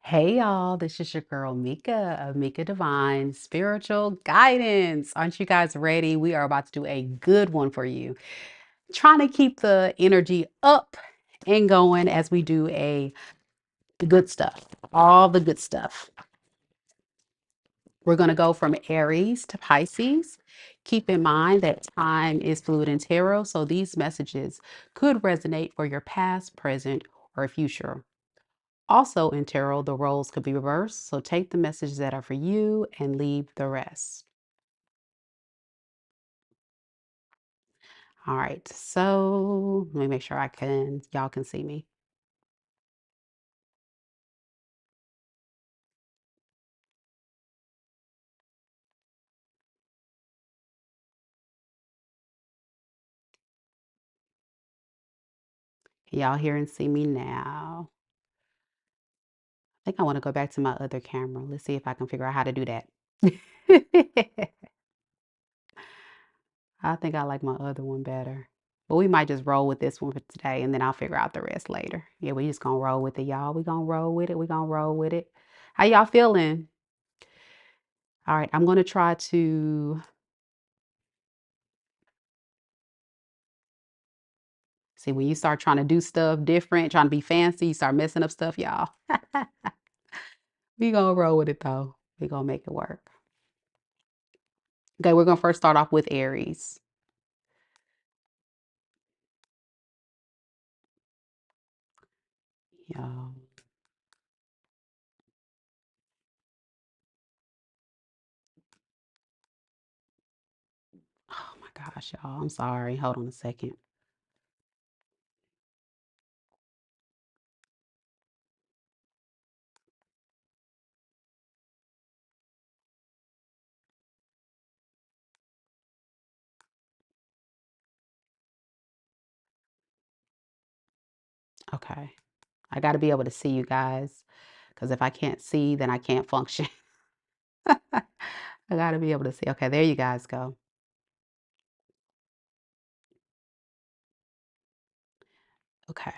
Hey y'all, this is your girl Meka of Meka Divine Spiritual Guidance. Aren't you guys ready? We are about to do a good one for you. Trying to keep the energy up and going as we do a good stuff, all the good stuff. We're going to go from Aries to Pisces. Keep in mind that time is fluid in tarot, so these messages could resonate for your past, present, or future. Also in tarot, the roles could be reversed, so take the messages that are for you and leave the rest. All right, so let me make sure y'all can see me. Can y'all hear and see me now? I think I want to go back to my other camera. Let's see if I can figure out how to do that. I think I like my other one better. But we might just roll with this one for today and then I'll figure out the rest later. Yeah, we just gonna roll with it, y'all. We gonna roll with it. We gonna roll with it. How y'all feeling? All right, I'm gonna try to see when you start trying to do stuff different, trying to be fancy, you start messing up stuff, y'all. We gonna roll with it though. We gonna make it work. Okay, we're gonna first start off with Aries. Y'all. Oh my gosh, y'all. I'm sorry. Hold on a second. Okay. I gotta be able to see you guys. Because if I can't see, then I can't function. I gotta be able to see. Okay, there you guys go. Okay.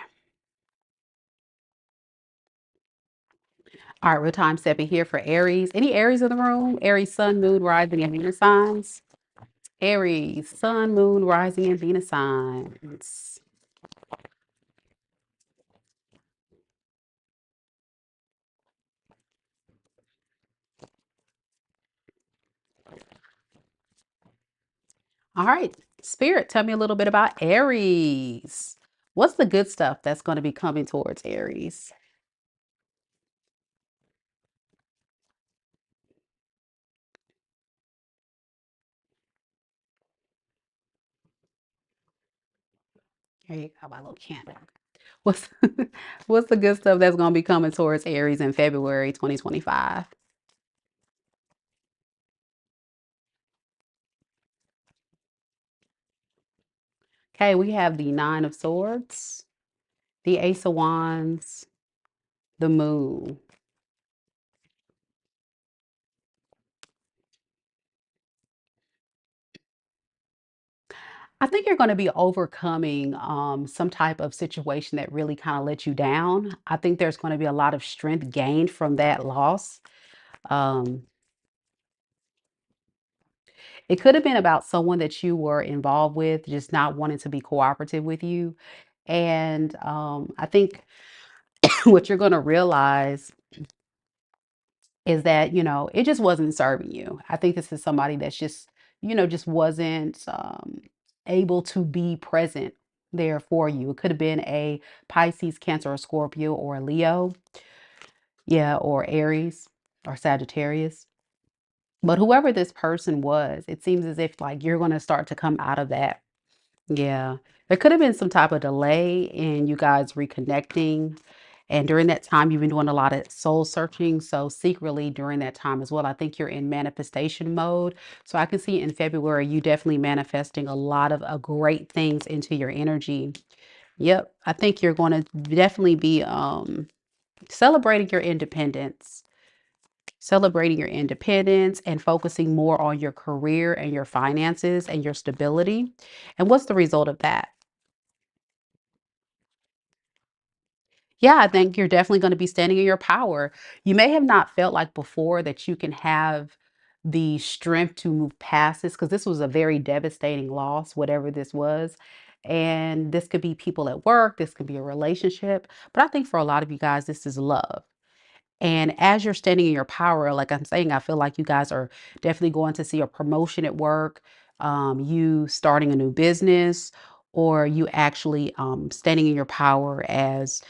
All right, real time stepping here for Aries. Any Aries in the room? Aries, Sun, Moon, Rising, and Venus signs. Aries, Sun, Moon, Rising, and Venus signs. All right, Spirit, tell me a little bit about Aries. What's the good stuff that's going to be coming towards Aries? Here you go, my little candle. What's what's the good stuff that's going to be coming towards Aries in February 2025? Okay, we have the Nine of Swords, the Ace of Wands, the Moon. I think you're going to be overcoming some type of situation that really kind of let you down. I think there's going to be a lot of strength gained from that loss. Um, it could have been about someone that you were involved with, just not wanting to be cooperative with you. And I think what you're going to realize is that, it just wasn't serving you. I think this is somebody that's just, just wasn't able to be present there for you. It could have been a Pisces, Cancer, or Scorpio, or a Leo, yeah, or Aries, or Sagittarius. But whoever this person was, it seems as if like you're going to start to come out of that. Yeah. There could have been some type of delay in you guys reconnecting. And during that time, you've been doing a lot of soul searching. So secretly during that time as well, I think you're in manifestation mode. So I can see in February, you definitely manifesting a lot of great things into your energy. Yep. I think you're going to definitely be celebrating your independence. Celebrating your independence and focusing more on your career and your finances and your stability. And what's the result of that? Yeah, I think you're definitely going to be standing in your power. You may have not felt like before that you can have the strength to move past this because this was a very devastating loss, whatever this was. And this could be people at work, this could be a relationship. But I think for a lot of you guys, this is love. And as you're standing in your power, like I'm saying, I feel like you guys are definitely going to see a promotion at work, you starting a new business, or you actually standing in your power as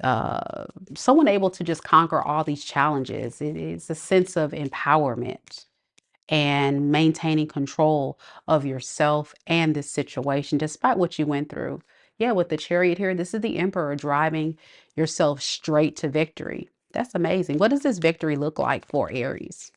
uh, someone able to just conquer all these challenges. It is a sense of empowerment and maintaining control of yourself and this situation, despite what you went through. Yeah, with the chariot here, this is the emperor driving yourself straight to victory. That's amazing. What does this victory look like for Aries?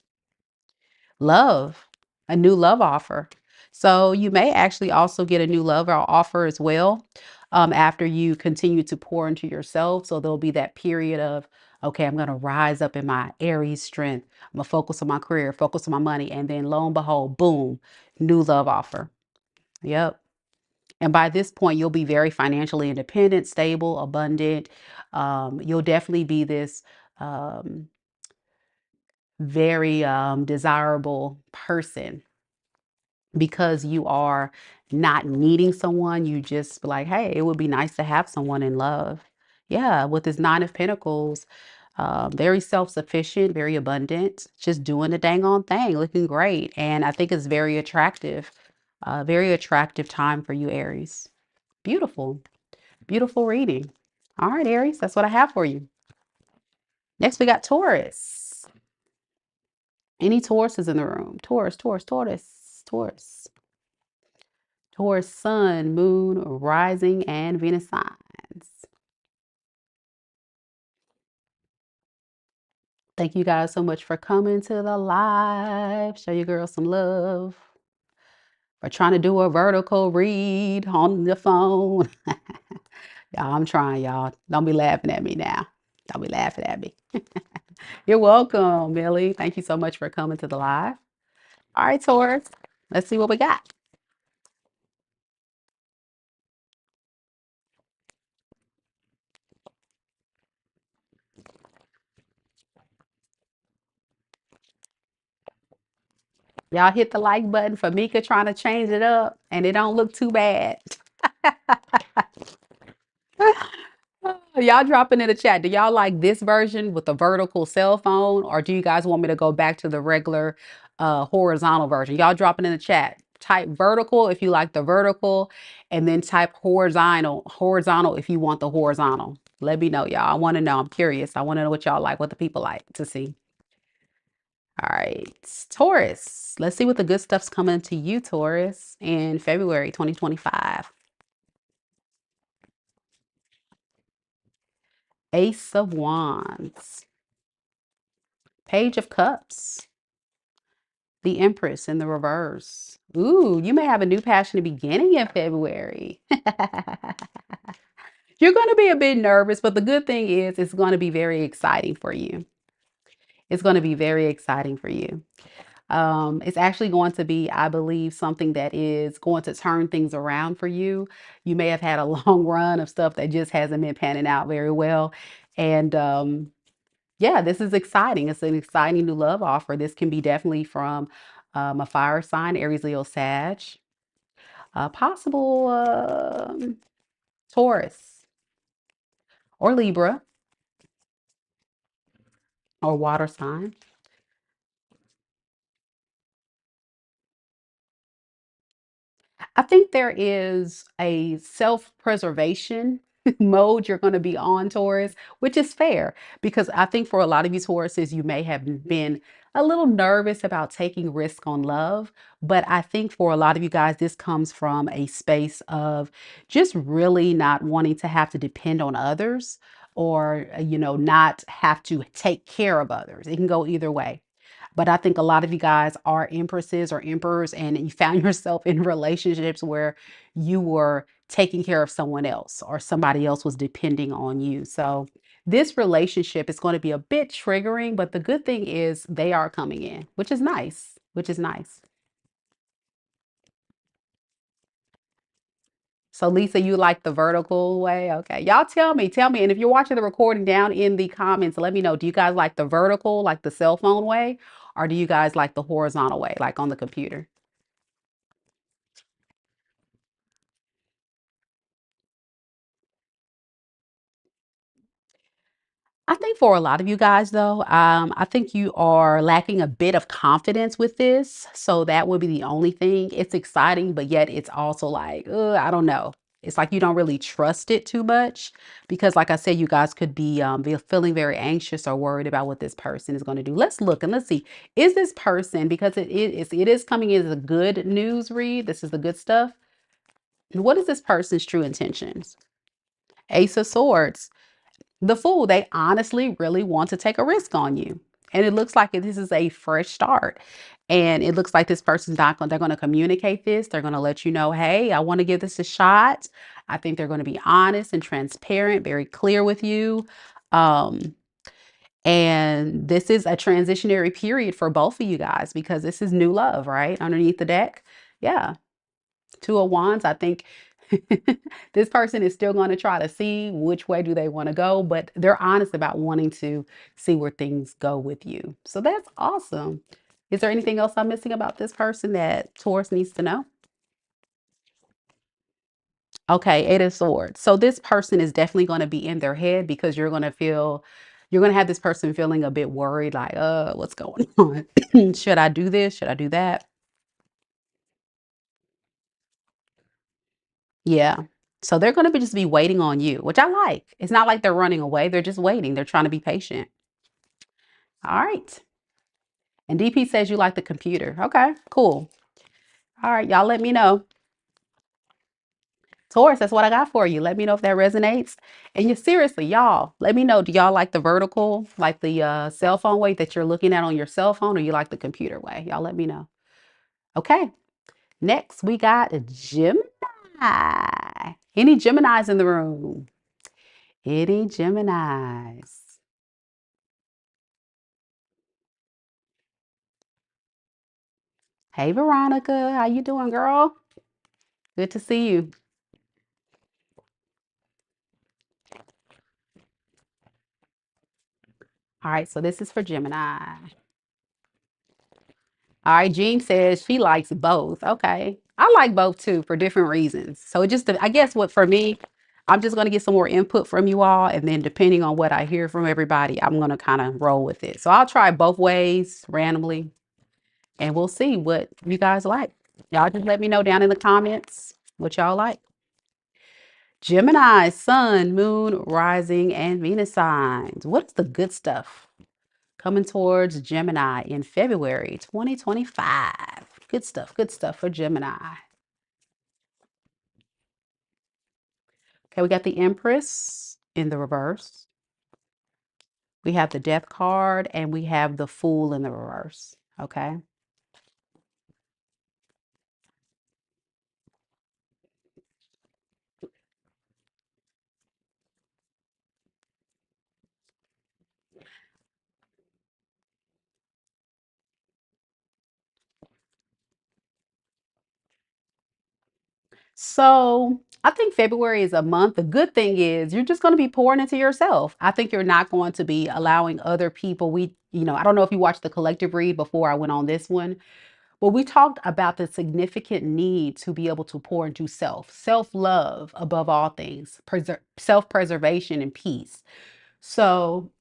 Love, a new love offer. So you may actually also get a new love offer as well after you continue to pour into yourself. So there'll be that period of, okay, I'm going to rise up in my Aries strength. I'm going to focus on my career, focus on my money. And then lo and behold, boom, new love offer. Yep. And by this point, you'll be very financially independent, stable, abundant. You'll definitely be this um, very desirable person because you are not needing someone. You just be like, hey, it would be nice to have someone in love. Yeah, with this Nine of Pentacles, very self-sufficient, very abundant, just doing the dang on thing, looking great. And I think it's very attractive time for you, Aries. Beautiful, beautiful reading. All right, Aries, that's what I have for you. Next, we got Taurus. Any Tauruses in the room? Taurus, Taurus, Taurus, Taurus. Taurus sun, moon, rising, and Venus signs. Thank you guys so much for coming to the live. Show your girl some love. For trying to do a vertical read on the phone. Y'all, I'm trying, y'all. Don't be laughing at me now. Don't be laughing at me. You're welcome, Millie. Thank you so much for coming to the live. All right, Taurus. Let's see what we got. Y'all hit the like button for Meka trying to change it up, and it don't look too bad. Y'all dropping in the chat. Do y'all like this version with the vertical cell phone, or do you guys want me to go back to the regular horizontal version? Y'all dropping in the chat. Type vertical if you like the vertical, and then type horizontal if you want the horizontal. Let me know, y'all. I want to know. I'm curious. I want to know what y'all like, what the people like to see. All right, Taurus. Let's see what the good stuff's coming to you, Taurus, in February 2025. Ace of Wands. Page of Cups. The Empress in the reverse. Ooh, you may have a new passionate beginning in February. You're going to be a bit nervous, but the good thing is it's going to be very exciting for you. It's going to be very exciting for you. It's actually going to be, I believe, something that is going to turn things around for you. You may have had a long run of stuff that just hasn't been panning out very well. And yeah, this is exciting. It's an exciting new love offer. This can be definitely from a fire sign, Aries, Leo, Sag, possible Taurus or Libra or water sign. I think there is a self-preservation mode you're going to be on, Taurus, which is fair because I think for a lot of you Tauruses, you may have been a little nervous about taking risk on love. But I think for a lot of you guys, this comes from a space of just really not wanting to have to depend on others or, not have to take care of others. It can go either way. But I think a lot of you guys are empresses or emperors, and you found yourself in relationships where you were taking care of someone else or somebody else was depending on you. So this relationship is going to be a bit triggering, but the good thing is they are coming in, which is nice, which is nice. So Lisa, you like the vertical way? Okay. Y'all tell me. And if you're watching the recording, down in the comments, let me know. Do you guys like the vertical, like the cell phone way? Or do you guys like the horizontal way, like on the computer? I think for a lot of you guys, though, I think you are lacking a bit of confidence with this. So that would be the only thing. It's exciting, but yet it's also like, I don't know. It's like you don't really trust it too much because, like I said, you guys could be feeling very anxious or worried about what this person is going to do. Let's look and let's see. Is this person, because it is coming in as a good news read. This is the good stuff. What is this person's true intentions? Ace of Swords. The Fool, they honestly really want to take a risk on you. And it looks like this is a fresh start. And it looks like this person's not going, they're going to communicate this. They're going to let you know, hey, I want to give this a shot. I think they're going to be honest and transparent, very clear with you. Um, and this is a transitionary period for both of you guys because this is new love, right? Underneath the deck. Yeah. Two of Wands, I think this person is still going to try to see which way do they want to go, but they're honest about wanting to see where things go with you. So that's awesome. Is there anything else I'm missing about this person that Taurus needs to know? Okay, Eight of Swords. So this person is definitely going to be in their head because you're going to have this person feeling a bit worried, like, what's going on? Should I do this? Should I do that? Yeah. So they're going to be just be waiting on you, which I like. It's not like they're running away. They're just waiting. They're trying to be patient. All right. And DP says you like the computer. Okay, cool. All right, y'all let me know. Taurus, that's what I got for you. Let me know if that resonates. And you seriously, y'all, let me know. Do y'all like the vertical, like the cell phone way that you're looking at on your cell phone, or you like the computer way? Y'all let me know. Okay. Next, we got Gemini. Any Geminis in the room? Any Geminis? Hey, Veronica. How you doing, girl? Good to see you. All right, so this is for Gemini. All right, Jean says she likes both. Okay. I like both too for different reasons. So it just, I guess what for me, I'm just going to get some more input from you all. And then depending on what I hear from everybody, I'm going to kind of roll with it. So I'll try both ways randomly and we'll see what you guys like. Y'all just let me know down in the comments what y'all like. Gemini, Sun, Moon, Rising, and Venus signs. What's the good stuff coming towards Gemini in February 2025? Good stuff for Gemini. Okay, we got the Empress in the reverse. We have the Death card and we have the Fool in the reverse. Okay. So I think February is a month. The good thing is you're just going to be pouring into yourself. I think you're not going to be allowing other people. I don't know if you watched the collective read before I went on this one, but we talked about the significant need to be able to pour into self love above all things, self preservation and peace. So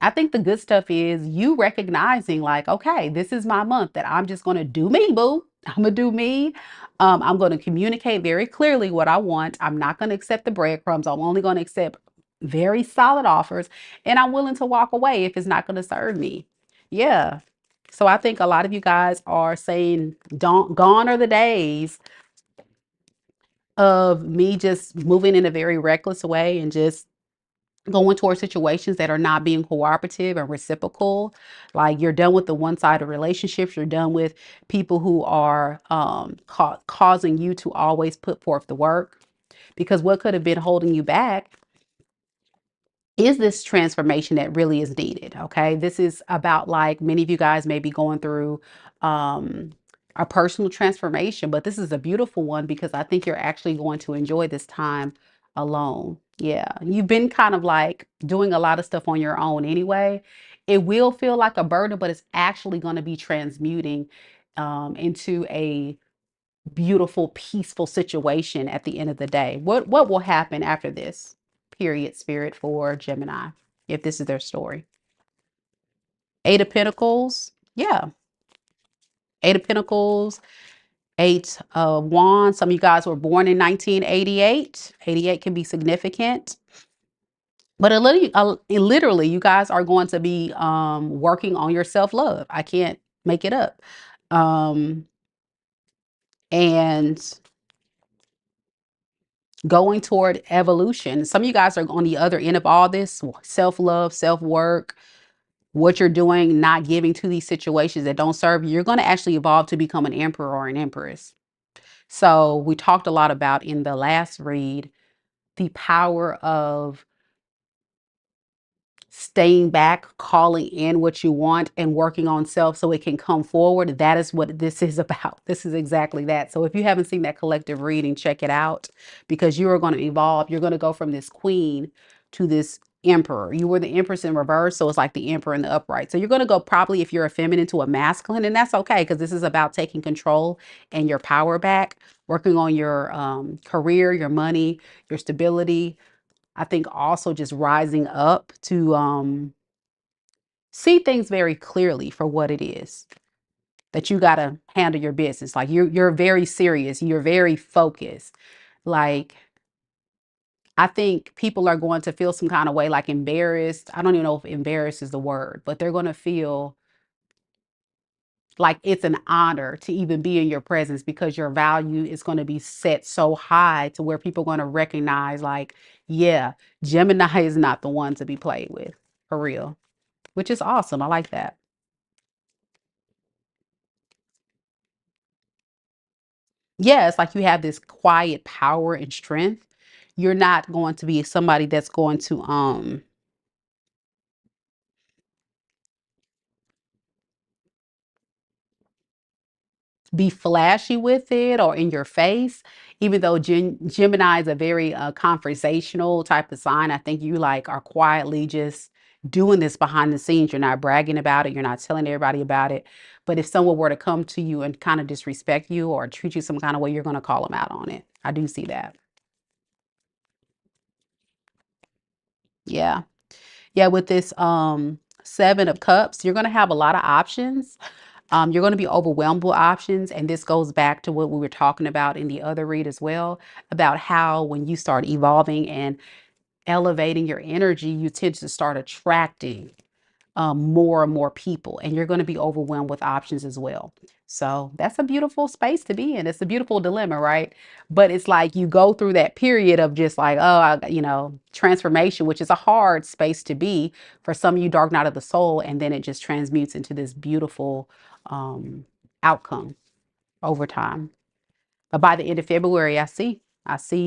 I think the good stuff is you recognizing, like, okay, this is my month that I'm just going to do me, boo. I'm going to do me. I'm going to communicate very clearly what I want. I'm not going to accept the breadcrumbs. I'm only going to accept very solid offers. And I'm willing to walk away if it's not going to serve me. Yeah. So I think a lot of you guys are saying, don't, gone are the days of me just moving in a very reckless way and just going towards situations that are not being cooperative and reciprocal. Like you're done with the one-sided relationships. You're done with people who are causing you to always put forth the work. Because what could have been holding you back is this transformation that really is needed. Okay. This is about, like, many of you guys may be going through um a personal transformation, but this is a beautiful one because I think you're actually going to enjoy this time alone. Yeah, you've been kind of like doing a lot of stuff on your own anyway. It will feel like a burden, but it's actually going to be transmuting into a beautiful, peaceful situation at the end of the day. What will happen after this? Period, spirit for Gemini, if this is their story. Eight of Pentacles. Yeah. Eight of Pentacles, Eight of Wands. Some of you guys were born in 1988. 88 can be significant. But literally, you guys are going to be working on your self-love. I can't make it up. And going toward evolution. Some of you guys are on the other end of all this self-love, self-work, what you're doing, not giving to these situations that don't serve you. You're going to actually evolve to become an emperor or an empress. So we talked a lot about in the last read, the power of staying back, calling in what you want and working on self so it can come forward. That is what this is about. This is exactly that. So if you haven't seen that collective reading, check it out because you are going to evolve. You're going to go from this queen to this emperor. You were the empress in reverse, so it's like the emperor in the upright. So you're going to go probably, if you're a feminine, to a masculine, and that's okay because this is about taking control and your power back, working on your career, your money, your stability. I think also just rising up to see things very clearly for what it is that you got to handle your business. Like you're very serious. You're very focused. Like I think people are going to feel some kind of way, like embarrassed. I don't even know if embarrassed is the word, but they're going to feel like it's an honor to even be in your presence because your value is going to be set so high to where people are going to recognize like, yeah, Gemini is not the one to be played with for real, which is awesome. I like that. Yeah, it's like you have this quiet power and strength. You're not going to be somebody that's going to be flashy with it or in your face, even though Gemini is a very conversational type of sign. I think you like are quietly just doing this behind the scenes. You're not bragging about it. You're not telling everybody about it. But if someone were to come to you and kind of disrespect you or treat you some kind of way, you're going to call them out on it. I do see that. Yeah. Yeah, with this Seven of Cups, you're going to have a lot of options. You're going to be overwhelmed with options. And this goes back to what we were talking about in the other read as well, about how when you start evolving and elevating your energy, you tend to start attracting more and more people, and you're going to be overwhelmed with options as well. So that's a beautiful space to be in. It's a beautiful dilemma, right? But it's like you go through that period of just like, transformation, which is a hard space to be for some of you dark night of the soul. And then it just transmutes into this beautiful um, outcome over time. But by the end of February, I see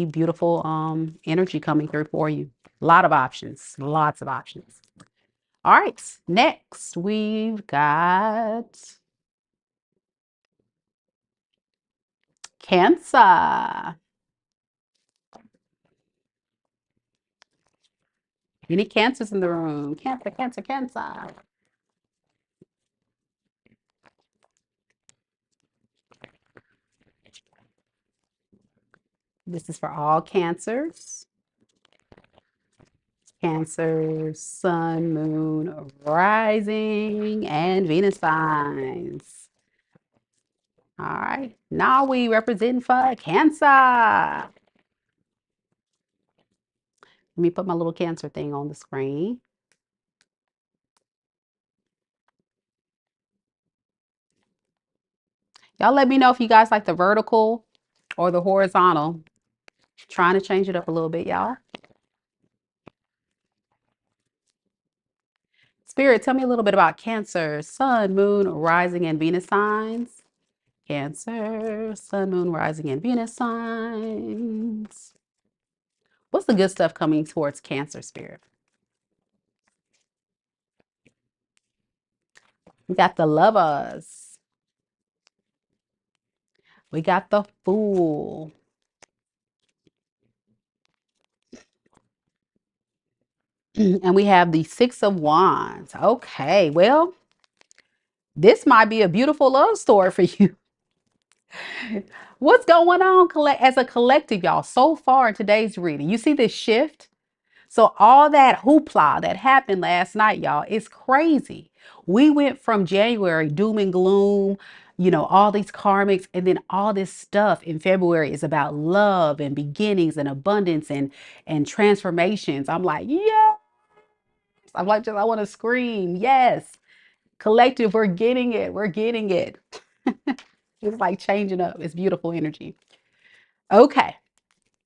beautiful energy coming through for you. A lot of options, lots of options. All right, next we've got Cancer. Any cancers in the room? Cancer, cancer, cancer. This is for all cancers. Cancer, sun, moon, rising, and Venus signs. All right, now we represent for Cancer. Let me put my little Cancer thing on the screen. Y'all let me know if you guys like the vertical or the horizontal. Trying to change it up a little bit, y'all. Spirit, tell me a little bit about Cancer, Sun, Moon, Rising, and Venus signs. Cancer, Sun, Moon, Rising, and Venus signs. What's the good stuff coming towards Cancer, Spirit? We got the Lovers. We got the Fool. And we have the Six of Wands. Okay, well, this might be a beautiful love story for you. What's going on as a collective, y'all, so far in today's reading? You see this shift? So all that hoopla that happened last night, y'all, it's crazy. We went from January, doom and gloom, all these karmics, and then all this stuff in February is about love and beginnings and abundance and transformations. I'm like, yes. I'm like, just I want to scream, yes. Collective, we're getting it. We're getting it. It's like changing up. It's beautiful energy. Okay.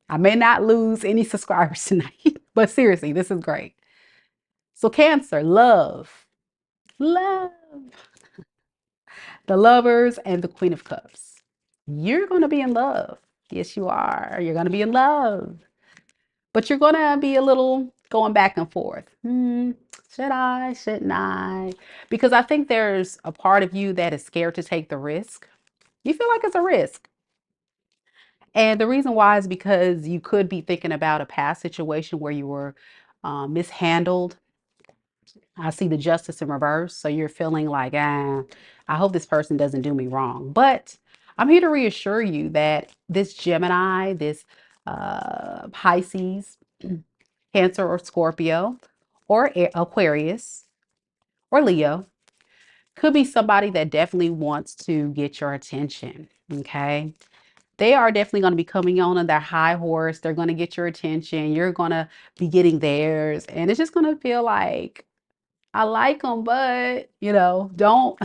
I may not lose any subscribers tonight, but seriously, this is great. So Cancer, love, love, the Lovers and the Queen of Cups. You're going to be in love. Yes, you are. You're going to be in love, but you're going to be a little going back and forth. Should I? Shouldn't I? Because I think there's a part of you that is scared to take the risk. You feel like it's a risk. And the reason why is because you could be thinking about a past situation where you were mishandled. I see the Justice in reverse. So you're feeling like, I hope this person doesn't do me wrong. But I'm here to reassure you that this Gemini, this Pisces, Cancer or Scorpio, or Aquarius or Leo could be somebody that definitely wants to get your attention. Okay. They are definitely going to be coming on their high horse. They're going to get your attention. You're going to be getting theirs. And it's just going to feel like, I like them, but don't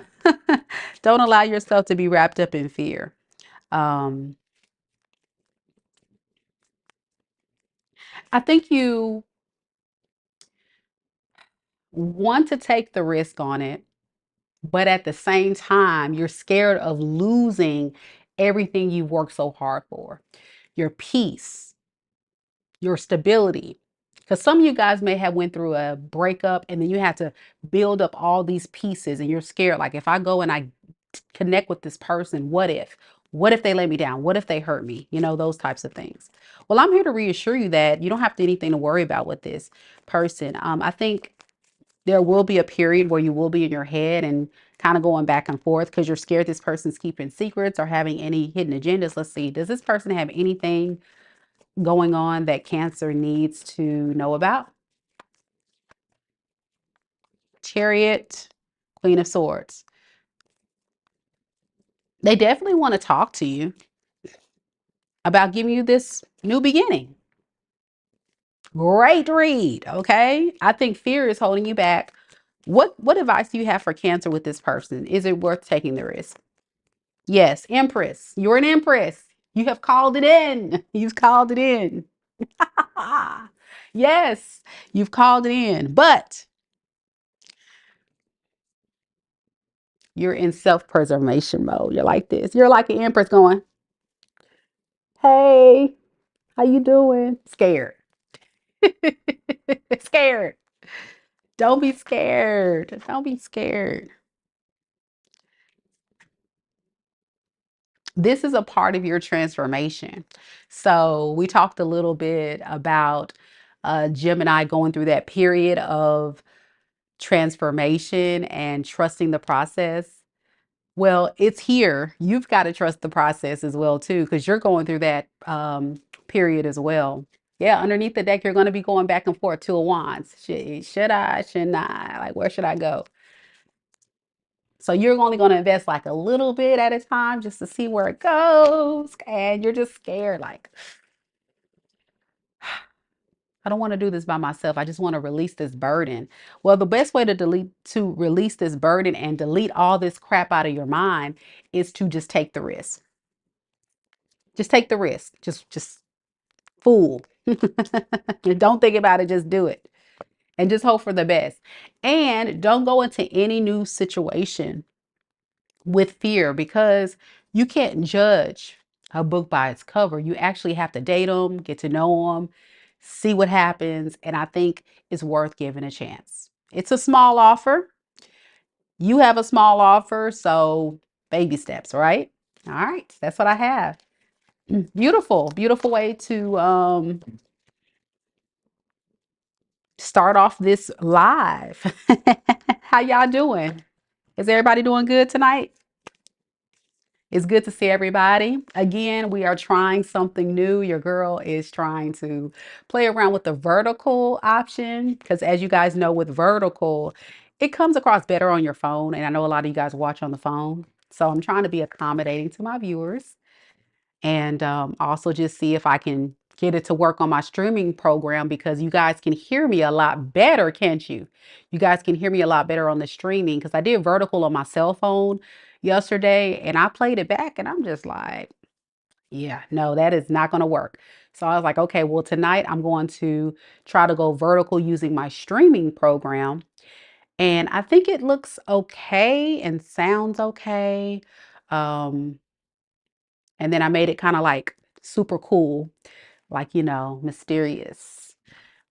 don't allow yourself to be wrapped up in fear. Um, I think you want to take the risk on it, but at the same time, you're scared of losing everything you've worked so hard for. Your peace, your stability. Because some of you guys may have went through a breakup and then you had to build up all these pieces and you're scared. Like, if I go and I connect with this person, what if? What if they let me down? What if they hurt me? Those types of things. Well, I'm here to reassure you that you don't have anything to worry about with this person. I think there will be a period where you will be in your head and kind of going back and forth because you're scared this person's keeping secrets or having any hidden agendas. Let's see. Does this person have anything going on that Cancer needs to know about? Chariot, Queen of Swords. They definitely want to talk to you about giving you this new beginning. Great read. Okay. I think fear is holding you back. What advice do you have for Cancer with this person? Is it worth taking the risk? Yes, Empress. You're an Empress. You have called it in. You've called it in. Yes, you've called it in. But you're in self-preservation mode. You're like this. You're like an Empress going, hey, how you doing? Scared. Scared. Don't be scared. Don't be scared. This is a part of your transformation. So we talked a little bit about Gemini going through that period of transformation and trusting the process. Well, it's here. You've got to trust the process as well, too, because you're going through that period as well. Yeah, underneath the deck, you're going to be going back and forth. Two of Wands. Should I? Shouldn't I? Like, where should I go? So you're only going to invest like a little bit at a time just to see where it goes. And you're just scared, like, I don't want to do this by myself. I just want to release this burden. Well, the best way to release this burden and delete all this crap out of your mind is to just take the risk. Just take the risk. Just fool. Don't think about it. Just do it. And just hope for the best. And don't go into any new situation with fear because you can't judge a book by its cover. You actually have to date them, get to know them, see what happens. And I think it's worth giving a chance. It's a small offer. You have a small offer. So baby steps, right? All right, that's what I have. Beautiful, beautiful way to start off this live. How y'all doing? Is everybody doing good tonight? It's good to see everybody. Again, we are trying something new. Your girl is trying to play around with the vertical option because, as you guys know, with vertical, it comes across better on your phone. And I know a lot of you guys watch on the phone. So I'm trying to be accommodating to my viewers and also just see if I can get it to work on my streaming program because you guys can hear me a lot better, can't you? You guys can hear me a lot better on the streaming because I did vertical on my cell phone yesterday and I played it back and I'm just like, yeah, no, that is not going to work. So I was like, okay, well, tonight I'm going to try to go vertical using my streaming program. And I think it looks okay and sounds okay. Um, and then I made it kind of like super cool, like, mysterious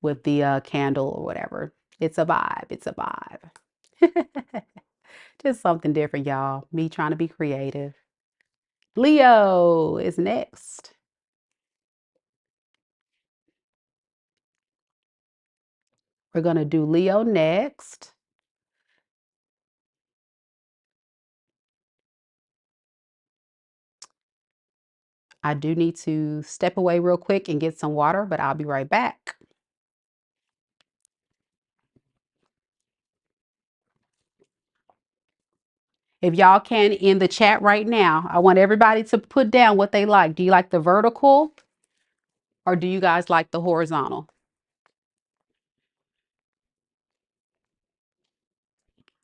with the candle or whatever. It's a vibe. It's a vibe. Just something different, y'all. Me trying to be creative. Leo is next. We're going to do Leo next. I do need to step away real quick and get some water, but I'll be right back. If y'all can in the chat right now, I want everybody to put down what they like. Do you like the vertical or do you guys like the horizontal?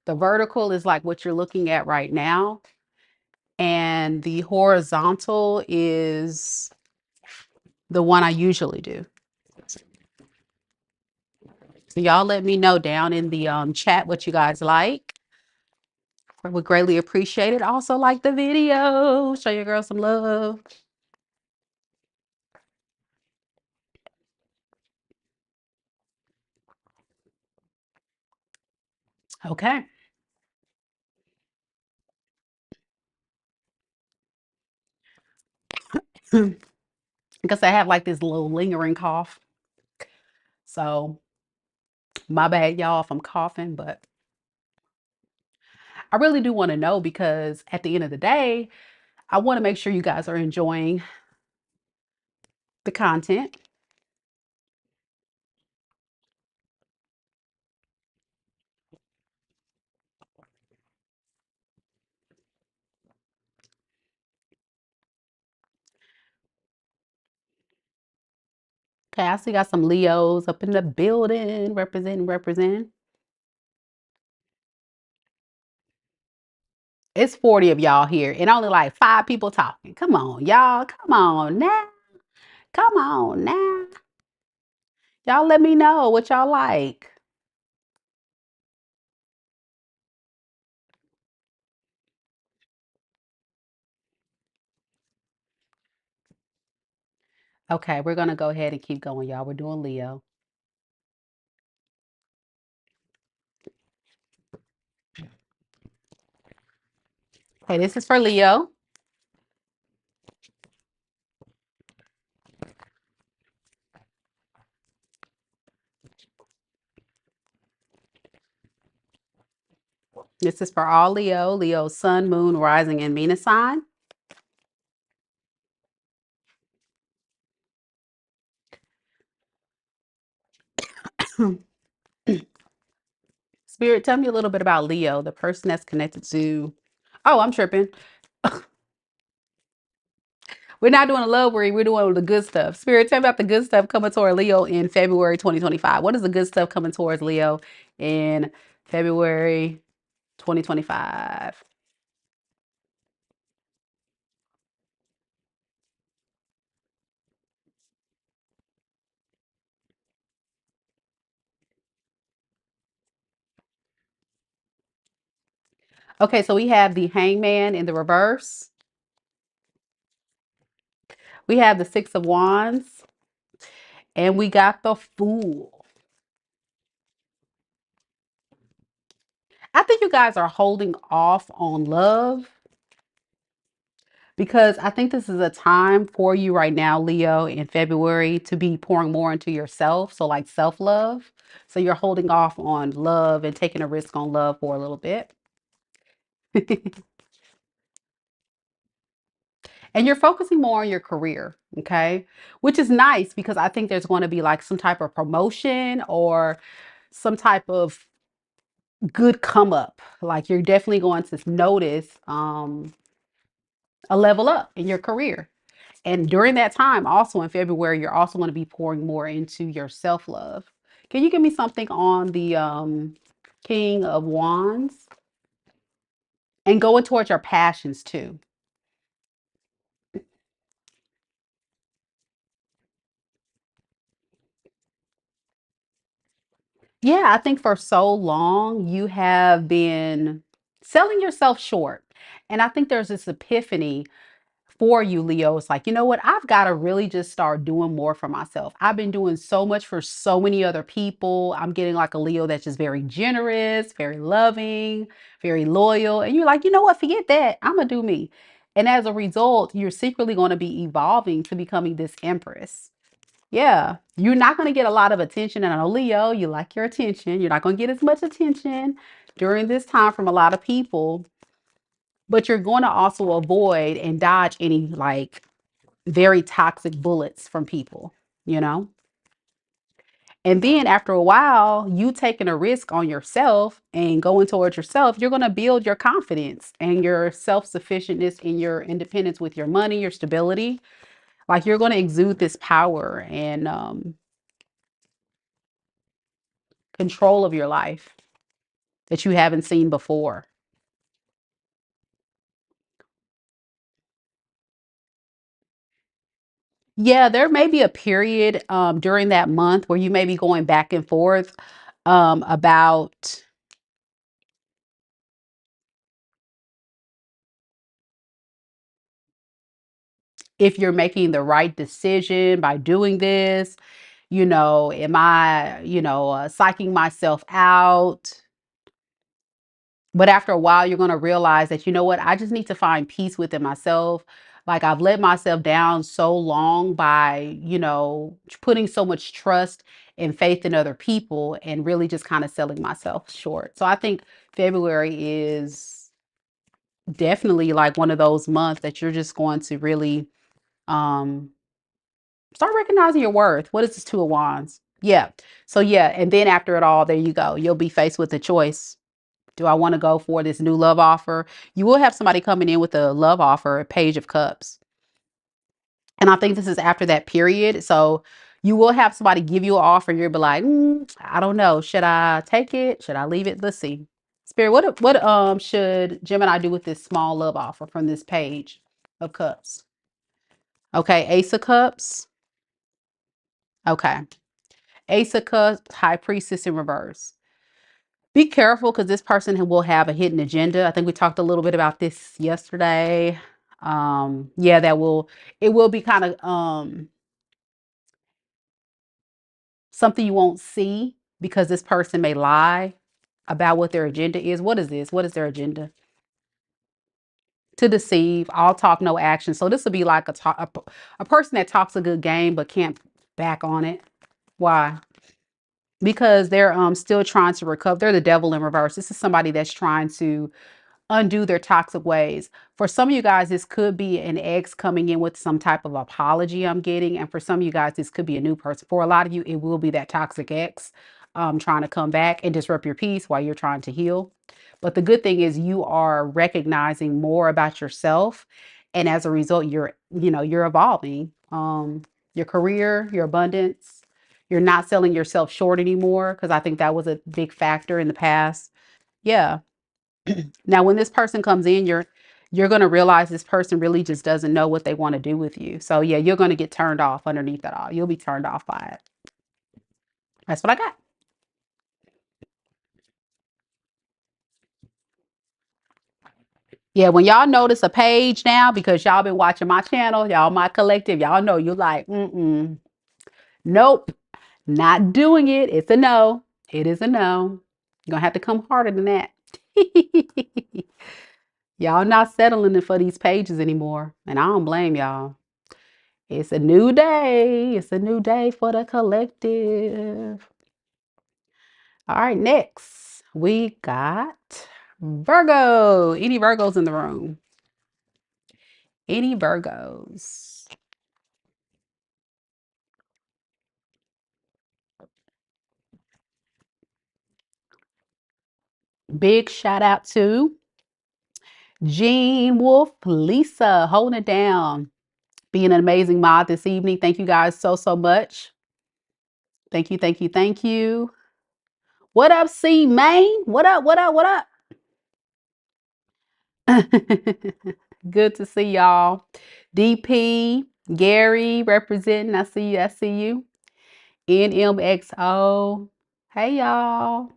The vertical is like what you're looking at right now. And the horizontal is the one I usually do. So y'all let me know down in the chat what you guys like. I would greatly appreciate it. Also like the video. Show your girl some love. Okay. Because I have like this little lingering cough. So my bad, y'all, if I'm coughing, but I really do want to know because at the end of the day, I want to make sure you guys are enjoying the content. Okay, I see got some Leos up in the building, representing. It's 40 of y'all here and only like 5 people talking. Come on, y'all. Come on now. Come on now. Y'all let me know what y'all like. Okay, we're gonna go ahead and keep going, y'all. We're doing Leo. Okay, this is for Leo. This is for all Leo. Leo's sun, moon, rising, and Venus sign. Spirit, tell me a little bit about Leo, the person that's connected to. Oh, I'm tripping. We're not doing a love read. We're doing the good stuff. Spirit, tell me about the good stuff coming toward Leo in February 2025. What is the good stuff coming towards Leo in February 2025? Okay, so we have the Hangman in the reverse. We have the Six of Wands. And we got the Fool. I think you guys are holding off on love because I think this is a time for you right now, Leo, in February to be pouring more into yourself. So, like self love. So, you're holding off on love and taking a risk on love for a little bit. And you're focusing more on your career, okay? Which is nice because I think there's going to be like some type of promotion or some type of good come up. Like you're definitely going to notice a level up in your career. And during that time, also in February, you're also going to be pouring more into your self love. Can you give me something on the King of Wands and going towards your passions too? Yeah, I think for so long you have been selling yourself short. And I think there's this epiphany for you, Leo. It's like, you know what? I've got to really just start doing more for myself. I've been doing so much for so many other people. I'm getting like a Leo that's just very generous, very loving, very loyal. And you're like, you know what? Forget that. I'm going to do me. And as a result, you're secretly going to be evolving to becoming this empress. Yeah, you're not going to get a lot of attention. And I know, Leo, you like your attention. You're not going to get as much attention during this time from a lot of people, but you're going to also avoid and dodge any like very toxic bullets from people, you know? And then after a while, you taking a risk on yourself and going towards yourself, you're going to build your confidence and your self sufficientness and your independence with your money, your stability. Like you're going to exude this power and control of your life that you haven't seen before. Yeah, there may be a period during that month where you may be going back and forth about if you're making the right decision by doing this. You know, am I, psyching myself out? But after a while, you're going to realize that, you know what, I just need to find peace within myself. Like I've let myself down so long by, putting so much trust and faith in other people and really just kind of selling myself short. So I think February is definitely like one of those months that you're just going to really um start recognizing your worth. What is this Two of Wands? Yeah. So yeah, and then after it all, there you go. You'll be faced with a choice. Do I want to go for this new love offer? You will have somebody coming in with a love offer, a Page of Cups. And I think this is after that period. So you will have somebody give you an offer. You'll be like, I don't know. Should I take it? Should I leave it? Let's see. Spirit, what should Gemini do with this small love offer from this Page of Cups? Okay, Ace of Cups. Okay. Ace of Cups, High Priestess in reverse. Be careful because this person will have a hidden agenda. I think we talked a little bit about this yesterday. Yeah, it will be kind of something you won't see because this person may lie about what their agenda is. What is this? What is their agenda? To deceive, all talk, no action. So this will be like a person that talks a good game but can't back on it. Why? Because they're still trying to recover. They're the devil in reverse. This is somebody that's trying to undo their toxic ways. For some of you guys, this could be an ex coming in with some type of apology I'm getting. And for some of you guys, this could be a new person. For a lot of you, it will be that toxic ex trying to come back and disrupt your peace while you're trying to heal. But the good thing is you are recognizing more about yourself. And as a result, you're evolving. Your career, your abundance, you're not selling yourself short anymore. Because I think that was a big factor in the past. Yeah. Now, when this person comes in, you're going to realize this person really just doesn't know what they want to do with you. So yeah, you're going to get turned off underneath it all. You'll be turned off by it. That's what I got. Yeah, when y'all notice a page now, because y'all been watching my channel, y'all my collective, y'all know you like, nope, not doing it. It's a no. It is a no. You're gonna have to come harder than that. Y'all not settling for these pages anymore. And I don't blame y'all. It's a new day. It's a new day for the collective. All right, next we got Virgo. Any Virgos in the room? Any Virgos? Big shout out to Jean Wolf, Lisa, holding it down, being an amazing mod this evening. Thank you guys so much. Thank you, thank you, thank you. What up, C Main? What up, what up, what up? Good to see y'all. DP, Gary representing. I see you, I see you. NMXO. Hey y'all.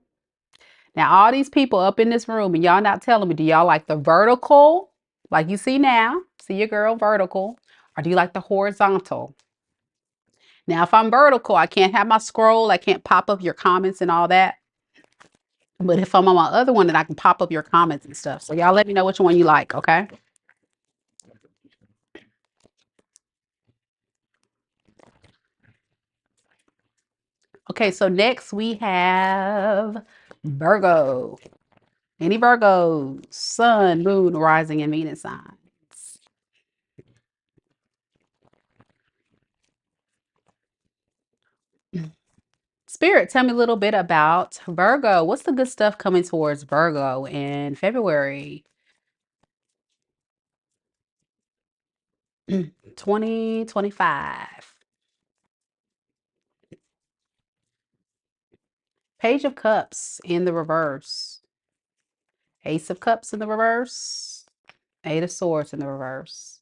Now all these people up in this room and y'all not telling me, do y'all like the vertical? Like you see now, see your girl vertical, or do you like the horizontal? Now, if I'm vertical, I can't have my scroll. I can't pop up your comments and all that. But if I'm on my other one, then I can pop up your comments and stuff. So y'all let me know which one you like, okay? Okay, so next we have Virgo. Any Virgos? Sun, moon, rising, and Venus signs. Spirit, tell me a little bit about Virgo. What's the good stuff coming towards Virgo in February 2025? Page of Cups in the reverse. Ace of Cups in the reverse. Eight of Swords in the reverse.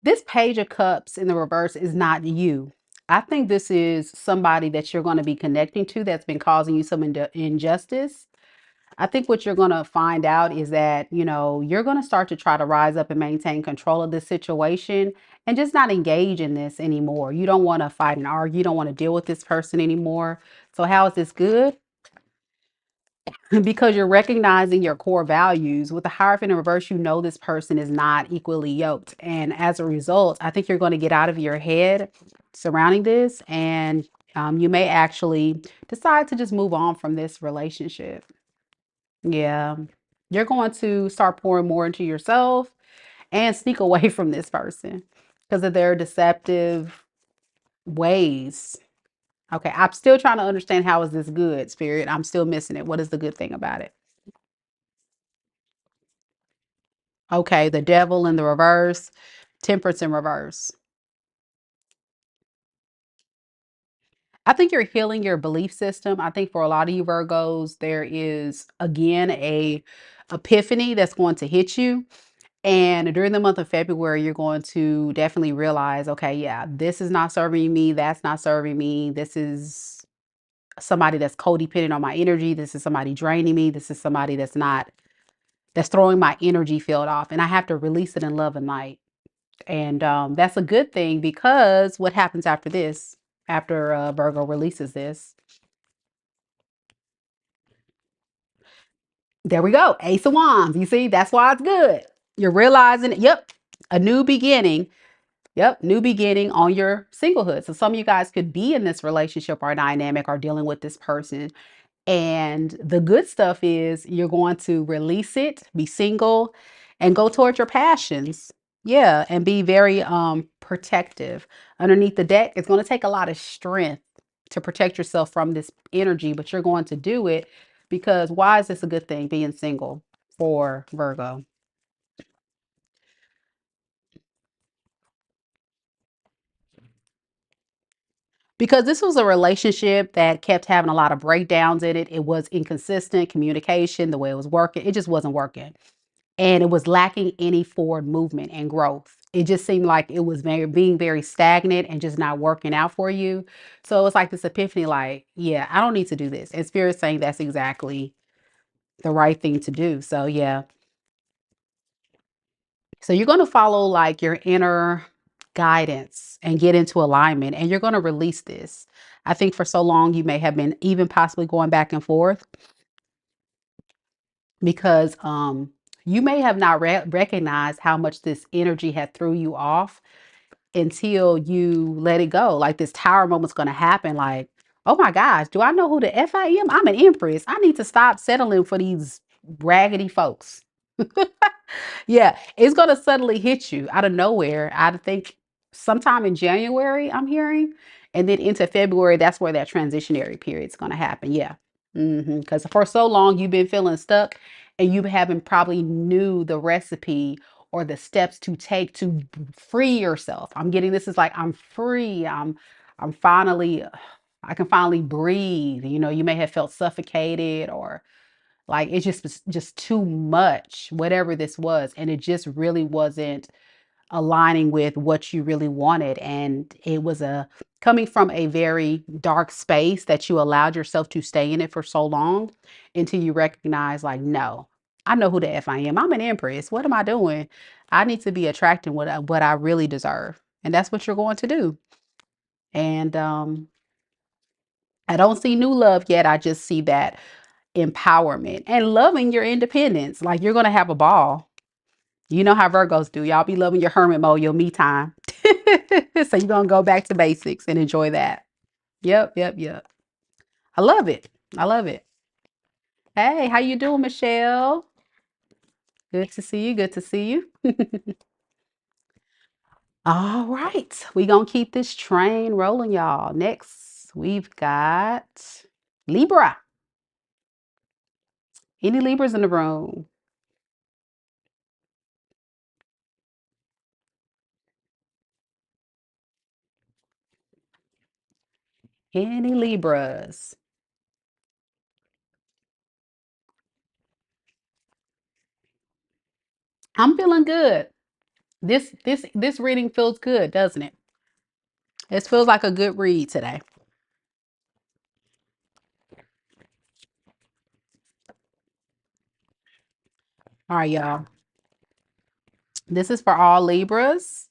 This Page of Cups in the reverse is not you. I think this is somebody that you're going to be connecting to that's been causing you some injustice. I think what you're going to find out is that, you're going to start to try to rise up and maintain control of this situation and just not engage in this anymore. You don't want to fight and argue. You don't want to deal with this person anymore. So how is this good? Because you're recognizing your core values. With the Hierophant in reverse, you know this person is not equally yoked. And as a result, I think you're going to get out of your head surrounding this. And you may actually decide to just move on from this relationship. Yeah. You're going to start pouring more into yourself and sneak away from this person because of their deceptive ways. Okay. I'm still trying to understand, how is this good, Spirit? I'm still missing it. What is the good thing about it? Okay, the Devil in the reverse, Temperance in reverse. I think you're healing your belief system. I think for a lot of you Virgos, there is again a epiphany that's going to hit you. And during the month of February, you're going to definitely realize, okay, yeah, this is not serving me. That's not serving me. This is somebody that's codependent on my energy. This is somebody draining me. This is somebody that's throwing my energy field off. And I have to release it in love and light. And that's a good thing, because what happens after this, after Virgo releases this? There we go. Ace of Wands. You see, that's why it's good. You're realizing, yep, a new beginning. Yep, new beginning on your singlehood. So some of you guys could be in this relationship or dynamic or dealing with this person. And the good stuff is you're going to release it, be single, and go towards your passions. Yeah, and be very protective. Underneath the deck, it's going to take a lot of strength to protect yourself from this energy, but you're going to do it because why is this a good thing, being single for Virgo? Because this was a relationship that kept having a lot of breakdowns in it. It was inconsistent communication, the way it was working. It just wasn't working. And it was lacking any forward movement and growth. It just seemed like it was being very stagnant and just not working out for you. So it's like this epiphany, like, yeah, I don't need to do this. And Spirit's saying that's exactly the right thing to do. So yeah. So you're going to follow like your inner guidance and get into alignment, and you're going to release this. I think for so long you may have been even possibly going back and forth because you may have not recognized how much this energy had threw you off until you let it go. Like this tower moment's going to happen. Like, oh my gosh, do I know who the F I am? I'm an empress. I need to stop settling for these raggedy folks. Yeah, it's going to suddenly hit you out of nowhere. I think sometime in January, I'm hearing, and then into February, that's where that transitionary period is going to happen. Yeah. Because for so long you've been feeling stuck and you haven't probably knew the recipe or the steps to take to free yourself. I'm getting this is like I'm free. I'm finally I can finally breathe. You know, you may have felt suffocated or like it just was just too much, whatever this was. And it just really wasn't aligning with what you really wanted. And it was a coming from a very dark space that you allowed yourself to stay in it for so long until you recognize, like, no, I know who the F I am. I'm an empress. What am I doing? I need to be attracting what I really deserve. And that's what you're going to do. And I don't see new love yet. I just see that empowerment and loving your independence. Like you're going to have a ball. You know how Virgos do. Y'all be loving your hermit mode, your me time. So you're going to go back to basics and enjoy that. Yep, yep, yep. I love it. I love it. Hey, how you doing, Michelle? Good to see you. Good to see you. All right. We're going to keep this train rolling, y'all. Next, we've got Libra. Any Libras in the room? Any Libras? I'm feeling good. This reading feels good, doesn't it? It feels like a good read today. All right, y'all. This is for all Libras.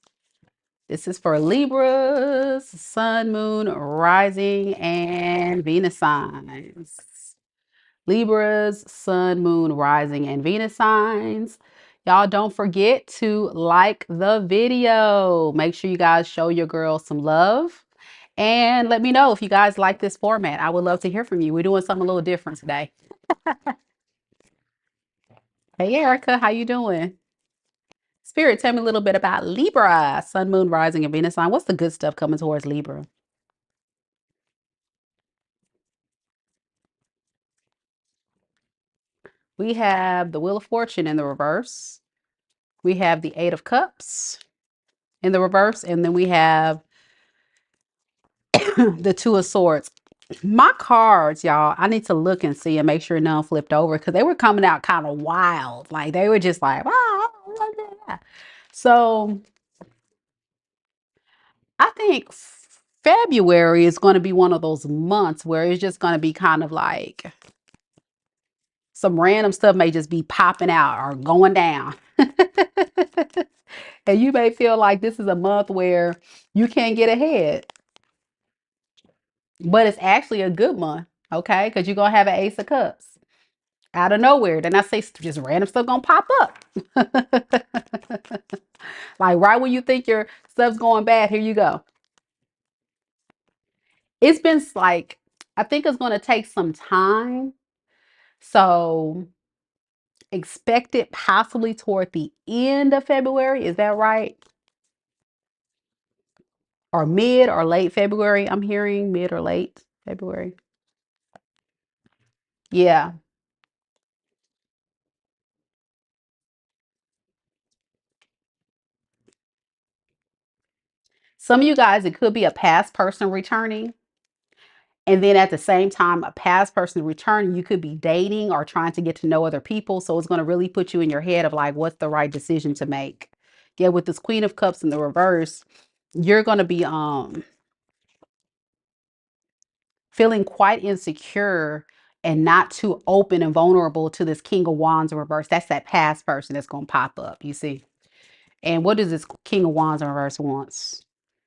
This is for Libras, Sun, Moon, Rising, and Venus signs. Libras, Sun, Moon, Rising, and Venus signs. Y'all don't forget to like the video. Make sure you guys show your girls some love. And let me know if you guys like this format. I would love to hear from you. We're doing something a little different today. Hey, Erica, how you doing? Spirit, tell me a little bit about Libra, Sun, Moon, Rising, and Venus sign. What's the good stuff coming towards Libra? We have the Wheel of Fortune in the reverse. We have the Eight of Cups in the reverse. And then we have the Two of Swords. My cards, y'all, I need to look and see and make sure none flipped over because they were coming out kind of wild. Like they were just like, ah, blah, blah, blah. So I think February is going to be one of those months where it's just going to be kind of like some random stuff may just be popping out or going down. And you may feel like this is a month where you can't get ahead, but it's actually a good month, okay? Because you're going to have an Ace of Cups out of nowhere. Then I say just random stuff going to pop up. Like right when you think your stuff's going bad, here you go. It's been like, I think it's going to take some time. So expect it possibly toward the end of February. Is that right? Or mid or late February? I'm hearing mid or late February. Yeah. Some of you guys, it could be a past person returning. And then at the same time, a past person returning, you could be dating or trying to get to know other people. So it's going to really put you in your head of like, what's the right decision to make? Yeah, with this Queen of Cups in the reverse, you're going to be feeling quite insecure and not too open and vulnerable to this King of Wands in reverse. That's that past person that's going to pop up, you see. And what does this King of Wands in reverse wants?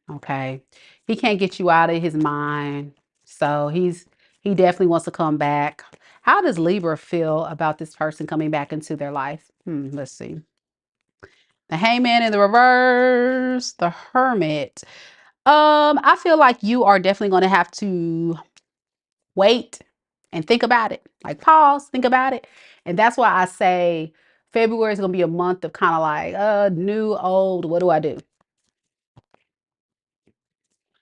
Okay. He can't get you out of his mind. So he definitely wants to come back. How does Libra feel about this person coming back into their life? Let's see. The Hangman in the reverse, the Hermit. I feel like you are definitely going to have to wait and think about it. Like pause, think about it. And that's why I say February is going to be a month of kind of like new, old, what do I do?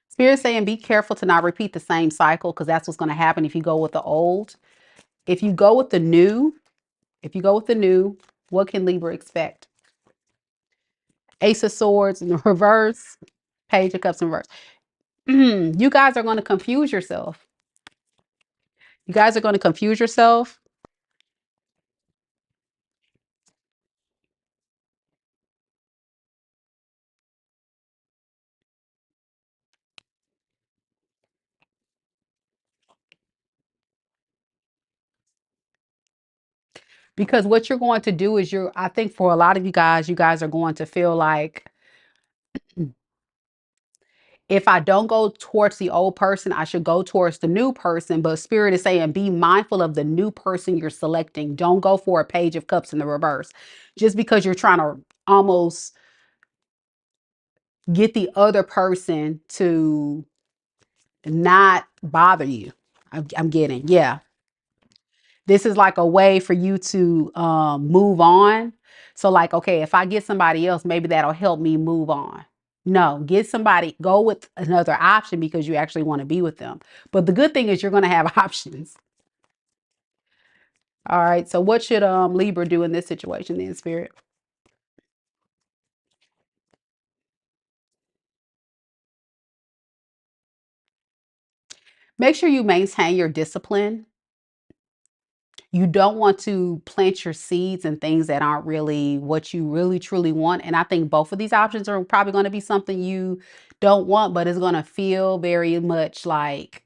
Spirit saying be careful to not repeat the same cycle, because that's what's going to happen if you go with the old. If you go with the new, what can Libra expect? Ace of Swords in the reverse, Page of Cups in reverse. You guys are going to confuse yourself. You guys are going to confuse yourself. Because what you're going to do is I think for a lot of you guys are going to feel like, if I don't go towards the old person, I should go towards the new person. But Spirit is saying, be mindful of the new person you're selecting. Don't go for a Page of Cups in the reverse. Just because you're trying to almost get the other person to not bother you. I'm getting, yeah. This is like a way for you to move on. So like, okay, if I get somebody else, maybe that'll help me move on. No, get somebody, go with another option because you actually want to be with them. But the good thing is you're going to have options. All right. So what should Libra do in this situation then, Spirit? Make sure you maintain your discipline. You don't want to plant your seeds in things that aren't really what you really truly want. And I think both of these options are probably going to be something you don't want, but it's going to feel very much like,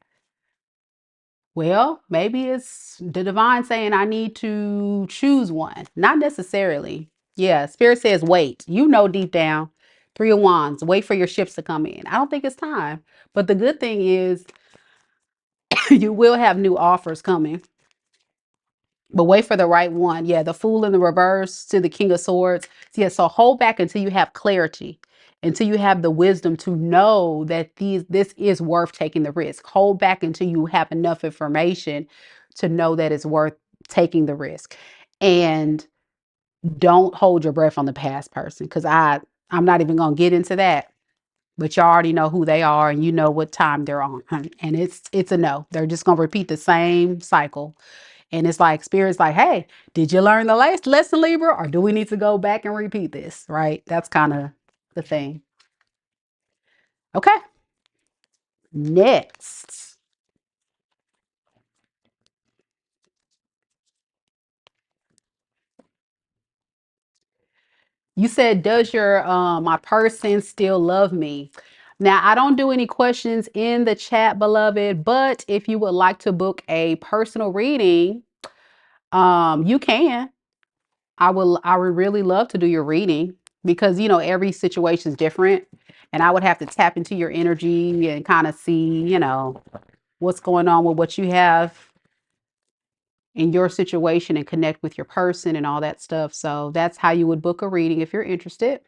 well, maybe it's the divine saying I need to choose one. Not necessarily. Yeah, Spirit says wait. You know deep down, Three of Wands, wait for your ships to come in. I don't think it's time. But the good thing is you will have new offers coming. But wait for the right one. Yeah, the Fool in the reverse to the King of Swords. Yeah, so hold back until you have clarity, until you have the wisdom to know that this is worth taking the risk. Hold back until you have enough information to know that it's worth taking the risk. And don't hold your breath on the past person, because I'm not even gonna get into that. But you already know who they are and you know what time they're on. And it's a no. They're just gonna repeat the same cycle. And it's like Spirit's like, hey, did you learn the last lesson, Libra? Or do we need to go back and repeat this? Right? That's kind of the thing. Okay. Next. You said, does your my person still love me? Now, I don't do any questions in the chat, beloved, but if you would like to book a personal reading, you can. I would really love to do your reading, because every situation is different, and I would have to tap into your energy and kind of see, what's going on with what you have in your situation and connect with your person and all that stuff. So that's how you would book a reading if you're interested.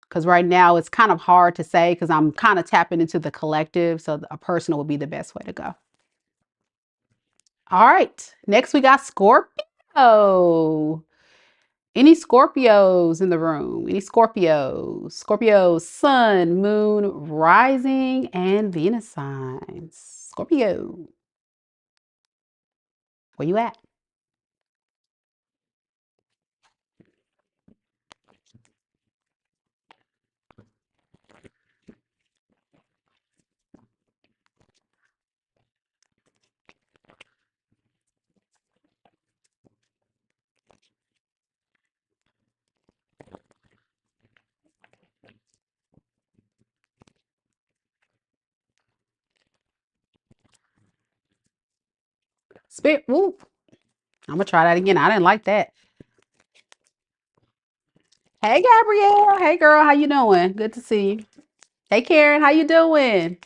Because right now it's kind of hard to say, because I'm kind of tapping into the collective. So a personal would be the best way to go. All right. Next, we got Scorpio. Any Scorpios in the room? Any Scorpios? Scorpio, Sun, Moon, Rising, and Venus signs. Scorpio, where you at? Spirit, whoop. I'm gonna try that again. I didn't like that. Hey, Gabrielle. Hey, girl. How you doing? Good to see you. Hey, Karen, how you doing?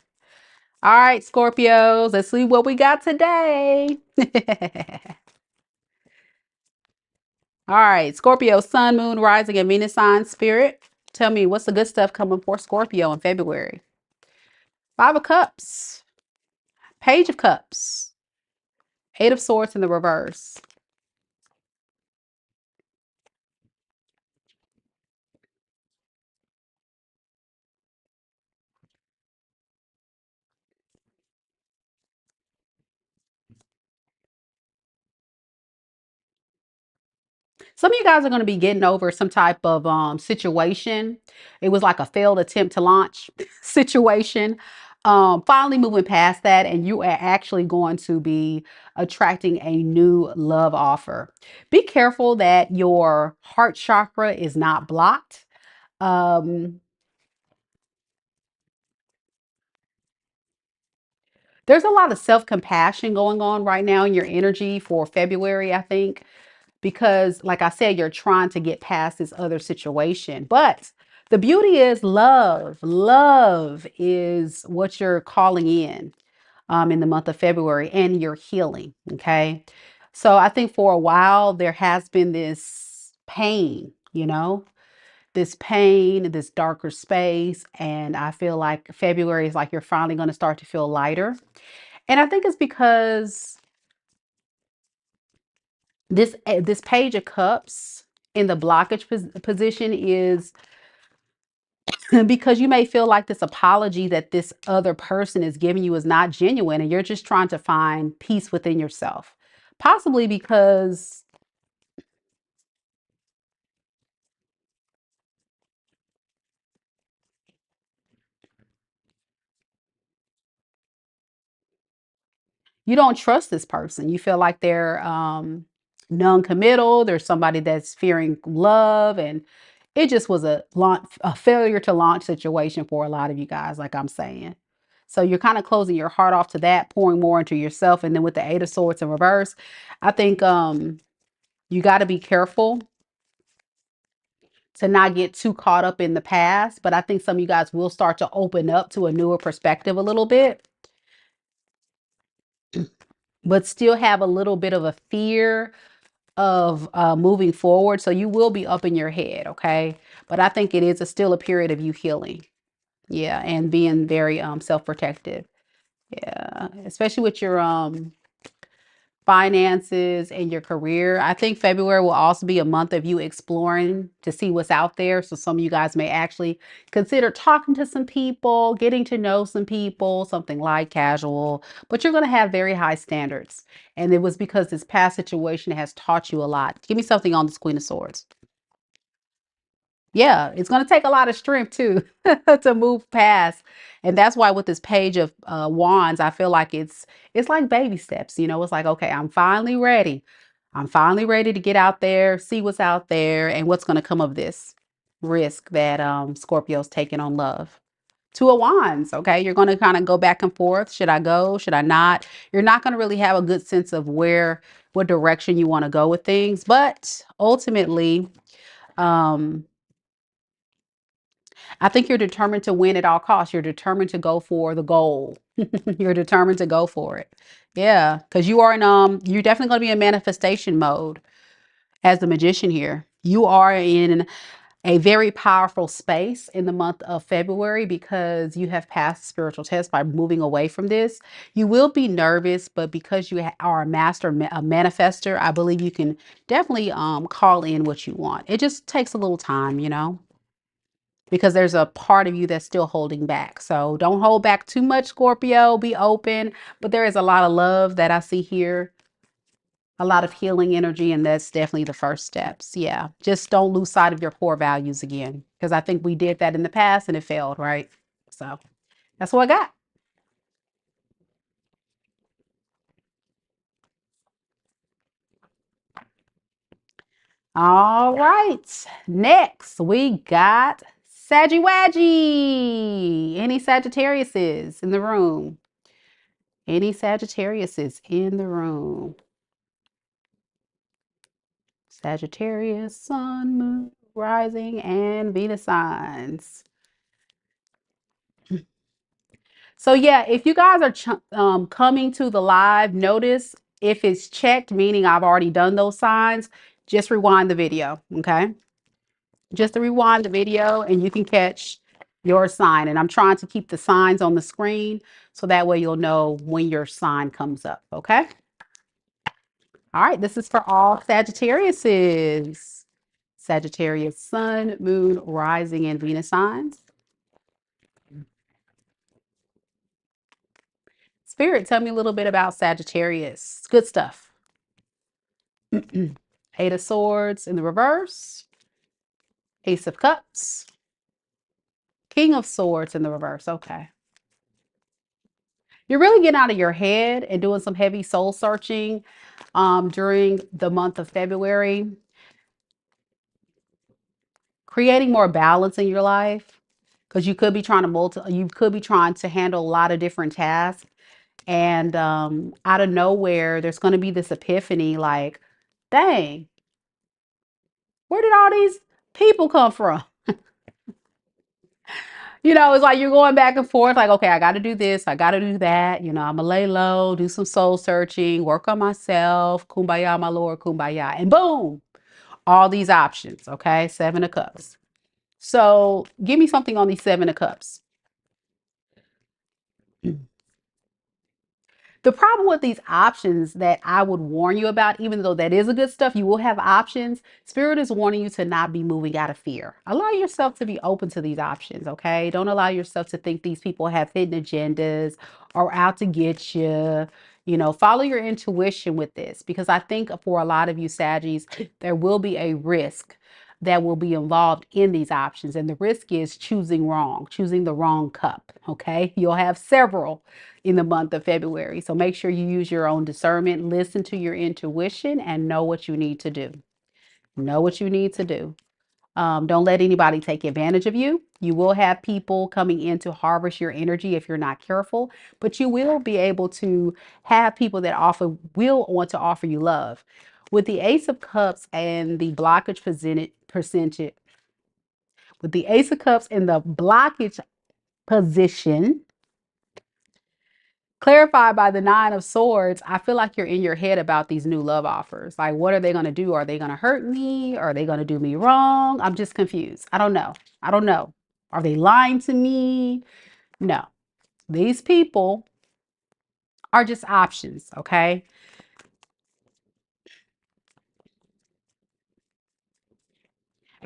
All right, Scorpios, let's see what we got today. All right, Scorpio, Sun, Moon, Rising, and Venus sign spirit. Tell me what's the good stuff coming for Scorpio in February? Five of Cups, Page of Cups, Eight of Swords in the reverse. Some of you guys are going to be getting over some type of situation. It was like a failed attempt to launch situation. Finally moving past that, and you are actually going to be attracting a new love offer. Be careful that your heart chakra is not blocked. Um, there's a lot of self-compassion going on right now in your energy for February, I think, because like I said, you're trying to get past this other situation. But the beauty is love. Love is what you're calling in the month of February, and you're healing. Okay. So I think for a while there has been this pain, this pain, this darker space. And I feel like February is like you're finally going to start to feel lighter. And I think it's because this Page of Cups in the blockage position is because you may feel like this apology that this other person is giving you is not genuine, and you're just trying to find peace within yourself. Possibly because you don't trust this person. You feel like they're non-committal. There's somebody that's fearing love, and it just was a failure to launch situation for a lot of you guys, like I'm saying. So you're kind of closing your heart off to that, pouring more into yourself. And then with the Eight of Swords in reverse, I think you got to be careful to not get too caught up in the past. But I think some of you guys will start to open up to a newer perspective a little bit, but still have a little bit of a fear of moving forward. So you will be up in your head, okay? But I think it is still a period of you healing. Yeah, and being very self-protective. Yeah, especially with your finances and your career. I think February will also be a month of you exploring to see what's out there. So some of you guys may actually consider talking to some people, getting to know some people, something light, casual, but you're going to have very high standards. And it was because this past situation has taught you a lot. Give me something on this Queen of Swords. Yeah, it's going to take a lot of strength too to move past. And that's why with this Page of Wands, I feel like it's like baby steps. It's like, okay, I'm finally ready. I'm finally ready to get out there, see what's out there, and what's going to come of this risk that Scorpio's taking on love. Two of Wands, okay? You're going to kind of go back and forth. Should I go? Should I not? You're not going to really have a good sense of what direction you want to go with things, but ultimately, um I think you're determined to win at all costs. You're determined to go for the goal. You're determined to go for it. Yeah, because you're definitely going to be in manifestation mode as the magician here. You are in a very powerful space in the month of February because you have passed spiritual test by moving away from this. You will be nervous, but because you are a a manifester, I believe you can definitely call in what you want. It just takes a little time. Because there's a part of you that's still holding back. So don't hold back too much, Scorpio. Be open. But there is a lot of love that I see here, a lot of healing energy, and that's definitely the first steps. Yeah. Just don't lose sight of your core values again, because I think we did that in the past and it failed, right? So that's what I got. All right. Next, we got Saggy Waggy. Any Sagittariuses in the room? Any Sagittariuses in the room? Sagittarius, Sun, Moon, Rising, and Venus signs. So yeah, if you guys are coming to the live, notice if it's checked, meaning I've already done those signs, just rewind the video, okay? Just to rewind the video and you can catch your sign. And I'm trying to keep the signs on the screen so that way you'll know when your sign comes up, okay? All right, this is for all Sagittariuses. Sagittarius sun, moon, rising, and Venus signs. Spirit, tell me a little bit about Sagittarius. Good stuff. Eight of Swords in the reverse. Ace of Cups. King of Swords in the reverse. Okay. You're really getting out of your head and doing some heavy soul searching during the month of February. Creating more balance in your life because you could be trying to handle a lot of different tasks. And out of nowhere, there's going to be this epiphany like, dang, where did all these people come from? It's like you're going back and forth, like, okay, I got to do this, I got to do that. I'm gonna lay low, do some soul searching, work on myself. Kumbaya, my Lord, kumbaya. And boom, all these options. Okay, Seven of Cups. So give me something on these Seven of Cups. The problem with these options that I would warn you about, even though that is a good stuff, you will have options. Spirit is warning you to not be moving out of fear. Allow yourself to be open to these options, okay? Don't allow yourself to think these people have hidden agendas or out to get you. Follow your intuition with this because I think for a lot of you Saggies, there will be a risk that will be involved in these options. And the risk is choosing wrong, choosing the wrong cup, okay? You'll have several in the month of February. So make sure you use your own discernment, listen to your intuition, and know what you need to do. Know what you need to do. Don't let anybody take advantage of you. You will have people coming in to harvest your energy if you're not careful, but you will be able to have people that will want to offer you love. With the Ace of Cups and the blockage percentage, with the Ace of Cups and the blockage position, clarified by the Nine of Swords, I feel like you're in your head about these new love offers. Like, what are they going to do? Are they going to hurt me? Are they going to do me wrong? I'm just confused. I don't know. I don't know. Are they lying to me? No. These people are just options, okay?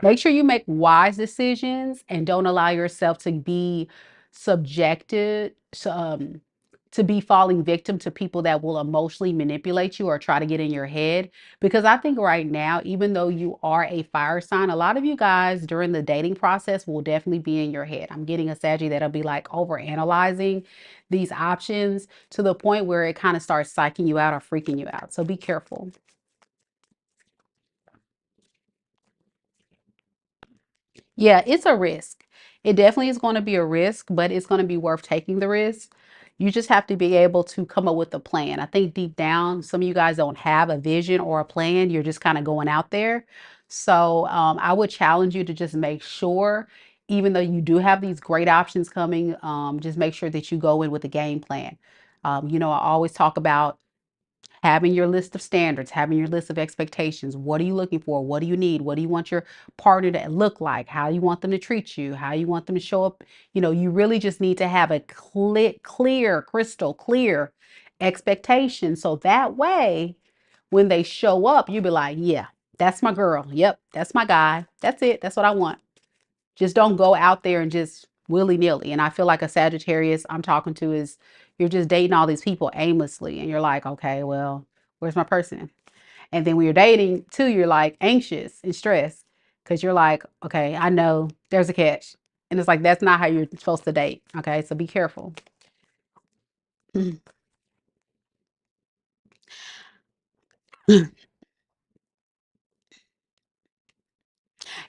Make sure you make wise decisions and don't allow yourself to be subjected to be falling victim to people that will emotionally manipulate you or try to get in your head. Because I think right now, even though you are a fire sign, a lot of you guys during the dating process will definitely be in your head. I'm getting a Saggy that'll be like over analyzing these options to the point where it kind of starts psyching you out or freaking you out. So be careful. Yeah, it's a risk. It definitely is going to be a risk, but it's going to be worth taking the risk. You just have to be able to come up with a plan. I think deep down, some of you guys don't have a vision or a plan. You're just kind of going out there. So I would challenge you to just make sure, even though you do have these great options coming, just make sure that you go in with a game plan. I always talk about having your list of standards, having your list of expectations. What are you looking for? What do you need? What do you want your partner to look like? How you want them to treat you? How you want them to show up? You really just need to have a clear, crystal clear expectation. So that way, when they show up, you'll be like, yeah, that's my girl. Yep, that's my guy. That's it. That's what I want. Just don't go out there and just willy-nilly. And I feel like a Sagittarius I'm talking to is you're just dating all these people aimlessly and you're like, okay, well, where's my person? And then when you're dating too, you're like anxious and stressed because you're like, okay, I know there's a catch. And it's like, that's not how you're supposed to date. Okay. So be careful.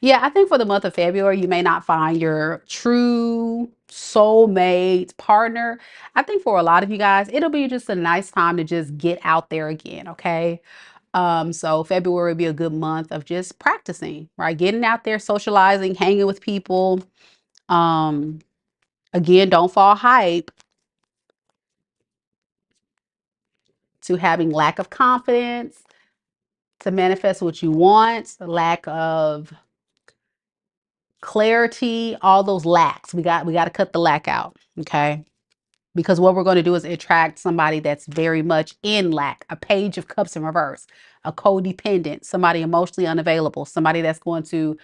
Yeah, I think for the month of February, you may not find your true soulmate partner. I think for a lot of you guys, it'll be just a nice time to just get out there again, okay? So February will be a good month of just practicing, right? Getting out there, socializing, hanging with people. Um, Again, don't fall hype. to having lack of confidence, to manifest what you want, lack of clarity, all those lacks. We got to cut the lack out, okay? Because what we're going to do is attract somebody that's very much in lack, a page of cups in reverse, a codependent, somebody emotionally unavailable, somebody that's going to,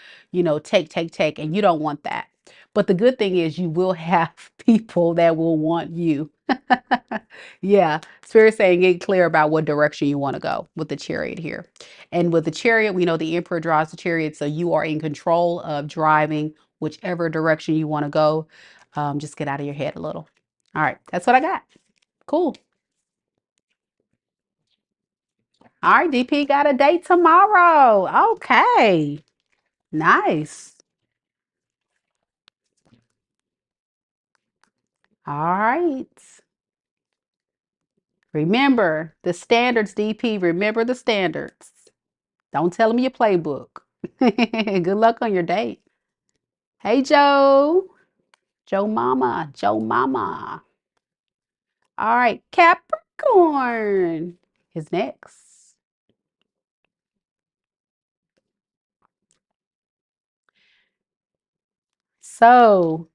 take, and you don't want that. But the good thing is you will have people that will want you. Yeah, Spirit saying get clear about what direction you want to go with the Chariot here. And with the Chariot, we know the Emperor drives the Chariot, so you are in control of driving whichever direction you want to go. Just get out of your head a little. All right, that's what I got. Cool. All right, DP got a date tomorrow. Okay, nice. All right. Remember the standards, DP. Remember the standards. Don't tell them your playbook. Good luck on your date. Hey, Joe. Joe Mama. Joe Mama. All right, Capricorn is next. So,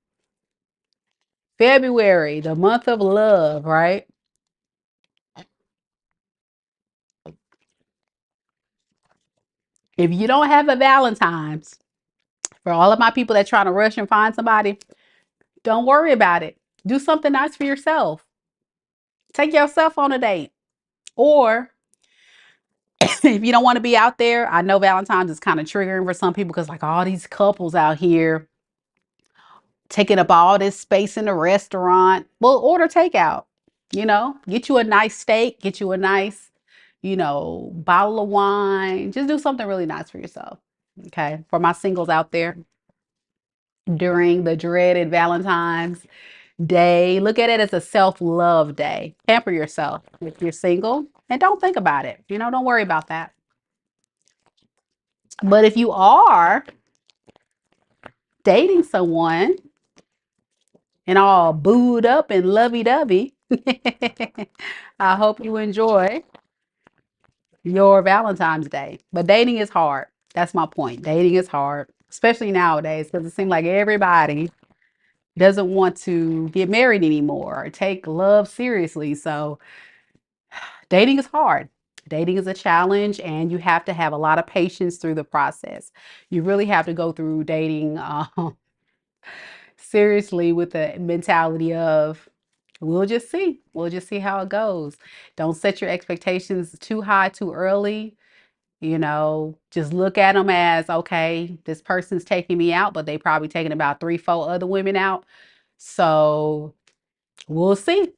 February, the month of love, right? If you don't have a Valentine's, for all of my people that trying to rush and find somebody, don't worry about it. Do something nice for yourself. Take yourself on a date. Or if you don't want to be out there, I know Valentine's is kind of triggering for some people because like all these couples out here taking up all this space in the restaurant. Well, order takeout, get you a nice steak, get you a nice, bottle of wine. Just do something really nice for yourself. Okay. For my singles out there during the dreaded Valentine's Day, look at it as a self-love day. Pamper yourself if you're single and don't think about it. Don't worry about that. But if you are dating someone and all booed up and lovey-dovey, I hope you enjoy your Valentine's Day. But dating is hard. That's my point. Dating is hard, especially nowadays, because it seems like everybody doesn't want to get married anymore or take love seriously. So dating is hard. Dating is a challenge, and you have to have a lot of patience through the process. You really have to go through dating seriously with the mentality of, we'll just see. We'll just see how it goes. Don't set your expectations too high too early. Just look at them as, okay, this person's taking me out, but they probably taking about 3, 4 other women out. So we'll see.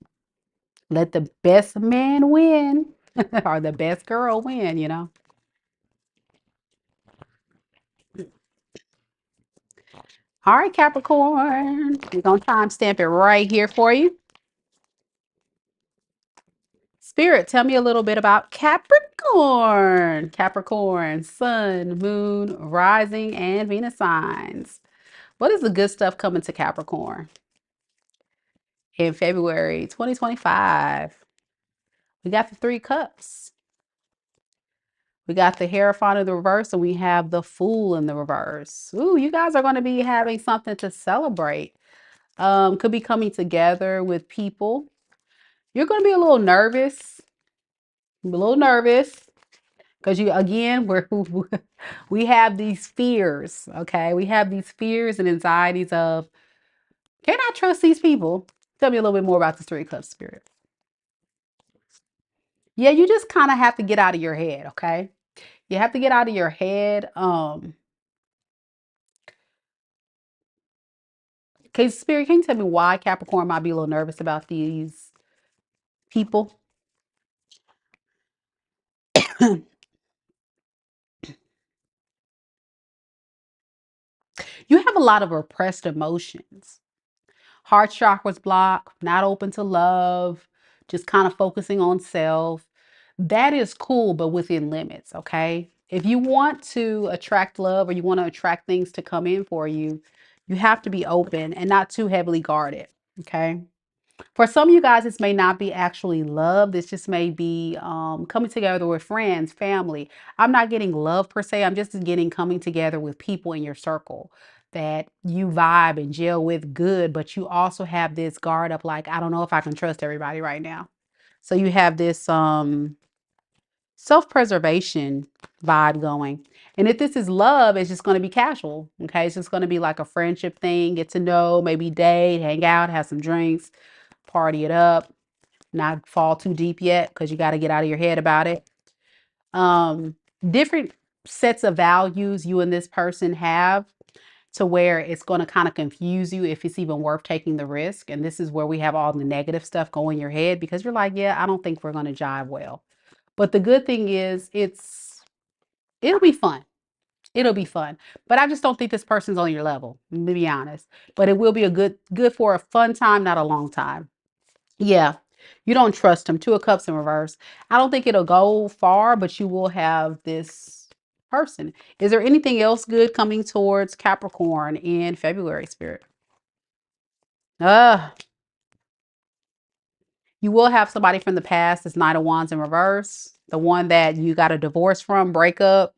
Let the best man win or the best girl win. All right, Capricorn. We're going to timestamp it right here for you. Spirit, tell me a little bit about Capricorn. Capricorn, sun, moon, rising, and Venus signs. What is the good stuff coming to Capricorn in February 2025? We got the 3 cups. We got the Hierophant in the reverse, and we have the Fool in the reverse. Ooh, you guys are going to be having something to celebrate. Could be coming together with people. You're going to be a little nervous. Because we have these fears, okay? We have these fears and anxieties of, can I trust these people? Tell me a little bit more about the 3 cups, Spirit. Yeah, you just kind of have to get out of your head, okay? You have to get out of your head. Spirit, can you tell me why Capricorn might be a little nervous about these people? You have a lot of repressed emotions. Heart chakras blocked, not open to love, just kind of focusing on self. That is cool, but within limits, okay? If you want to attract love or you want to attract things to come in for you, you have to be open and not too heavily guarded, okay? For some of you guys, this may not be actually love. This just may be coming together with friends, family. I'm not getting love per se. I'm just getting coming together with people in your circle that you vibe and gel with good, but you also have this guard up like, I don't know if I can trust everybody right now. So you have this self-preservation vibe going. And if this is love, it's just going to be casual. Okay. It's just going to be like a friendship thing, get to know, maybe date, hang out, have some drinks, party it up, not fall too deep yet because you got to get out of your head about it. Um, Different sets of values you and this person have to where it's going to kind of confuse you if it's even worth taking the risk. And this is where we have all the negative stuff going in your head because you're like, yeah, I don't think we're going to jive well. But the good thing is it'll be fun. It'll be fun. But I just don't think this person's on your level, to be honest. But it will be a good for a fun time, not a long time. Yeah. You don't trust him. Two of Cups in reverse. I don't think it'll go far, but you will have this person. Is there anything else good coming towards Capricorn in February, Spirit? Uh, you will have somebody from the past. This Knight of Wands in reverse. The one that you got a divorce from, breakup,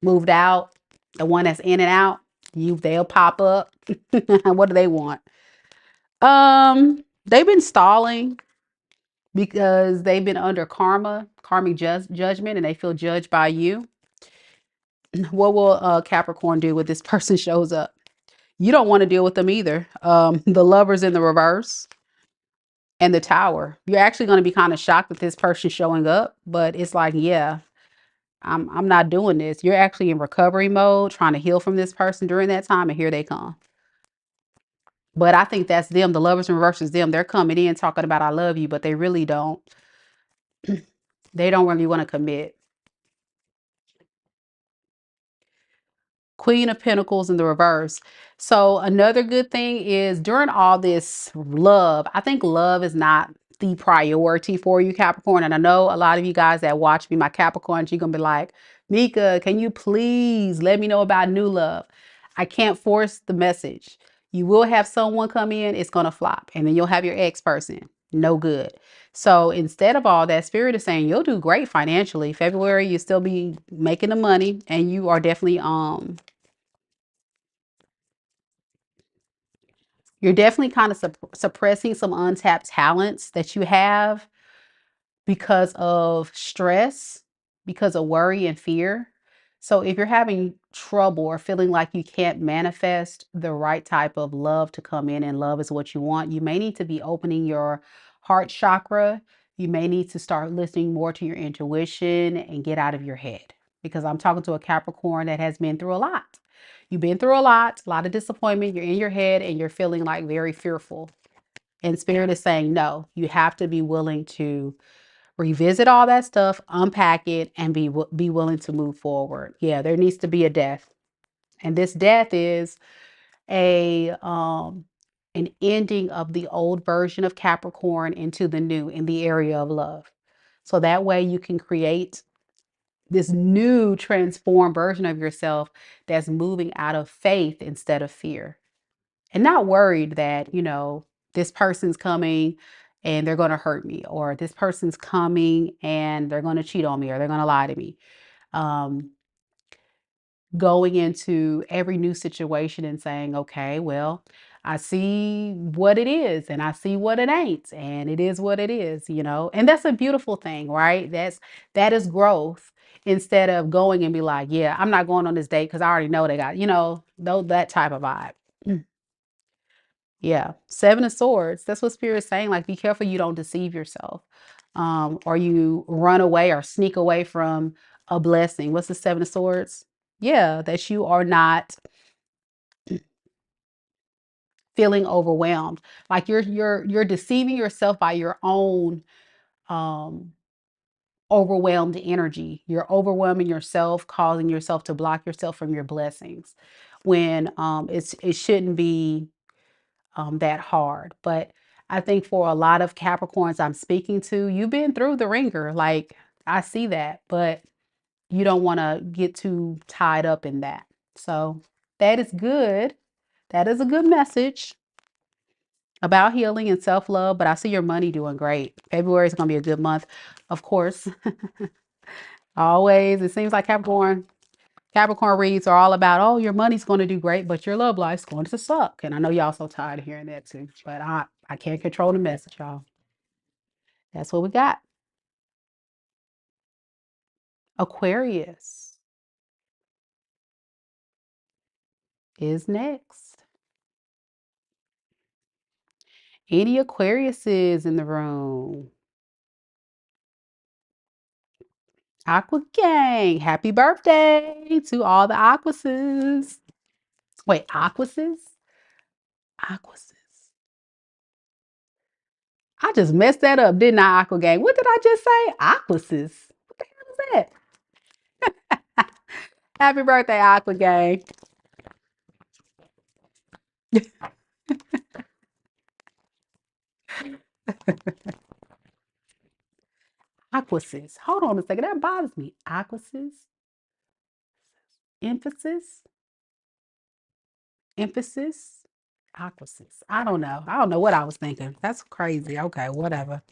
moved out. The one that's in and out. They'll pop up. What do they want? They've been stalling because they've been under karmic judgment, and they feel judged by you. What will Capricorn do when this person shows up? You don't want to deal with them either. The Lovers in the reverse and the Tower. You're actually going to be kind of shocked with this person showing up, but it's like, yeah, I'm not doing this. You're actually in recovery mode, trying to heal from this person during that time, and here they come. But I think that's them. The Lovers in reverse is them. They're coming in talking about I love you, but they really don't. They don't really want to commit. Queen of Pentacles in the reverse. So another good thing is during all this love, I think love is not the priority for you, Capricorn. And I know a lot of you guys that watch me, my Capricorns, you're going to be like, Meka, can you please let me know about new love? I can't force the message. You will have someone come in, it's going to flop. And then you'll have your ex person. No good. So instead of all that, Spirit is saying you'll do great financially. February, you still be making the money, and you are definitely you're definitely kind of suppressing some untapped talents that you have because of stress, because of worry and fear. So if you're having trouble or feeling like you can't manifest the right type of love to come in and love is what you want, you may need to be opening your heart chakra. You may need to start listening more to your intuition and get out of your head because I'm talking to a Capricorn that has been through a lot. You've been through a lot of disappointment. You're in your head and you're feeling like very fearful. And Spirit is saying, no, you have to be willing to revisit all that stuff, unpack it, and be willing to move forward. Yeah, there needs to be a death. And this death is a an ending of the old version of Capricorn into the new in the area of love. So that way you can create this new transformed version of yourself that's moving out of faith instead of fear. And not worried that, this person's coming and they're going to hurt me, or this person's coming and they're going to cheat on me, or they're going to lie to me. Um, Going into every new situation and saying, okay, well, I see what it is and I see what it ain't, and it is what it is. And that's a beautiful thing, right? That is growth instead of going and be like, yeah, I'm not going on this date because I already know they got, that type of vibe. Yeah, Seven of Swords. That's what Spirit's saying. Like, be careful you don't deceive yourself, or you run away or sneak away from a blessing. What's the Seven of Swords? Yeah, that you are not feeling overwhelmed. Like you're deceiving yourself by your own um overwhelmed energy. You're overwhelming yourself, causing yourself to block yourself from your blessings when it shouldn't be that hard. But I think for a lot of Capricorns I'm speaking to, you've been through the ringer. Like, I see that, but you don't want to get too tied up in that. So that is good. That is a good message. about healing and self-love, but I see your money doing great. February is going to be a good month, of course. Always. It seems like Capricorn reads are all about, oh, your money's going to do great, but your love life's going to suck. And I know y'all so tired of hearing that too, but I can't control the message, y'all. That's what we got. Aquarius is next. Any Aquariuses in the room? Aqua Gang, happy birthday to all the Aquases. Wait, Aquases? Aquases. I just messed that up, didn't I, Aqua Gang? What did I just say? Aquases. What the hell is that? Happy birthday, Aqua Gang. Aquasis. Hold on a second. That bothers me. Aquasis. Emphasis. Emphasis. Aquasis. I don't know. I don't know what I was thinking. That's crazy. Okay, whatever.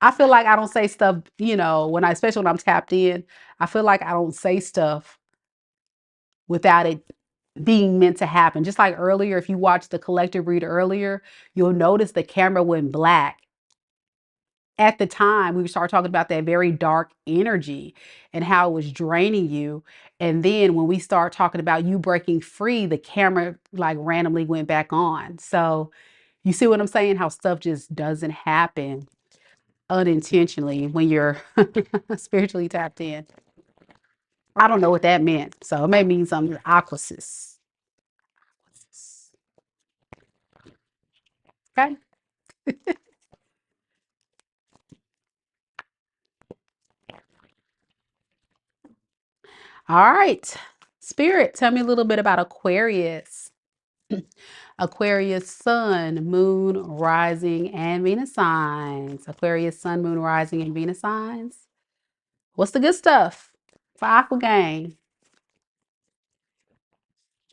I feel like I don't say stuff, especially when I'm tapped in, I feel like I don't say stuff without it being meant to happen. Just like earlier, if you watched the collective read earlier, you'll notice the camera went black. At the time, we started talking about that very dark energy and how it was draining you. And then when we start talking about you breaking free, the camera like randomly went back on. So you see what I'm saying? How stuff just doesn't happen unintentionally when you're spiritually tapped in. I don't know what that meant. So it may mean something. Aquasis. Okay. All right. Spirit, tell me a little bit about Aquarius. Aquarius, sun, moon, rising, and Venus signs. Aquarius, sun, moon, rising, and Venus signs. What's the good stuff for Aqua Gang?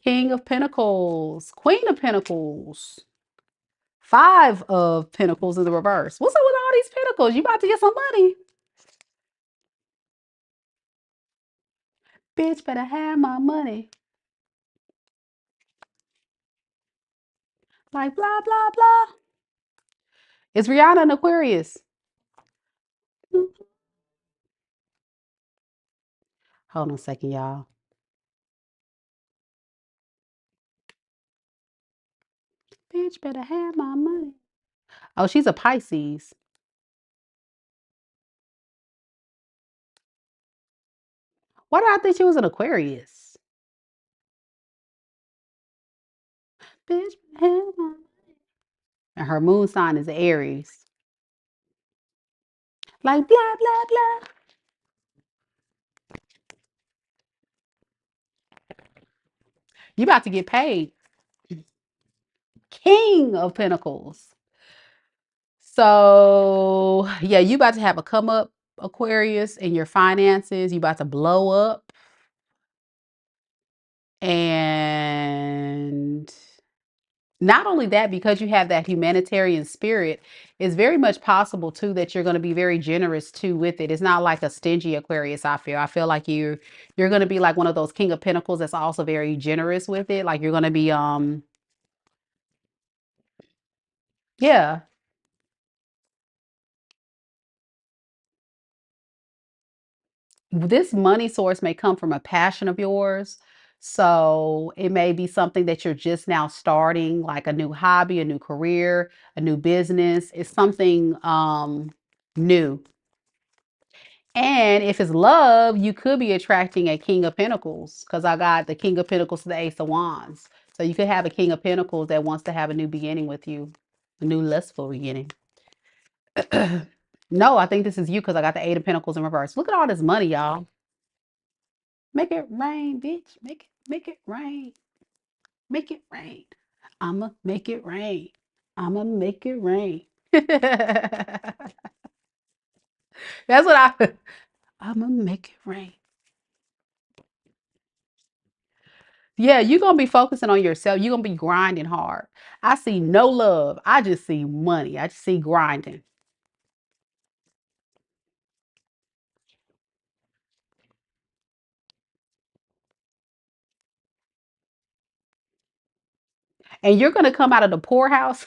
King of Pentacles, Queen of Pentacles, Five of Pentacles in the reverse. What's up with all these pentacles? You about to get some money. Bitch, better have my money. Like blah, blah, blah. Is Rihanna an Aquarius? Hold on a second, y'all. Bitch, better have my money. Oh, she's a Pisces. Why did I think she was an Aquarius? Bitch, better have my money. And her moon sign is Aries. Like blah, blah, blah. You about to get paid. King of Pentacles. So, yeah, you about to have a come up, Aquarius, in your finances. You about to blow up. And not only that, because you have that humanitarian spirit, it's very much possible too that you're going to be very generous too with it. It's not like a stingy Aquarius, I feel. I feel like you're going to be like one of those King of Pentacles that's also very generous with it. Like you're going to be yeah. This money source may come from a passion of yours. So it may be something that you're just now starting, like a new hobby, a new career, a new business. It's something new. And if it's love, you could be attracting a King of Pentacles because I got the King of Pentacles to the Ace of Wands. So you could have a King of Pentacles that wants to have a new beginning with you, a new lustful beginning. No, I think this is you because I got the Eight of Pentacles in reverse. Look at all this money, y'all. Make it rain, bitch. Make it rain. Make it rain. I'ma make it rain. I'ma make it rain. That's what I'ma make it rain. Yeah, you're gonna be focusing on yourself. You're gonna be grinding hard. I see no love. I just see money. I just see grinding. And you're gonna come out of the poorhouse.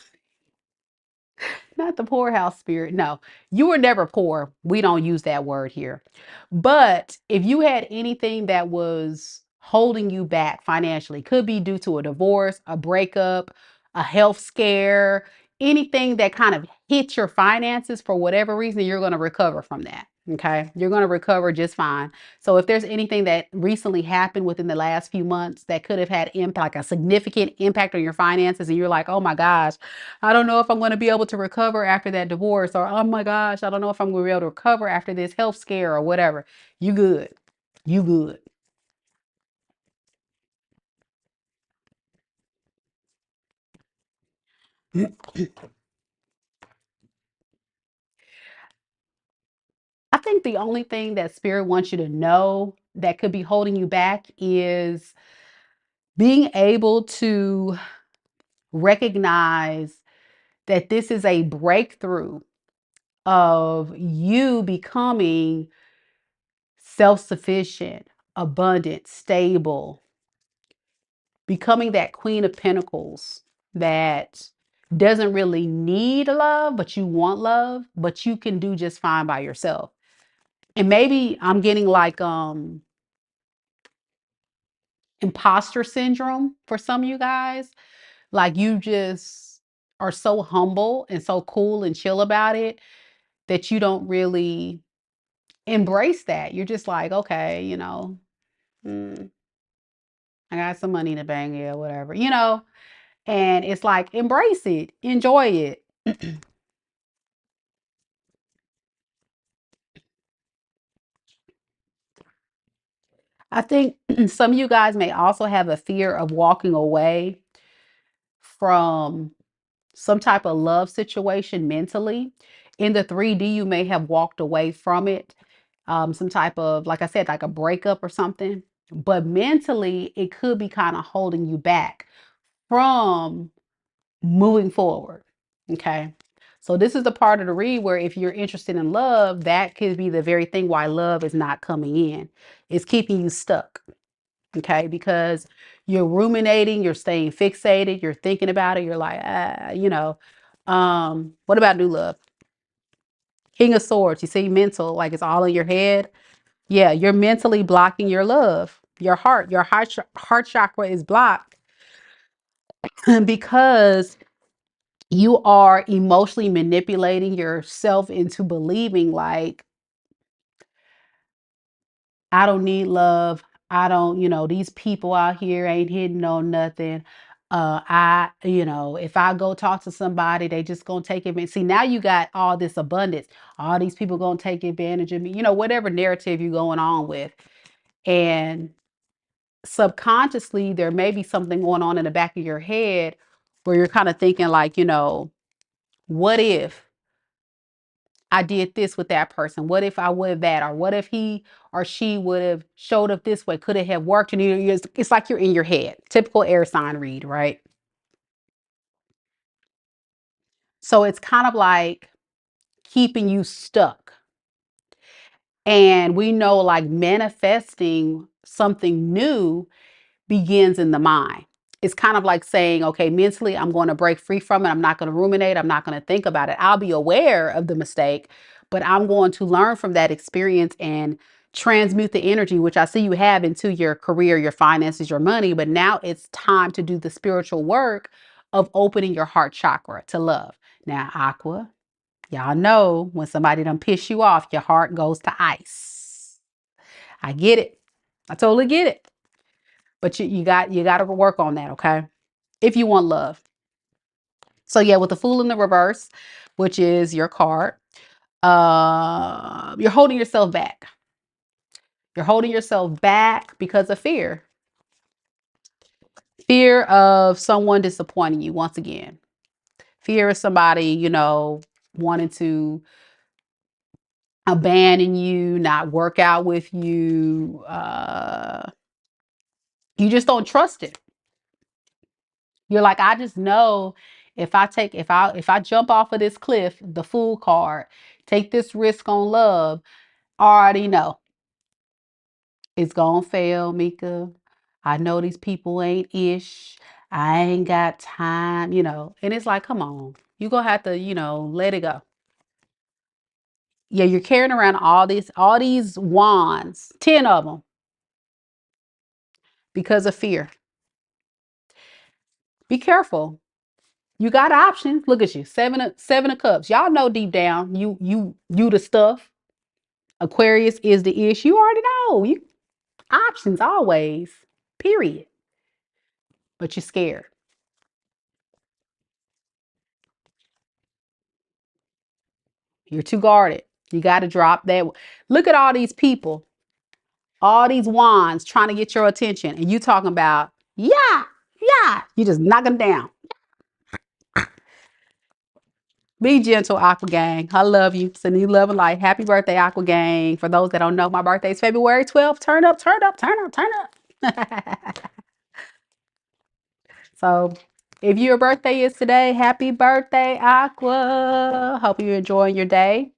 Not the poorhouse spirit. No, you were never poor. We don't use that word here. But if you had anything that was holding you back financially, could be due to a divorce, a breakup, a health scare, anything that kind of hit your finances for whatever reason, you're going to recover from that. Okay. You're going to recover just fine. So if there's anything that recently happened within the last few months that could have had impact, like a significant impact on your finances, and you're like, oh my gosh, I don't know if I'm going to be able to recover after that divorce, or oh my gosh, I don't know if I'm going to be able to recover after this health scare or whatever. You good. You good. I think the only thing that spirit wants you to know that could be holding you back is being able to recognize that this is a breakthrough of you becoming self-sufficient, abundant, stable, becoming that queen of pentacles that doesn't really need love, but you want love, but you can do just fine by yourself. And maybe I'm getting like imposter syndrome for some of you guys. Like you just are so humble and so cool and chill about it that you don't really embrace that. You're just like, okay, mm, I got some money in the bank, yeah, whatever. And it's like, embrace it, enjoy it. I think some of you guys may also have a fear of walking away from some type of love situation mentally. In the 3D, you may have walked away from it. Some type of, like I said, like a breakup or something. But mentally, it could be kind of holding you back from moving forward. Okay. So this is the part of the read where if you're interested in love, that could be the very thing why love is not coming in. It's keeping you stuck. Okay. Because you're ruminating, you're staying fixated, you're thinking about it, you're like, what about new love? King of Swords, you see mental, like it's all in your head. Yeah, you're mentally blocking your love. Your heart chakra is blocked because you are emotionally manipulating yourself into believing like, I don't need love. I don't, these people out here ain't hitting on nothing. If I go talk to somebody, they just gonna take advantage. See, now you got all this abundance. All these people gonna take advantage of me. Whatever narrative you're going on with. And subconsciously, there may be something going on in the back of your head where you're kind of thinking like, what if I did this with that person? What if I would have that? Or what if he or she would have showed up this way? Could it have worked? And it's like you're in your head. Typical air sign read, right? So it's kind of like keeping you stuck. And we know like manifesting something new begins in the mind. It's kind of like saying, okay, mentally, I'm going to break free from it. I'm not going to ruminate. I'm not going to think about it. I'll be aware of the mistake, but I'm going to learn from that experience and transmute the energy, which I see you have, into your career, your finances, your money. But now it's time to do the spiritual work of opening your heart chakra to love. Now, Aqua, y'all know when somebody done piss you off, your heart goes to ice. I get it. I totally get it. But you got to work on that, okay? If you want love. So yeah, with the Fool in the reverse, which is your card, you're holding yourself back. You're holding yourself back because of fear. Fear of someone disappointing you once again. Fear of somebody, wanting to abandon you, not work out with you, You just don't trust it. You're like, I just know if I jump off of this cliff, the fool card, take this risk on love, I already know it's gonna fail, Meka. I know these people ain't ish. I ain't got time, And it's like, come on, you gonna have to, let it go. Yeah, you're carrying around all these wands, 10 of them, because of fear. Be careful. You got options. Look at you, seven of cups. Y'all know deep down, you the stuff. Aquarius is the ish. You already know. You options always. Period. But you're scared. You're too guarded. You got to drop that. Look at all these people, all these wands trying to get your attention, and you talking about, yeah, yeah. You just knock them down. Be gentle, Aqua Gang. I love you. Sending you love and light. Happy birthday, Aqua Gang. For those that don't know, my birthday is February 12th. Turn up, turn up, turn up, turn up. So if your birthday is today, happy birthday, Aqua. Hope you're enjoying your day.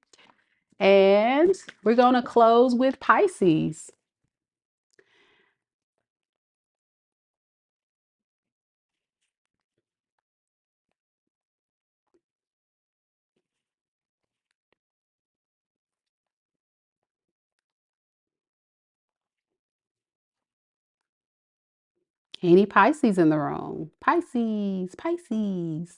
And we're going to close with Pisces. Any Pisces in the room? Pisces, Pisces.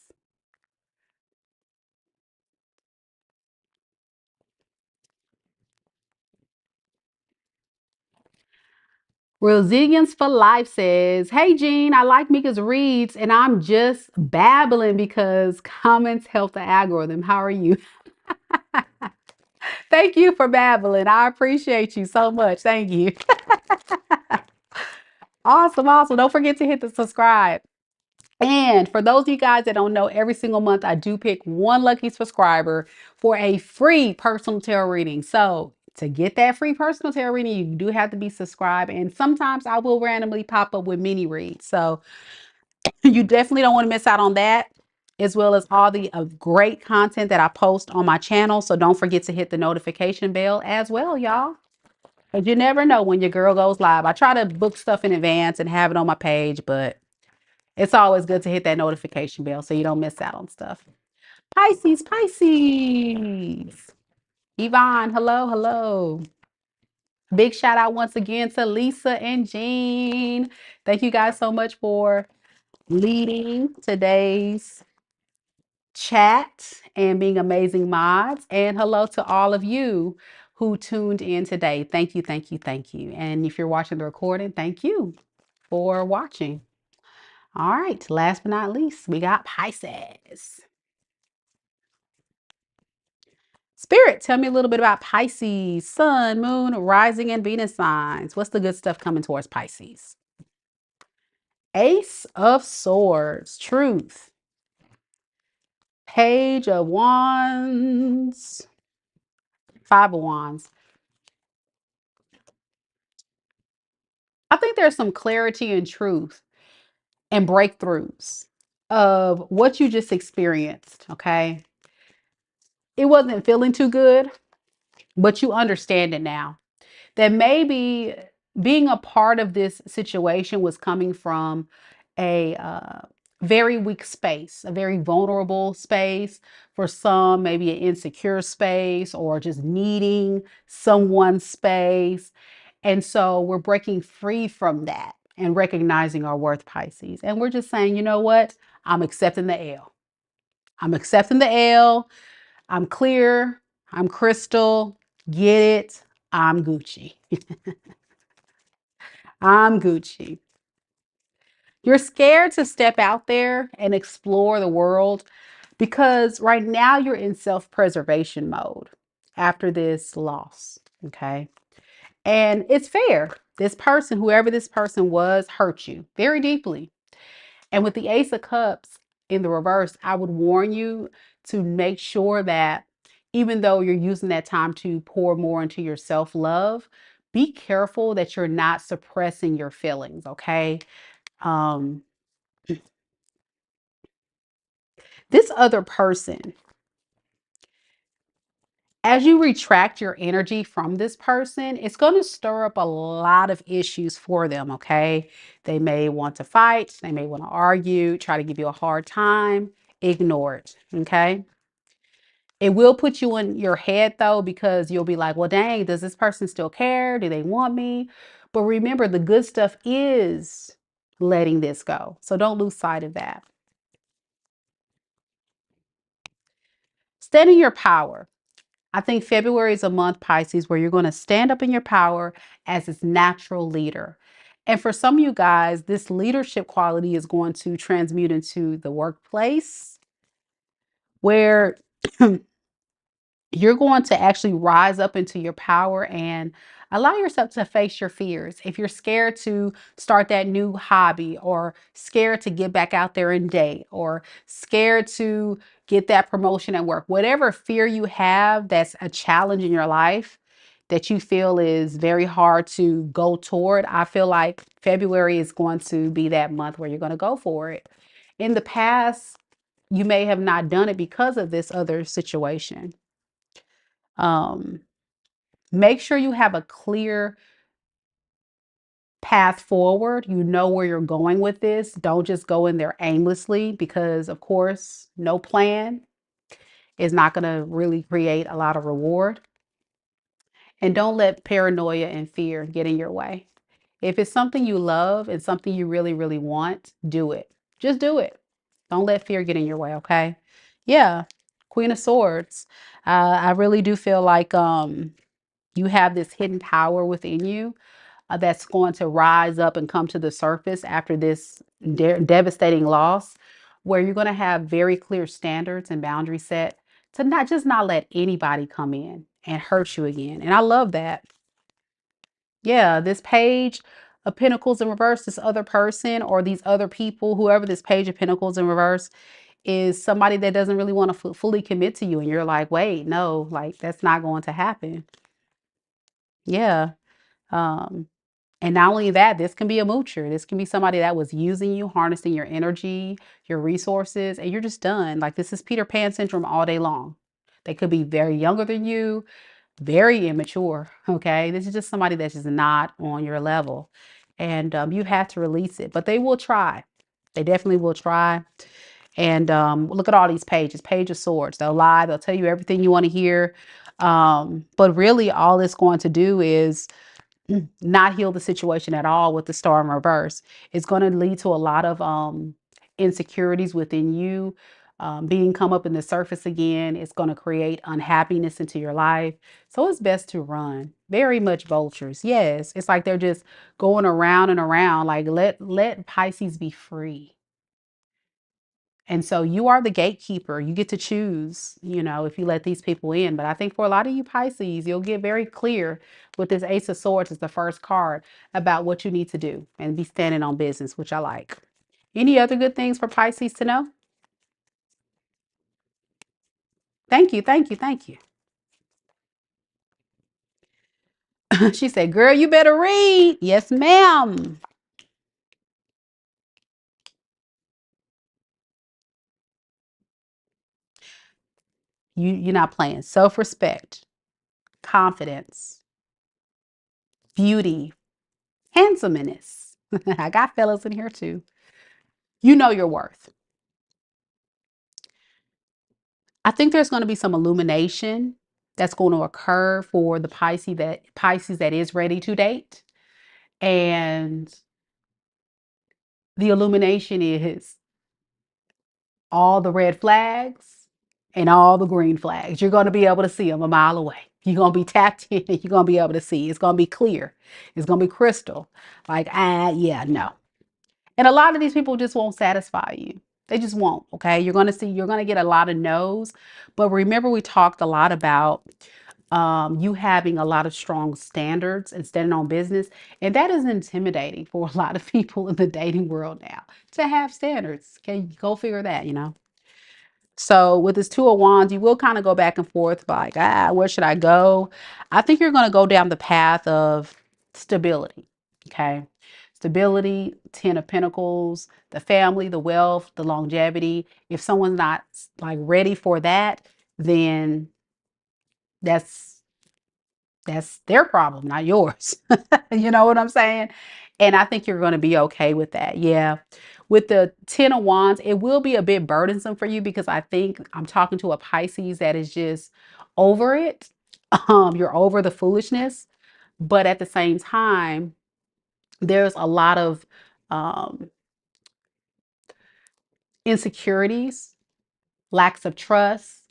Resilience for Life says, hey, Jean, I like Mika's reads and I'm just babbling because comments help the algorithm. How are you? Thank you for babbling. I appreciate you so much. Thank you. Awesome, awesome. Don't forget to hit the subscribe. And for those of you guys that don't know, every single month I do pick one lucky subscriber for a free personal tarot reading. So to get that free personal tarot reading, you do have to be subscribed. And sometimes I will randomly pop up with mini reads. So you definitely don't want to miss out on that, as well as all the great content that I post on my channel. So don't forget to hit the notification bell as well, y'all. Because you never know when your girl goes live. I try to book stuff in advance and have it on my page, but it's always good to hit that notification bell so you don't miss out on stuff. Pisces, Pisces. Yvonne, hello, hello. Big shout out once again to Lisa and Jean. Thank you guys so much for leading today's chat and being amazing mods. And hello to all of you who tuned in today. Thank you, thank you, thank you. And if you're watching the recording, thank you for watching. All right, last but not least, we got Pisces. Spirit, tell me a little bit about Pisces, Sun, Moon, Rising, and Venus signs. What's the good stuff coming towards Pisces? Ace of Swords, Truth. Page of Wands, Five of Wands. I think there's some clarity and truth and breakthroughs of what you just experienced, okay? It wasn't feeling too good, but you understand it now. That maybe being a part of this situation was coming from a very weak space, a very vulnerable space. For some, maybe an insecure space or just needing someone's space. And so we're breaking free from that and recognizing our worth, Pisces. And we're just saying, you know what? I'm accepting the L. I'm accepting the L. I'm clear. I'm crystal. Get it? I'm Gucci. I'm Gucci. You're scared to step out there and explore the world because right now you're in self-preservation mode after this loss. Okay. And it's fair. This person, whoever this person was, hurt you very deeply. And with the Ace of Cups in the reverse, I would warn you to make sure that even though you're using that time to pour more into your self-love, be careful that you're not suppressing your feelings, okay? Um, this other person, as you retract your energy from this person, it's going to stir up a lot of issues for them, okay? They may want to fight, they may want to argue, try to give you a hard time. Ignore it, okay? It will put you in your head though, because you'll be like, well, dang, does this person still care? Do they want me? But remember, the good stuff is letting this go. So don't lose sight of that. Stand in your power. I think February is a month, Pisces, where you're going to stand up in your power as its natural leader. And for some of you guys, this leadership quality is going to transmute into the workplace where you're going to actually rise up into your power and allow yourself to face your fears. If you're scared to start that new hobby, or scared to get back out there and date, or scared to get that promotion at work, whatever fear you have that's a challenge in your life that you feel is very hard to go toward, I feel like February is going to be that month where you're going to go for it. In the past, you may have not done it because of this other situation. Um, Make sure you have a clear path forward. You know where you're going with this. Don't just go in there aimlessly, because, of course, no plan is not going to really create a lot of reward. And don't let paranoia and fear get in your way. If it's something you love and something you really, really want, do it. Just do it. Don't let fear get in your way, okay? Yeah. Queen of Swords. I really do feel like you have this hidden power within you that's going to rise up and come to the surface after this devastating loss, where you're going to have very clear standards and boundaries set to not let anybody come in and hurt you again. And I love that. Yeah, this page of Pentacles in reverse, this other person or these other people, whoever this page of Pentacles in reverse is, somebody that doesn't really want to fully commit to you. And you're like, wait, no, like that's not going to happen. Yeah. Um, And not only that, this can be a moocher. This can be somebody that was using you, harnessing your energy, your resources, and you're just done. Like, this is Peter Pan syndrome all day long. They could be very younger than you, very immature. Okay. This is just somebody that's just not on your level. And you have to release it, but they will try. They definitely will try. And look at all these pages, Page of Swords. They'll lie. They'll tell you everything you want to hear. But really, all it's going to do is not heal the situation at all with the Star in reverse. It's going to lead to a lot of insecurities within you being come up in the surface again. It's going to create unhappiness into your life. So it's best to run. Very much vultures. Yes, it's like they're just going around and around. Like, let Pisces be free. And so you are the gatekeeper. You get to choose, if you let these people in. But I think for a lot of you Pisces, you'll get very clear with this Ace of Swords as the first card about what you need to do and be standing on business, which I like. Any other good things for Pisces to know? Thank you, thank you, thank you. She said, girl, you better read. Yes, ma'am. You're not playing. Self-respect, confidence, beauty, handsomeness. I got fellas in here too. You know your worth. I think there's going to be some illumination that's going to occur for the Pisces that is ready to date. And the illumination is all the red flags and all the green flags. You're going to be able to see them a mile away. You're going to be tapped in and you're going to be able to see. It's going to be clear. It's going to be crystal. Like, yeah, no. And a lot of these people just won't satisfy you. They just won't. Okay. You're going to get a lot of no's. But remember, we talked a lot about you having a lot of strong standards and standing on business. And that is intimidating for a lot of people in the dating world now to have standards. Okay. Go figure that. So with this Two of Wands, you will kind of go back and forth like, where should I go? I think you're going to go down the path of stability. Okay. Stability, 10 of Pentacles, the family, the wealth, the longevity. If someone's not like ready for that, then that's their problem, not yours. You know what I'm saying? And I think you're going to be okay with that. Yeah. With the 10 of Wands, it will be a bit burdensome for you because I think I'm talking to a Pisces that is just over it. You're over the foolishness, but at the same time, there's a lot of um, insecurities, lacks of trust,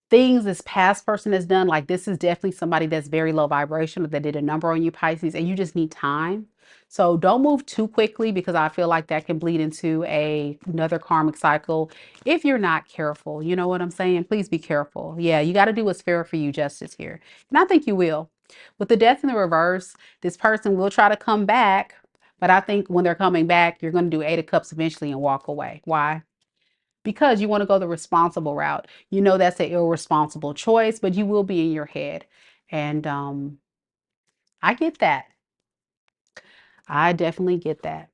things this past person has done. Like this is definitely somebody that's very low vibration that did a number on you, Pisces, and you just need time. So don't move too quickly because I feel like that can bleed into another karmic cycle if you're not careful. You know what I'm saying? Please be careful. Yeah, you got to do what's fair for you, justice here. And I think you will. With the death in the reverse, this person will try to come back, but I think when they're coming back, you're going to do 8 of Cups eventually and walk away. Why? Because you want to go the responsible route. You know that's an irresponsible choice, but you will be in your head. And I get that. I definitely get that.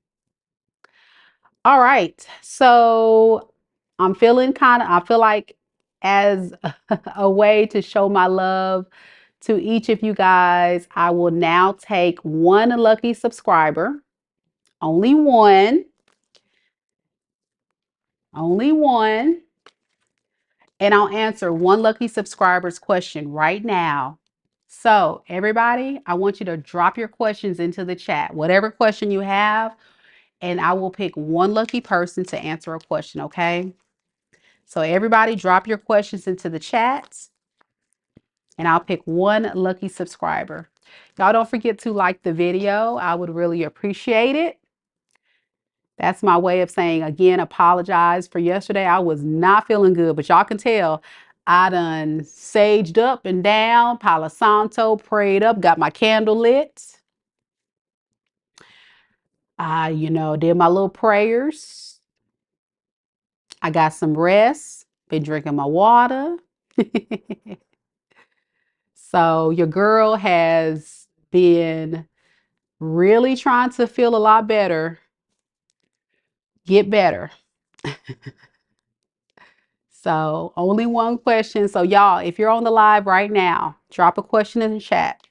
All right. So I'm feeling I feel like as a way to show my love to each of you guys, I will now take one lucky subscriber. Only one. Only one. And I'll answer one lucky subscriber's question right now. So, everybody, I want you to drop your questions into the chat, whatever question you have, and I will pick one lucky person to answer a question, okay? So, everybody, drop your questions into the chat, and I'll pick one lucky subscriber. Y'all don't forget to like the video. I would really appreciate it. That's my way of saying, again, apologize for yesterday. I was not feeling good, but y'all can tell I done saged up and down, Palo Santo, prayed up, got my candle lit. I, did my little prayers. I got some rest, been drinking my water. So your girl has been really trying to feel a lot better, get better. So only one question. So y'all, if you're on the live right now, drop a question in the chat.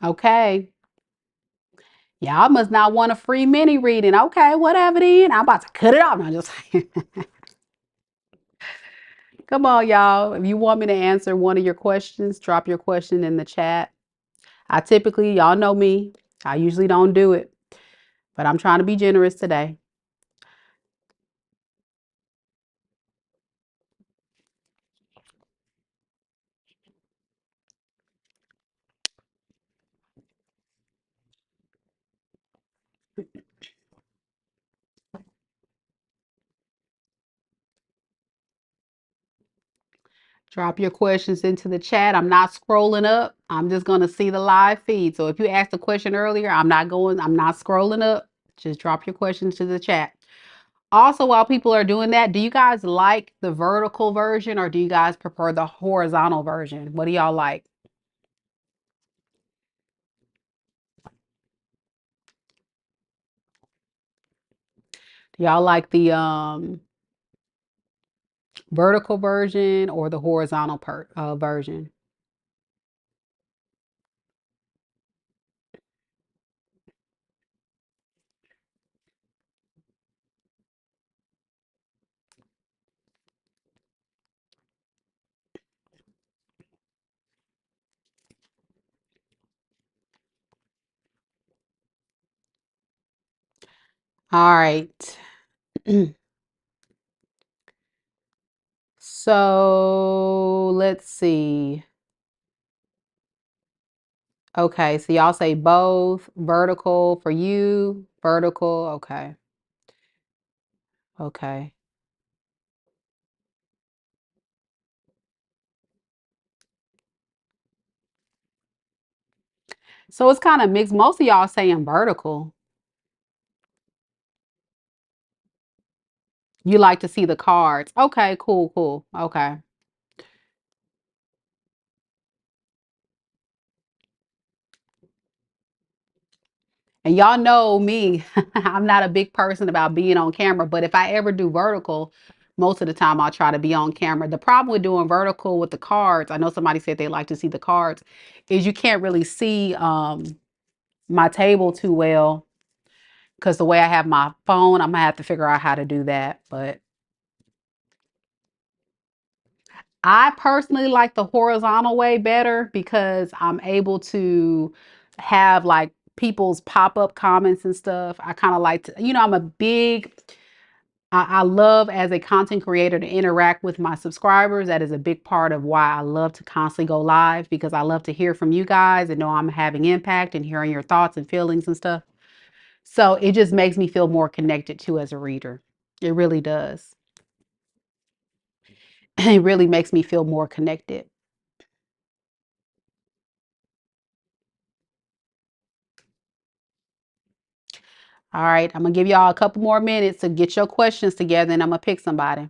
Okay. Y'all must not want a free mini reading. Okay, whatever then. I'm about to cut it off. No, just come on, y'all. If you want me to answer one of your questions, drop your question in the chat. I typically, y'all know me. I usually don't do it, but I'm trying to be generous today. Drop your questions into the chat. I'm not scrolling up. I'm just going to see the live feed. So if you asked a question earlier, I'm not scrolling up. Just drop your questions to the chat. Also, while people are doing that, do you guys like the vertical version or do you guys prefer the horizontal version? What do y'all like? Do y'all like the vertical version or the horizontal version? All right. So let's see. Okay, so y'all say both. Vertical for you. Vertical. Okay. Okay. So it's kind of mixed. Most of y'all saying vertical. You like to see the cards. Okay, cool, cool. Okay. And y'all know me, I'm not a big person about being on camera, but if I ever do vertical, most of the time I'll try to be on camera. The problem with doing vertical with the cards, I know somebody said they like to see the cards, is you can't really see my table too well because the way I have my phone, I'm gonna have to figure out how to do that. But I personally like the horizontal way better because I'm able to have like people's pop-up comments and stuff. I kind of like to, I'm a big, I love as a content creator to interact with my subscribers. That is a big part of why I love to constantly go live because I love to hear from you guys and know I'm having impact and hearing your thoughts and feelings and stuff. So it just makes me feel more connected to as a reader. It really does. It really makes me feel more connected. All right, I'm gonna give y'all a couple more minutes to get your questions together and I'm gonna pick somebody.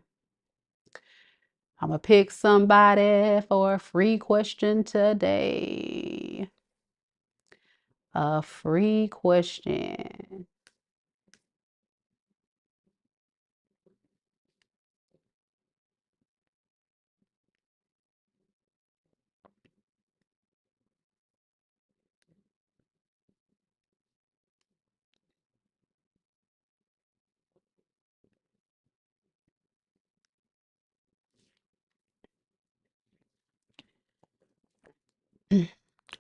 I'm gonna pick somebody for a free question today. A free question.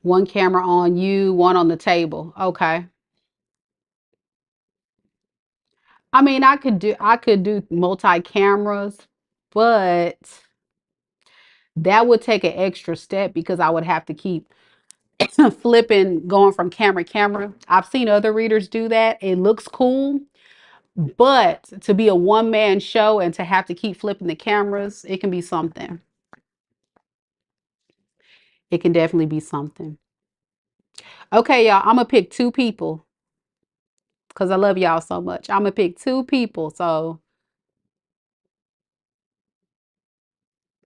One camera on you, one on the table. Okay. I mean, I could do multi cameras, but that would take an extra step because I would have to keep flipping, going from camera to camera. I've seen other readers do that. It looks cool, but to be a one-man show and to have to keep flipping the cameras, it can be something. It can definitely be something. Okay, y'all, I'm gonna pick two people because I love y'all so much. I'm gonna pick two people. So,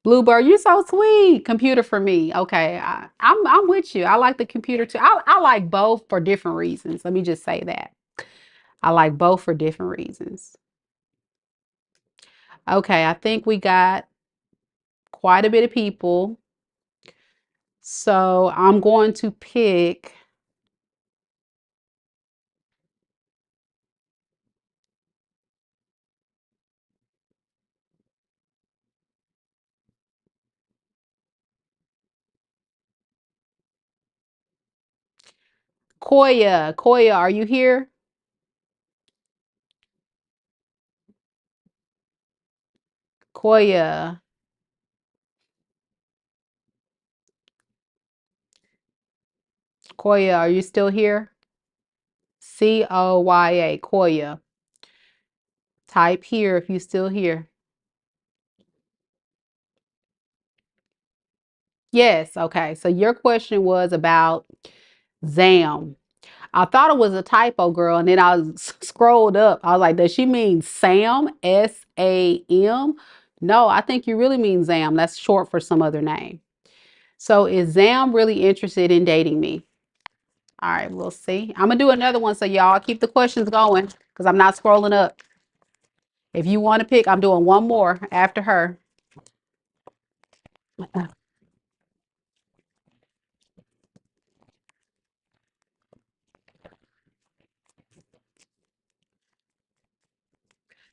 Bluebird, you're so sweet. Computer for me. Okay, I'm with you. I like the computer too. I like both for different reasons. Let me just say that. I like both for different reasons. Okay, I think we got quite a bit of people. So I'm going to pick Coya. Coya, are you here? Coya. Coya, are you still here? Coya. Coya. Type here if you still here. Yes, okay. So your question was about ZAM. I thought it was a typo, girl, and then I scrolled up. I was like, does she mean Sam? SAM? No, I think you really mean ZAM. That's short for some other name. So is ZAM really interested in dating me? All right, we'll see. I'm gonna do another one so y'all keep the questions going because I'm not scrolling up. If you want to pick, I'm doing one more after her.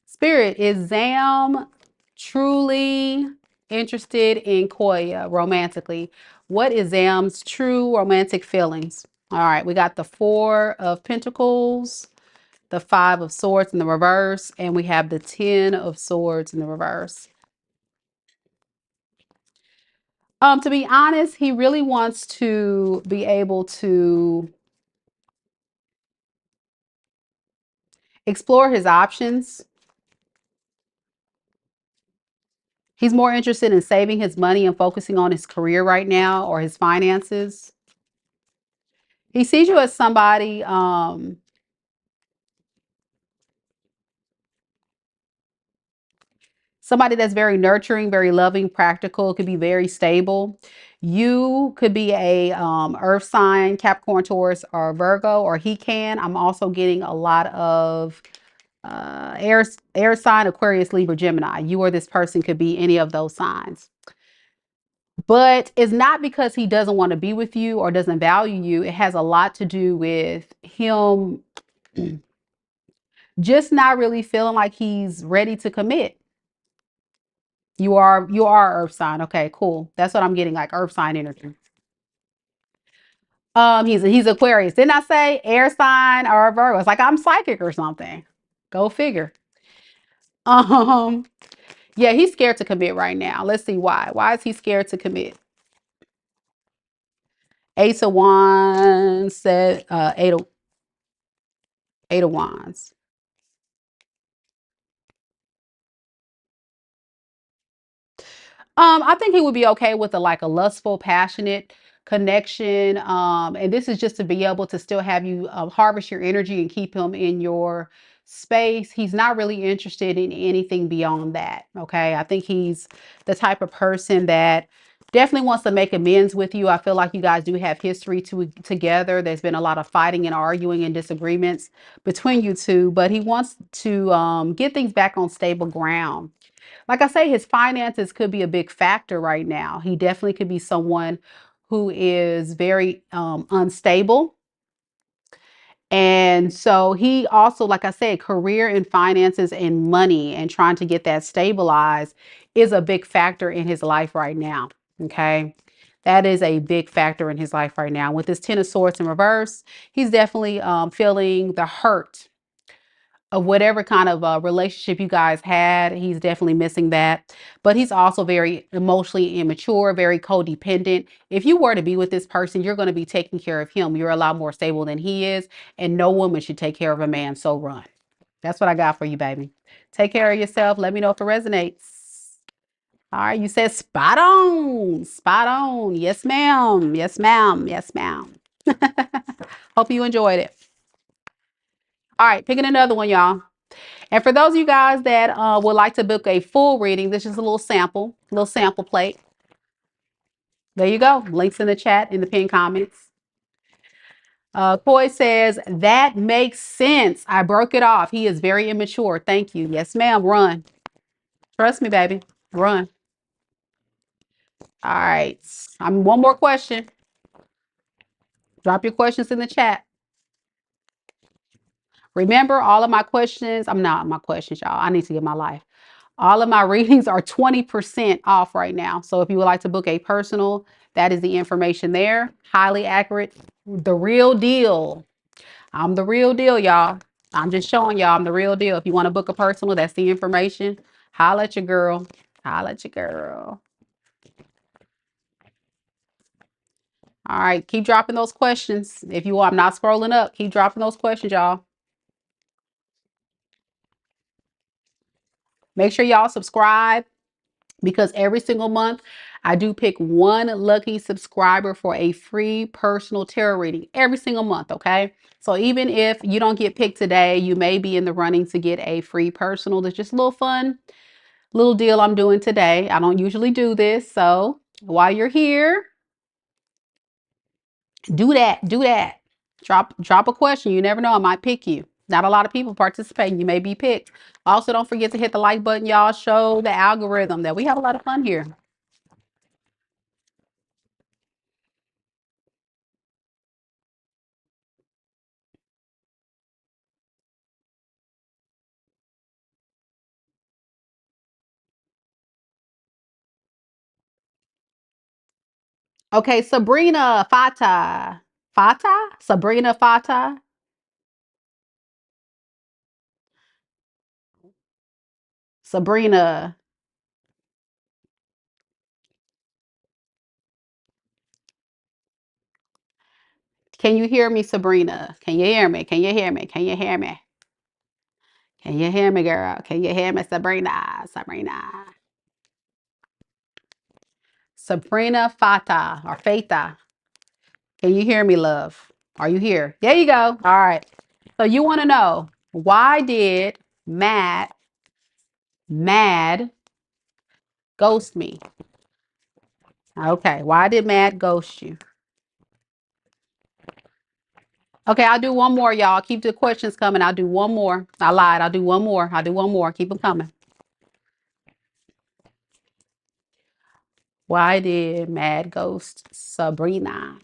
Spirit, is Zam truly interested in Koya romantically? What is Zam's true romantic feelings? All right, we got the Four of Pentacles, the Five of Swords in the reverse, and we have the Ten of Swords in the reverse. To be honest, he really wants to be able to explore his options. He's more interested in saving his money and focusing on his career right now or his finances. He sees you as somebody that's very nurturing, very loving, practical, could be very stable. You could be a earth sign, Capricorn, Taurus, or Virgo, or he can. I'm also getting a lot of air sign, Aquarius, Libra, Gemini. You or this person could be any of those signs. But it's not because he doesn't want to be with you or doesn't value you. It has a lot to do with him just not really feeling like he's ready to commit. You are earth sign. Okay, cool. That's what I'm getting, like earth sign energy. He's Aquarius. Didn't I say air sign or Virgo? It's like I'm psychic or something. Go figure. Um, yeah, he's scared to commit right now. Let's see why. Why is he scared to commit? Ace of Wands said eight of Wands. I think he would be okay with a lustful, passionate connection. And this is just to be able to still have you harvest your energy and keep him in your space. He's not really interested in anything beyond that. Okay. I think he's the type of person that definitely wants to make amends with you. I feel like you guys do have history together. There's been a lot of fighting and arguing and disagreements between you two, but he wants to get things back on stable ground. Like I say, his finances could be a big factor right now. He definitely could be someone who is very unstable. And so he also, like I said, career and finances and money and trying to get that stabilized is a big factor in his life right now. Okay. That is a big factor in his life right now. With this Ten of Swords in reverse, he's definitely feeling the hurt of whatever kind of relationship you guys had. He's definitely missing that. But he's also very emotionally immature, very codependent. If you were to be with this person, you're going to be taking care of him. You're a lot more stable than he is. And no woman should take care of a man. So run. That's what I got for you, baby. Take care of yourself. Let me know if it resonates. All right. You said spot on. Spot on. Yes, ma'am. Yes, ma'am. Yes, ma'am. Hope you enjoyed it. All right. Picking another one, y'all. And for those of you guys that would like to book a full reading, this is a little sample plate. There you go. Links in the chat, in the pinned comments. Coy says, that makes sense. I broke it off. He is very immature. Thank you. Yes, ma'am. Run. Trust me, baby. Run. All right. I'm one more question. Drop your questions in the chat. Remember, all of my questions, I'm not my questions, y'all. I need to get my life. All of my readings are 20% off right now. So if you would like to book a personal, that is the information there. Highly accurate. The real deal. I'm the real deal, y'all. I'm just showing y'all I'm the real deal. If you want to book a personal, that's the information. Holla at your girl. Holla at your girl. All right. Keep dropping those questions. If you want, I'm not scrolling up. Keep dropping those questions, y'all. Make sure y'all subscribe, because every single month I do pick one lucky subscriber for a free personal tarot reading every single month. Okay. So even if you don't get picked today, you may be in the running to get a free personal. That's just a little fun little deal I'm doing today. I don't usually do this. So while you're here, do that. Do that. Drop a question. You never know. I might pick you. Not a lot of people participating. You may be picked. Also, don't forget to hit the like button, y'all. Show the algorithm that we have a lot of fun here. Okay, Sabrina Fata. Fata? Sabrina Fata. Sabrina. Can you hear me, Sabrina? Can you hear me? Can you hear me? Can you hear me? Can you hear me, girl? Can you hear me, Sabrina? Sabrina. Sabrina Fata or Fata. Can you hear me, love? Are you here? There you go. All right. So you want to know, why did Mad ghost me? Okay. Why did Mad ghost you? Okay, I'll do one more, y'all. Keep the questions coming. I'll do one more. I lied. I'll do one more. I'll do one more. Keep them coming. Why did Mad ghost Sabrina?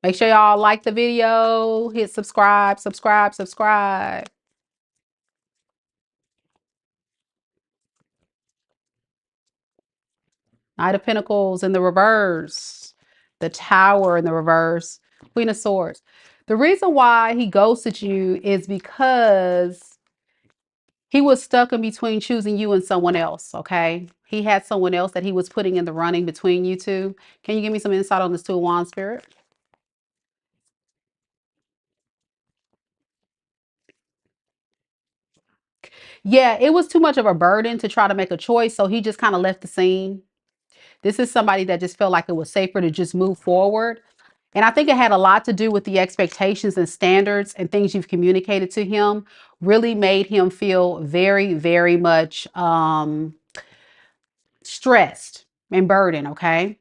Make sure y'all like the video, hit subscribe, subscribe, subscribe. Knight of Pentacles in the reverse. The Tower in the reverse. Queen of Swords. The reason why he ghosted you is because he was stuck in between choosing you and someone else, okay? He had someone else that he was putting in the running between you two. Can you give me some insight on this Two of Wands, Spirit? Yeah, it was too much of a burden to try to make a choice, so he just kind of left the scene. This is somebody that just felt like it was safer to just move forward. And I think it had a lot to do with the expectations and standards and things you've communicated to him really made him feel very, very much stressed and burdened, okay?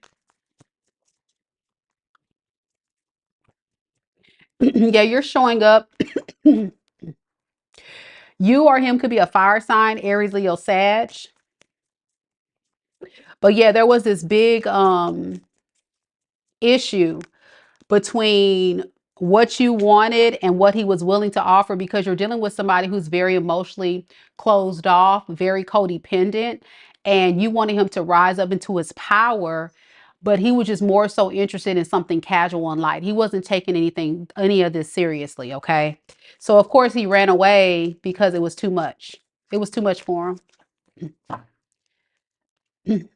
Yeah, you're showing up. You or him could be a fire sign, Aries, Leo, Sag. But yeah, there was this big issue between what you wanted and what he was willing to offer, because you're dealing with somebody who's very emotionally closed off, very codependent, and you wanted him to rise up into his power, but he was just more so interested in something casual and light. He wasn't taking any of this seriously, okay? So of course he ran away because it was too much. It was too much for him.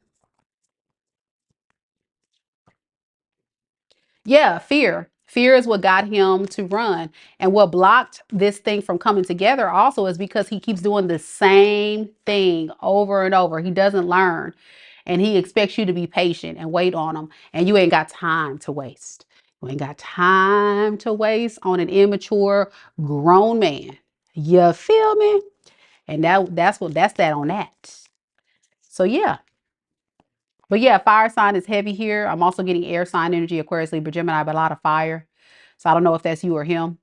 Yeah, fear. Fear is what got him to run. And what blocked this thing from coming together also is because he keeps doing the same thing over and over. He doesn't learn. And he expects you to be patient and wait on him. And you ain't got time to waste. You ain't got time to waste on an immature grown man. You feel me? And that's that on that. So yeah. But yeah, fire sign is heavy here. I'm also getting air sign energy, Aquarius, Libra, Gemini, but a lot of fire. So I don't know if that's you or him.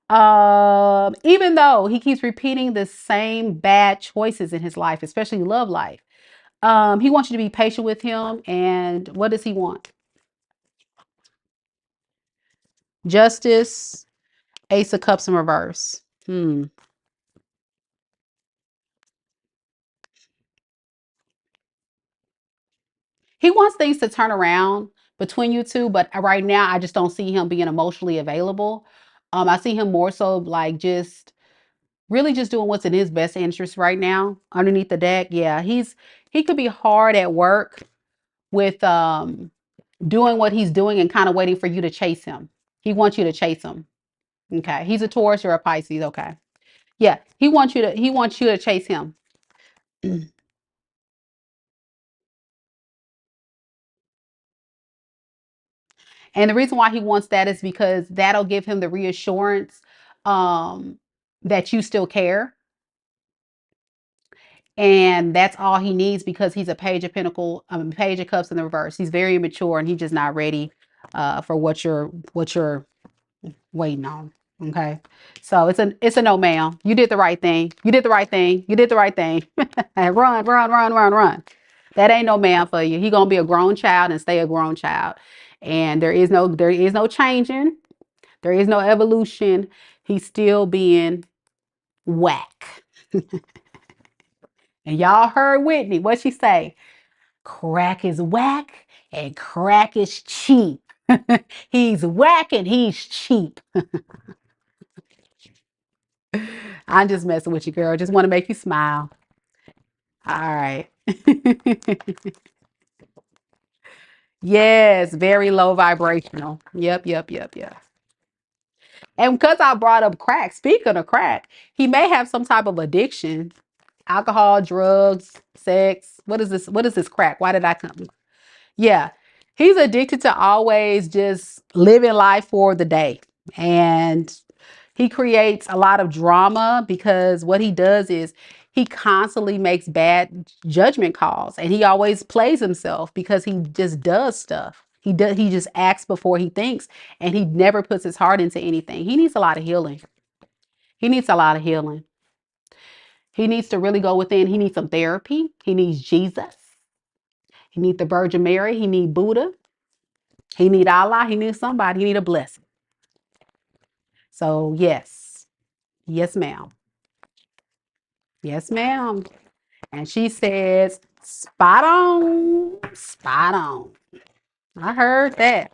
Even though he keeps repeating the same bad choices in his life, especially love life, he wants you to be patient with him. And what does he want? Justice, Ace of Cups in reverse. He wants things to turn around between you two, but right now I just don't see him being emotionally available. I see him more so like just really just doing what's in his best interest right now underneath the deck. Yeah, he could be hard at work with doing what he's doing and kind of waiting for you to chase him. He wants you to chase him. Okay. He's a Taurus, you're a Pisces. Okay. Yeah, he wants you to chase him. And the reason why he wants that is because that'll give him the reassurance um that you still care. And that's all he needs, because he's a page of page of cups in the reverse. He's very immature and he's just not ready for what you're waiting on. Okay. So it's a no, ma'am. You did the right thing. You did the right thing. You did the right thing. And run, run, run, run, run. That ain't no man for you. He gonna be a grown child and stay a grown child. And there is no changing. There is no evolution. He's still being whack. And y'all heard Whitney. What she say? Crack is whack and crack is cheap. He's whack and he's cheap. I'm just messing with you, girl. Just want to make you smile. All right. Yes, very low vibrational. Yep, yep, yep, yep. And because I brought up crack, speaking of crack, he may have some type of addiction. Alcohol, drugs, sex. What is this? What is this crack? Why did I come? Yeah. He's addicted to always just living life for the day. And he creates a lot of drama because what he does is he constantly makes bad judgment calls and he always plays himself because he just does stuff. He just acts before he thinks and he never puts his heart into anything. He needs a lot of healing. He needs a lot of healing. He needs to really go within. He needs some therapy. He needs Jesus. He needs the Virgin Mary. He needs Buddha. He needs Allah. He needs somebody. He needs a blessing. So yes. Yes, ma'am. Yes, ma'am. And she says, spot on. Spot on. I heard that.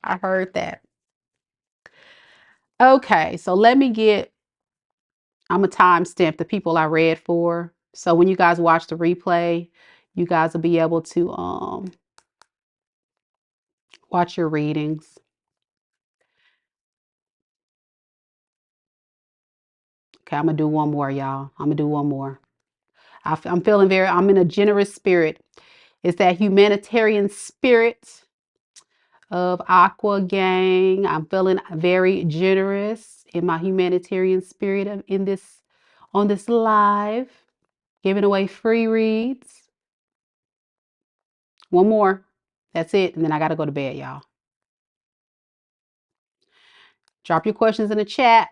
I heard that. Okay, so let me get, I'm a timestamp the people I read for. So when you guys watch the replay, you guys will be able to watch your readings. Okay, I'm gonna do one more, y'all. I'm gonna do one more. I'm feeling I'm in a generous spirit. It's that humanitarian spirit of Aqua Gang. I'm feeling very generous in my humanitarian spirit on this live, giving away free reads. One more. That's it. And then I got to go to bed, y'all. Drop your questions in the chat.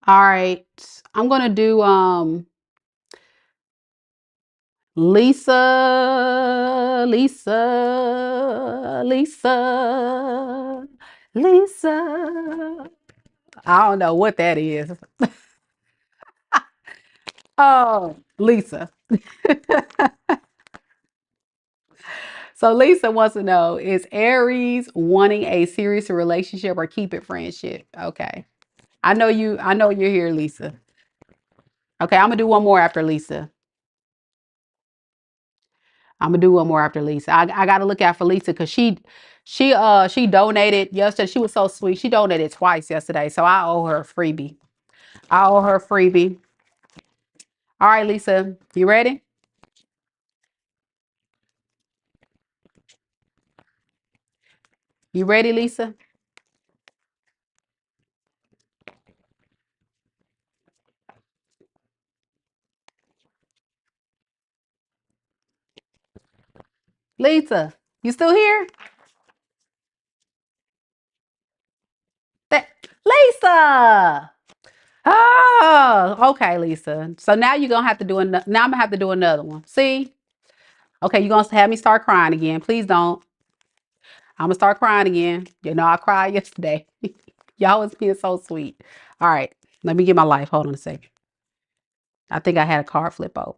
All right. I'm going to do Lisa, Lisa, Lisa, Lisa. I don't know what that is. Oh, Lisa. So Lisa wants to know, is Aries wanting a serious relationship or keep it friendship? Okay. I know you're here, Lisa. Okay, I'm gonna do one more after Lisa. I'm gonna do one more after Lisa. I gotta look out for Lisa because she donated yesterday. She was so sweet. She donated twice yesterday. So I owe her a freebie. I owe her a freebie. All right, Lisa, you ready? You ready, Lisa? Lisa, you still here? That Lisa. Oh, okay, Lisa. So now you're gonna have to do another. Now I'm gonna have to do another one. See? Okay, you're gonna have me start crying again. Please don't. I'm gonna start crying again. You know, I cried yesterday. Y'all was being so sweet. All right, let me get my life. Hold on a second. I think I had a card flip over.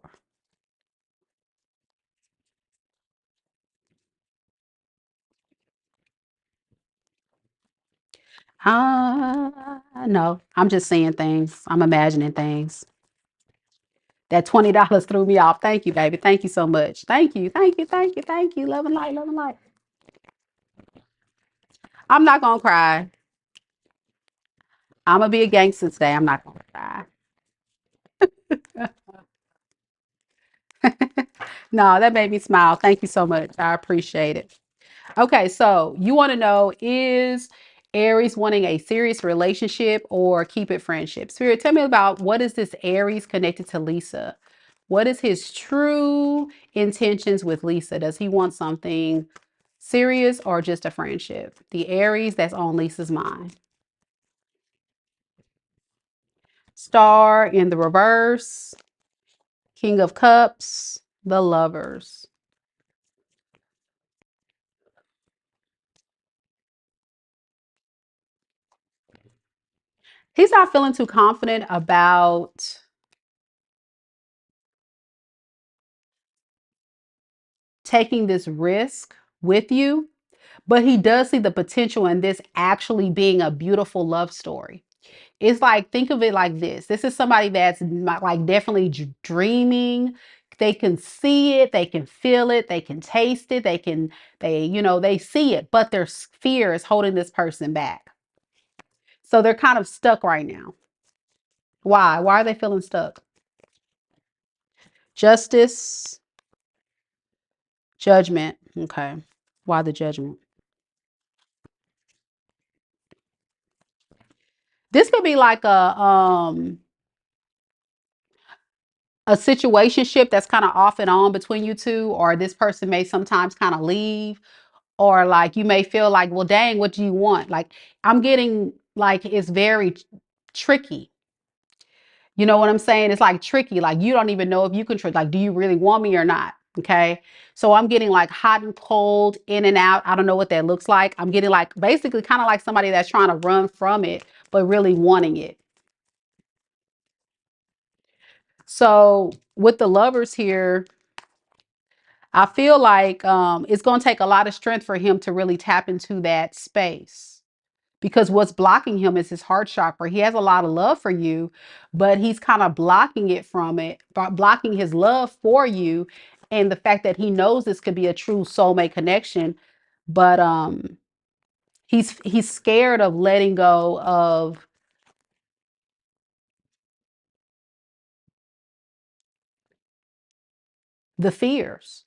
No, I'm just saying things. I'm imagining things. That $20 threw me off. Thank you, baby. Thank you so much. Thank you. Thank you. Thank you. Thank you. Love and light. Love and light. I'm not gonna cry. I'm gonna be a gangster today. I'm not gonna cry. No, that made me smile. Thank you so much. I appreciate it. Okay, so you want to know, is Aries wanting a serious relationship or keep it friendship. Spirit, tell me about what is this Aries connected to Lisa? What is his true intentions with Lisa? Does he want something serious or just a friendship? The Aries that's on Lisa's mind. Star in the reverse. King of Cups. The Lovers. He's not feeling too confident about taking this risk with you, but he does see the potential in this actually being a beautiful love story. It's like, think of it like this. This is somebody that's like definitely dreaming. They can see it, they can feel it, they can taste it, they see it, but their fear is holding this person back. So they're kind of stuck right now. Why? Why are they feeling stuck? Justice, judgment. Okay. Why the judgment? This could be like a situationship that's kind of off and on between you two, or this person may sometimes kind of leave, or like you may feel like, well, dang, what do you want? Like, I'm getting like it's very tricky. You know what I'm saying? It's like tricky. Like, you don't even know if you can like, do you really want me or not? Okay. So I'm getting like hot and cold, in and out. I don't know what that looks like. I'm getting like basically kind of like somebody that's trying to run from it, but really wanting it. So with the Lovers here, I feel like it's going to take a lot of strength for him to really tap into that space, because what's blocking him is his heart chakra. He has a lot of love for you, but he's kind of blocking it from it, blocking his love for you, and the fact that he knows this could be a true soulmate connection, but he's scared of letting go of the fears.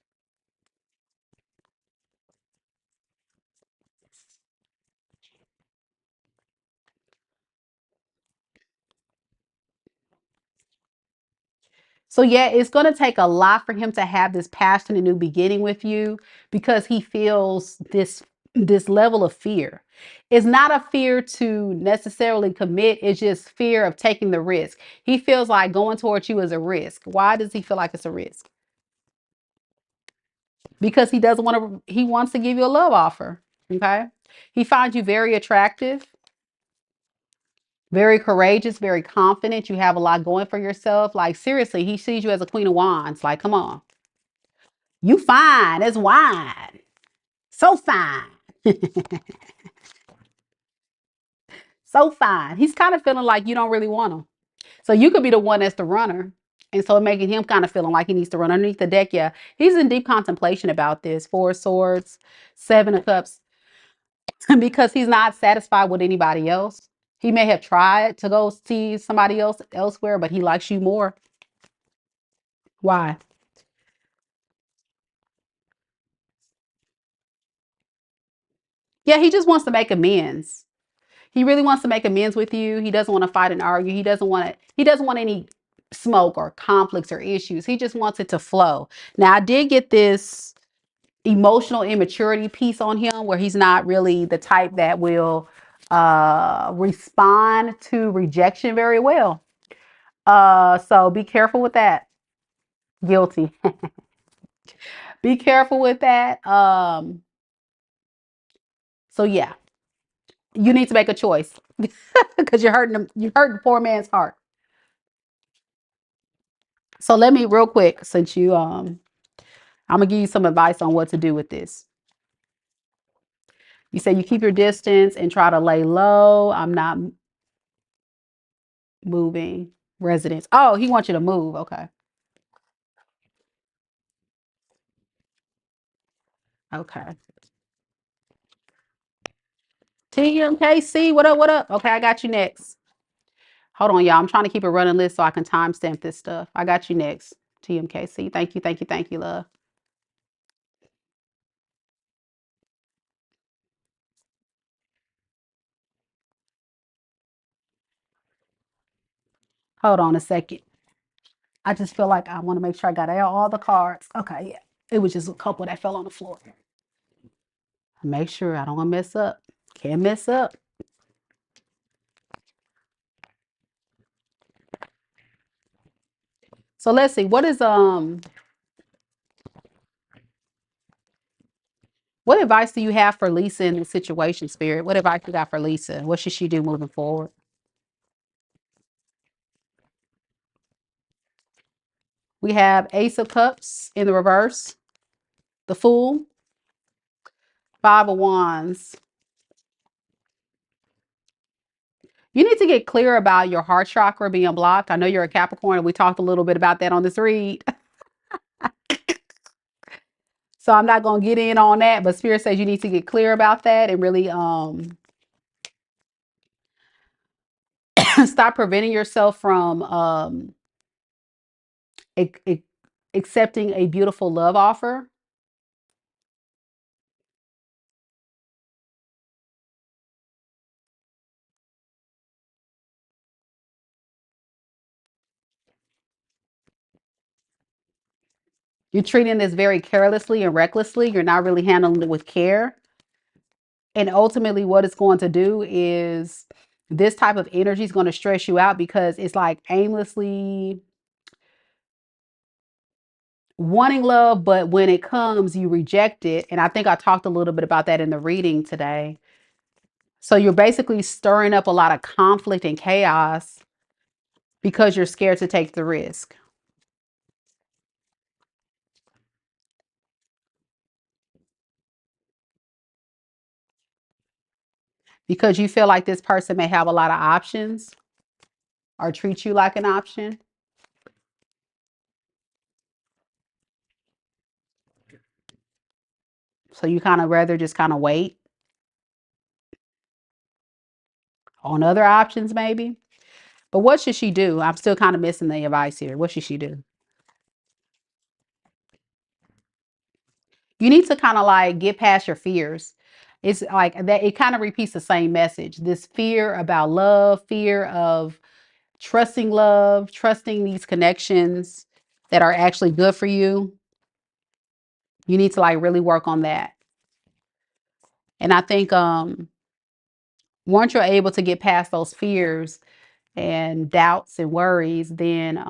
So yeah, it's going to take a lot for him to have this passionate new beginning with you, because he feels this level of fear. It's not a fear to necessarily commit, it's just fear of taking the risk. He feels like going towards you is a risk. Why does he feel like it's a risk? Because he doesn't want to, he wants to give you a love offer. Okay? He finds you very attractive, very courageous, very confident. You have a lot going for yourself. Like, seriously, he sees you as a queen of wands. Like, come on. You fine as wine. So fine. So fine. He's kind of feeling like you don't really want him. So you could be the one that's the runner. And so making him kind of feeling like he needs to run underneath the deck. Yeah. He's in deep contemplation about this. Four of Swords, Seven of Cups, because he's not satisfied with anybody else. He may have tried to go see somebody else elsewhere, but he likes you more. Why? Yeah, he just wants to make amends. He really wants to make amends with you. He doesn't want to fight and argue. He doesn't want any smoke or conflicts or issues. He just wants it to flow. Now, I did get this emotional immaturity piece on him, where he's not really the type that will respond to rejection very well. So be careful with that. Guilty. Be careful with that. So yeah, you need to make a choice, because you're hurting the poor man's heart. So let me real quick, since I'm gonna give you some advice on what to do with this. You say you keep your distance and try to lay low. I'm not moving residence. Oh, he wants you to move. Okay. Okay. TMKC, what up? What up? Okay, I got you next. Hold on, y'all. I'm trying to keep a running list so I can timestamp this stuff. I got you next. TMKC. Thank you. Thank you. Thank you, love. Hold on a second. I just feel like I want to make sure I got all the cards. Okay, yeah. It was just a couple that fell on the floor. Make sure I don't want to mess up. Can't mess up. So let's see. What advice do you have for Lisa in the situation, Spirit? What advice you got for Lisa? What should she do moving forward? We have Ace of Cups in the reverse, the Fool, Five of Wands. You need to get clear about your heart chakra being blocked. I know you're a Capricorn, and we talked a little bit about that on this read. So I'm not going to get in on that, but Spirit says you need to get clear about that and really stop preventing yourself from accepting a beautiful love offer. You're treating this very carelessly and recklessly. You're not really handling it with care. And ultimately, what it's going to do is this type of energy is going to stress you out because it's like aimlessly wanting love, but when it comes, you reject it. And I think I talked a little bit about that in the reading today. So you're basically stirring up a lot of conflict and chaos because you're scared to take the risk. Because you feel like this person may have a lot of options or treat you like an option. So you kind of rather just kind of wait on other options, maybe. But what should she do? I'm still kind of missing the advice here. What should she do? You need to kind of like get past your fears. It's like that, it kind of repeats the same message. This fear about love, fear of trusting love, trusting these connections that are actually good for you. You need to like really work on that. And I think once you're able to get past those fears and doubts and worries, then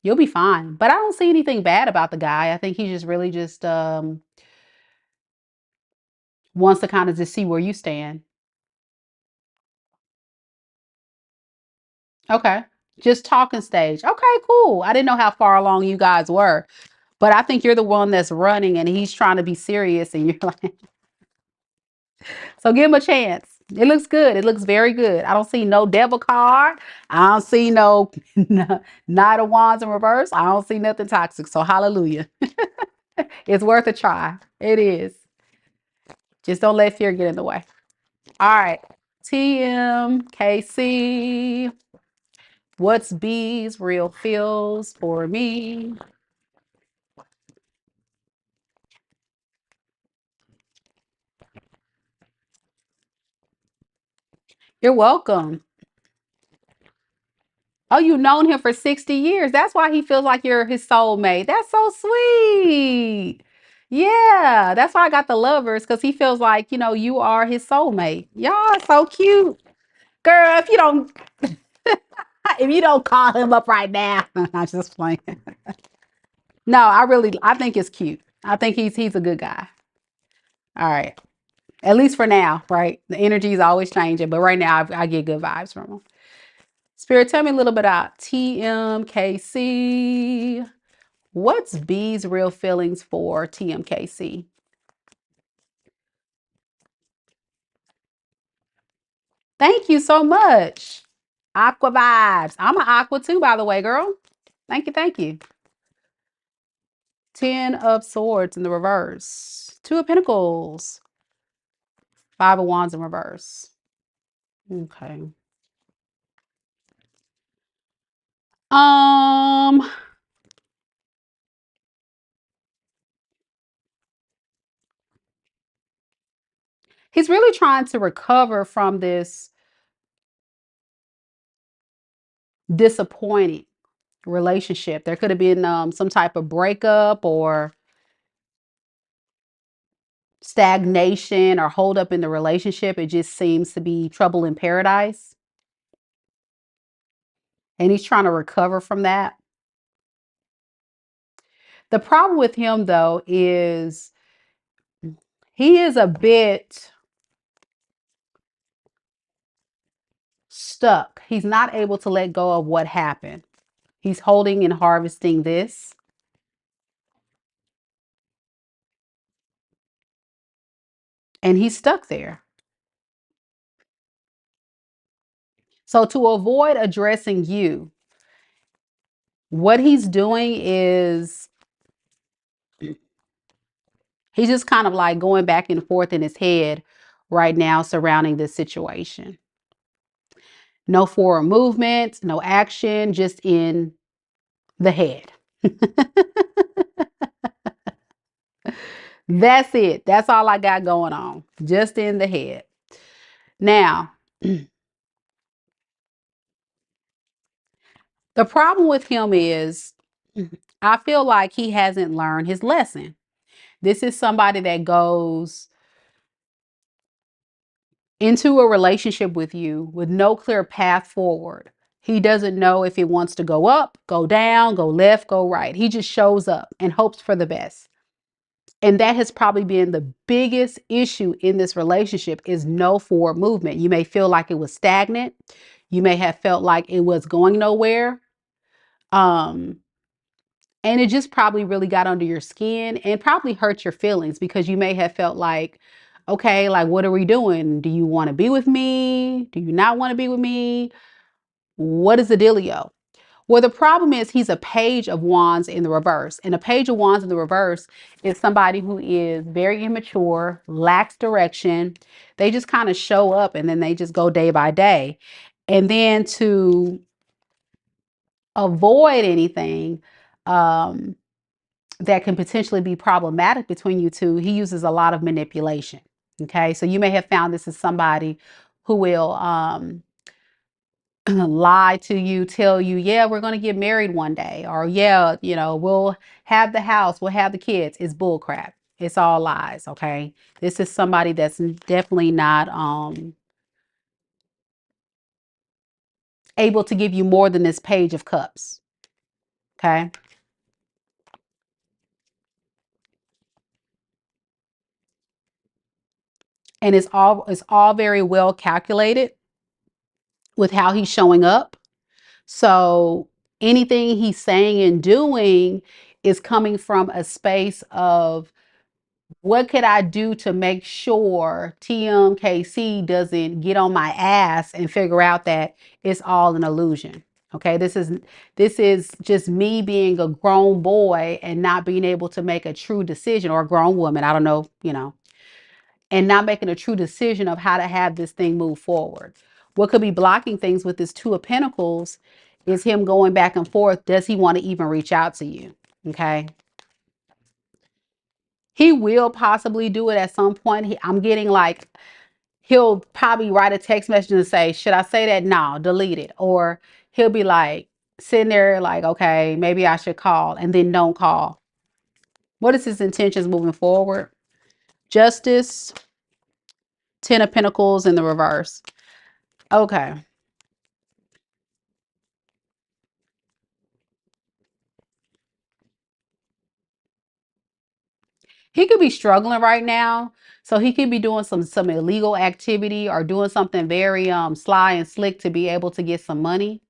you'll be fine. But I don't see anything bad about the guy. I think he just really just wants to kind of just see where you stand. Okay. Just talking stage. Okay, cool. I didn't know how far along you guys were. But I think you're the one that's running and he's trying to be serious and you're like, so give him a chance. It looks good. It looks very good. I don't see no devil card. I don't see no Knight of Wands in reverse. I don't see nothing toxic. So hallelujah. It's worth a try. It is. Just don't let fear get in the way. All right. TMKC. What's B's real feels for me? You're welcome. Oh, you've known him for 60 years. That's why he feels like you're his soulmate. That's so sweet. Yeah, that's why I got the lovers because he feels like, you are his soulmate. Y'all are so cute. Girl, if you don't call him up right now, I'm just playing. No, I think it's cute. I think he's a good guy. All right. At least for now, right? The energy is always changing, but right now I get good vibes from him. Spirit, tell me a little bit about TMKC. What's B's real feelings for TMKC? Thank you so much. Aqua vibes. I'm an aqua too, by the way, girl. Thank you. Thank you. 10 of swords in the reverse. 2 of pentacles. 5 of wands in reverse. Okay. Um, he's really trying to recover from this disappointing relationship. There could have been some type of breakup or stagnation or hold up in the relationship. It just seems to be trouble in paradise. And he's trying to recover from that. The problem with him, though, is he is a bit stuck. He's not able to let go of what happened. He's holding and harvesting this. And he's stuck there. So to avoid addressing you, what he's doing is he's just kind of like going back and forth in his head right now surrounding this situation. No forward movement, no action, just in the head. That's it. That's all I got going on. Just in the head. Now, the problem with him is I feel like he hasn't learned his lesson. This is somebody that goes into a relationship with you with no clear path forward. He doesn't know if he wants to go up, go down, go left, go right. He just shows up and hopes for the best. And that has probably been the biggest issue in this relationship is no forward movement. You may feel like it was stagnant. You may have felt like it was going nowhere. Um, and it just probably really got under your skin and probably hurt your feelings because you may have felt like, okay, like, what are we doing? Do you want to be with me? Do you not want to be with me? What is the dealio? Well, the problem is he's a page of wands in the reverse. And a page of wands in the reverse is somebody who is very immature, lacks direction. They just kind of show up and then they just go day by day. And then to avoid anything that can potentially be problematic between you two, he uses a lot of manipulation. Okay, so you may have found this is somebody who will lie to you, tell you, yeah, we're going to get married one day, or yeah, you know, we'll have the house, we'll have the kids. It's bull crap. It's all lies. Okay, this is somebody that's definitely not able to give you more than this page of cups. Okay, and it's all very well calculated with how he's showing up. So anything he's saying and doing is coming from a space of what could I do to make sure TMKC doesn't get on my ass and figure out that it's all an illusion. Okay, this is just me being a grown boy and not being able to make a true decision, or a grown woman, I don't know, and not making a true decision of how to have this thing move forward. What could be blocking things with this Two of Pentacles is him going back and forth. Does he want to even reach out to you? Okay. He will possibly do it at some point. I'm getting like, he'll probably write a text message and say, should I say that? No, delete it. Or he'll be like sitting there like, okay, maybe I should call, and then don't call. What is his intentions moving forward? Justice, Ten of Pentacles in the reverse. Okay. He could be struggling right now. So he could be doing some illegal activity or doing something very sly and slick to be able to get some money.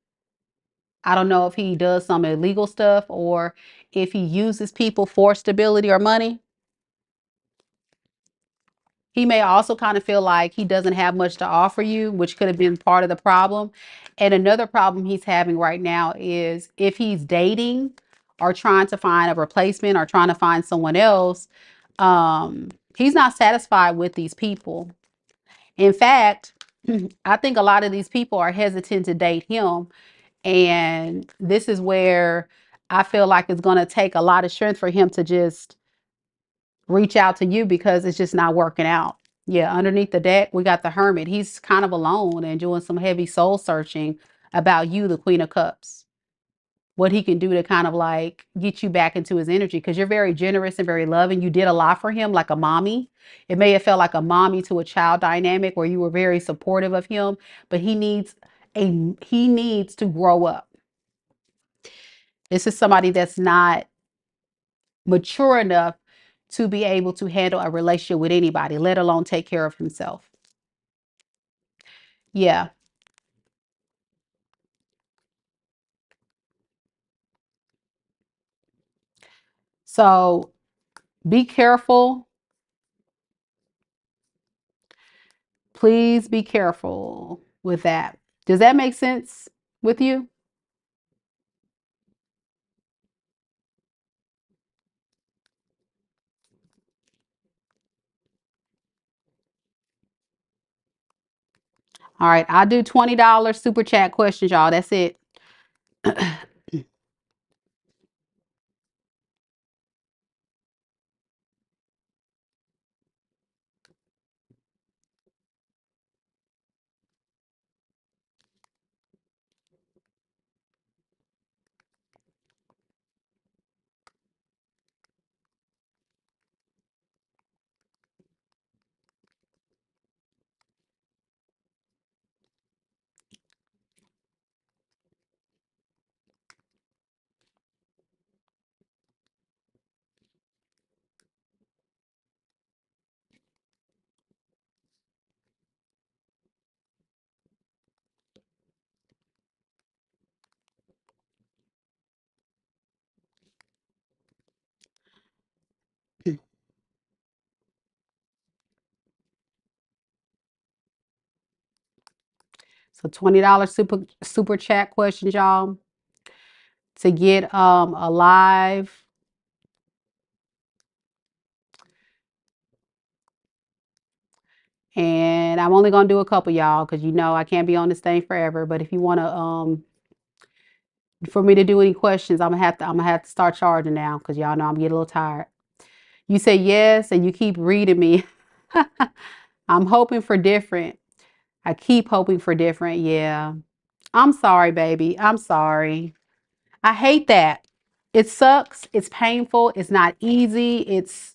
I don't know if he does some illegal stuff or if he uses people for stability or money. He may also kind of feel like he doesn't have much to offer you, which could have been part of the problem. And another problem he's having right now is if he's dating or trying to find a replacement or trying to find someone else, he's not satisfied with these people. In fact, I think a lot of these people are hesitant to date him. And this is where I feel like it's going to take a lot of strength for him to just reach out to you because it's just not working out. Yeah, underneath the deck, we got the Hermit. He's kind of alone and doing some heavy soul searching about you, the Queen of Cups. What he can do to kind of like get you back into his energy, because you're very generous and very loving. You did a lot for him, like a mommy. It may have felt like a mommy to a child dynamic where you were very supportive of him, but he needs to grow up. This is somebody that's not mature enough to be able to handle a relationship with anybody, let alone take care of himself. Yeah. So be careful. Please be careful with that. Does that make sense with you? All right, I'll do $20 super chat questions, y'all. That's it. So $20 super chat questions, y'all, to get a live. And I'm only gonna do a couple, y'all, because you know I can't be on this thing forever. But if you wanna for me to do any questions, I'm gonna have to start charging now, because y'all know I'm getting a little tired. You say yes, and you keep reading me. I'm hoping for different. I keep hoping for different. Yeah. I'm sorry, baby. I'm sorry. I hate that. It sucks. It's painful. It's not easy. It's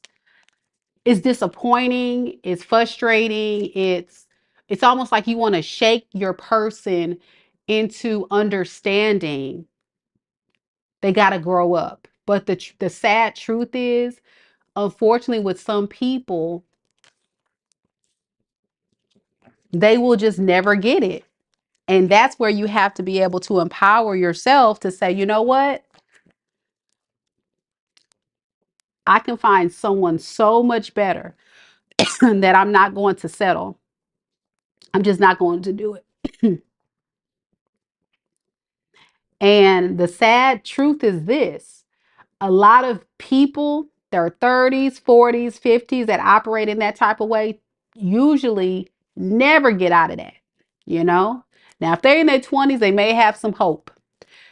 disappointing. It's frustrating. It's almost like you want to shake your person into understanding they got to grow up. But the sad truth is, unfortunately, with some people, they will just never get it. And that's where you have to be able to empower yourself to say, you know what? I can find someone so much better that I'm not going to settle. I'm just not going to do it. And the sad truth is this: a lot of people, their 30s, 40s, 50s that operate in that type of way usually never get out of that, you know? Now, if they're in their 20s, they may have some hope.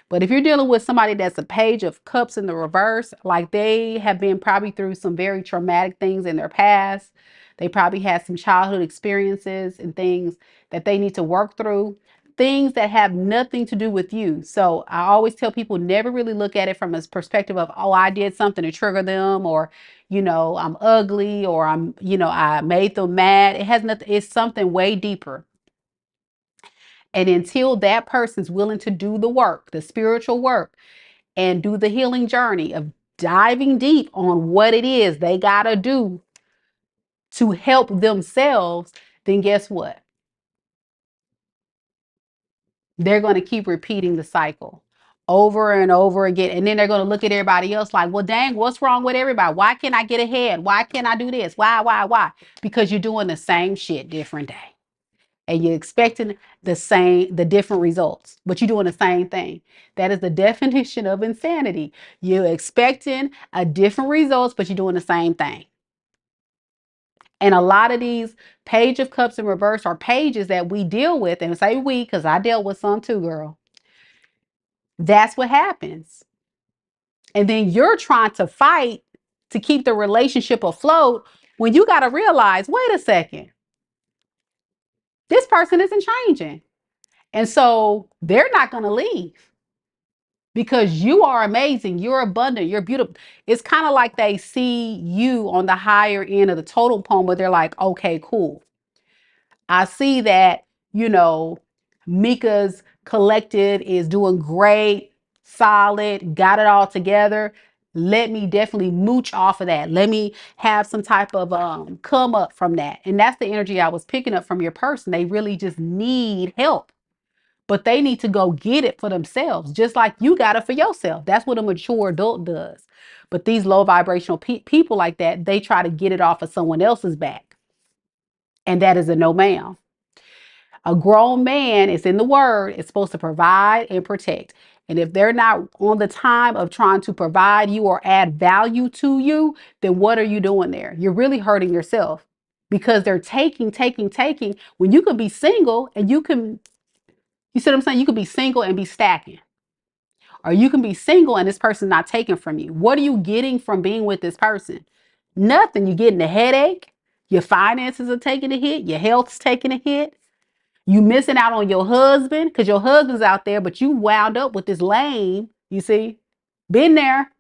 But if you're dealing with somebody that's a page of cups in the reverse, like they have been probably through some very traumatic things in their past, they probably had some childhood experiences and things that they need to work through, things that have nothing to do with you. So I always tell people, never really look at it from a perspective of, oh, I did something to trigger them, or, I'm ugly, or I made them mad. It has nothing, it's something way deeper. And until that person's willing to do the work, the spiritual work, and do the healing journey of diving deep on what it is they got to do to help themselves, then guess what? They're going to keep repeating the cycle over and over again. And then they're going to look at everybody else like, well, dang, what's wrong with everybody? Why can't I get ahead? Why can't I do this? Why? Because you're doing the same shit different day. And you're expecting the different results, but you're doing the same thing. That is the definition of insanity. You're expecting a different results, but you're doing the same thing. And a lot of these page of cups in reverse are pages that we deal with, and say we, because I dealt with some too, girl. That's what happens. And then you're trying to fight to keep the relationship afloat when you got to realize, wait a second, this person isn't changing. And so they're not going to leave because you are amazing. You're abundant. You're beautiful. It's kind of like they see you on the higher end of the totem pole, but they're like, okay, cool. I see that, you know, Meka's collective is doing great, solid, got it all together. Let me definitely mooch off of that. Let me have some type of come up from that. And that's the energy I was picking up from your person. They really just need help, but they need to go get it for themselves, just like you got it for yourself. That's what a mature adult does. But these low vibrational people like that, they try to get it off of someone else's back. And that is a no, ma'am. A grown man, is in the word, is supposed to provide and protect. And if they're not on the time of trying to provide you or add value to you, then what are you doing there? You're really hurting yourself because they're taking, when you could be single and you see what I'm saying? You could be single and be stacking. Or you can be single and this person's not taking from you. What are you getting from being with this person? Nothing. You're getting a headache. Your finances are taking a hit. Your health's taking a hit. You missing out on your husband because your husband's out there, but you wound up with this lame, you see, been there,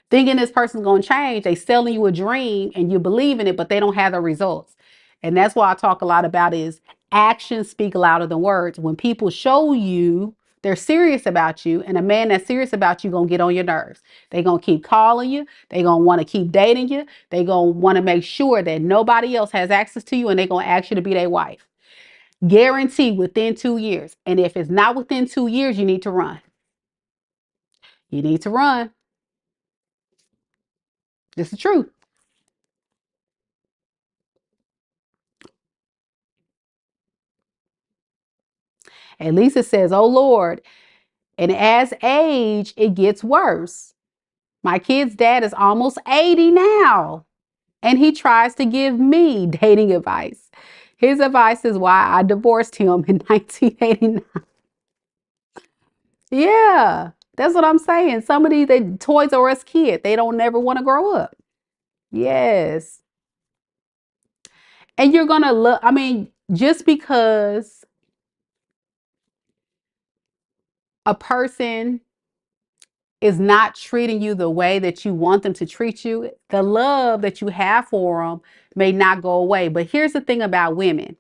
thinking this person's going to change. They selling you a dream and you believe in it, but they don't have the results. And that's why I talk a lot about is actions speak louder than words. When people show you they're serious about you, and a man that's serious about you going to get on your nerves. They're going to keep calling you. They're going to want to keep dating you. They're going to want to make sure that nobody else has access to you, and they're going to ask you to be their wife. Guarantee within 2 years. And if it's not within 2 years, you need to run. You need to run. This is the truth. At least it says, oh Lord. And as age, it gets worse. My kid's dad is almost 80 now. And he tries to give me dating advice. His advice is why I divorced him in 1989. Yeah, that's what I'm saying. Some of these they Toys R Us kids, they don't never want to grow up. Yes. And you're gonna look, I mean, just because a person is not treating you the way that you want them to treat you, the love that you have for them may not go away. But here's the thing about women.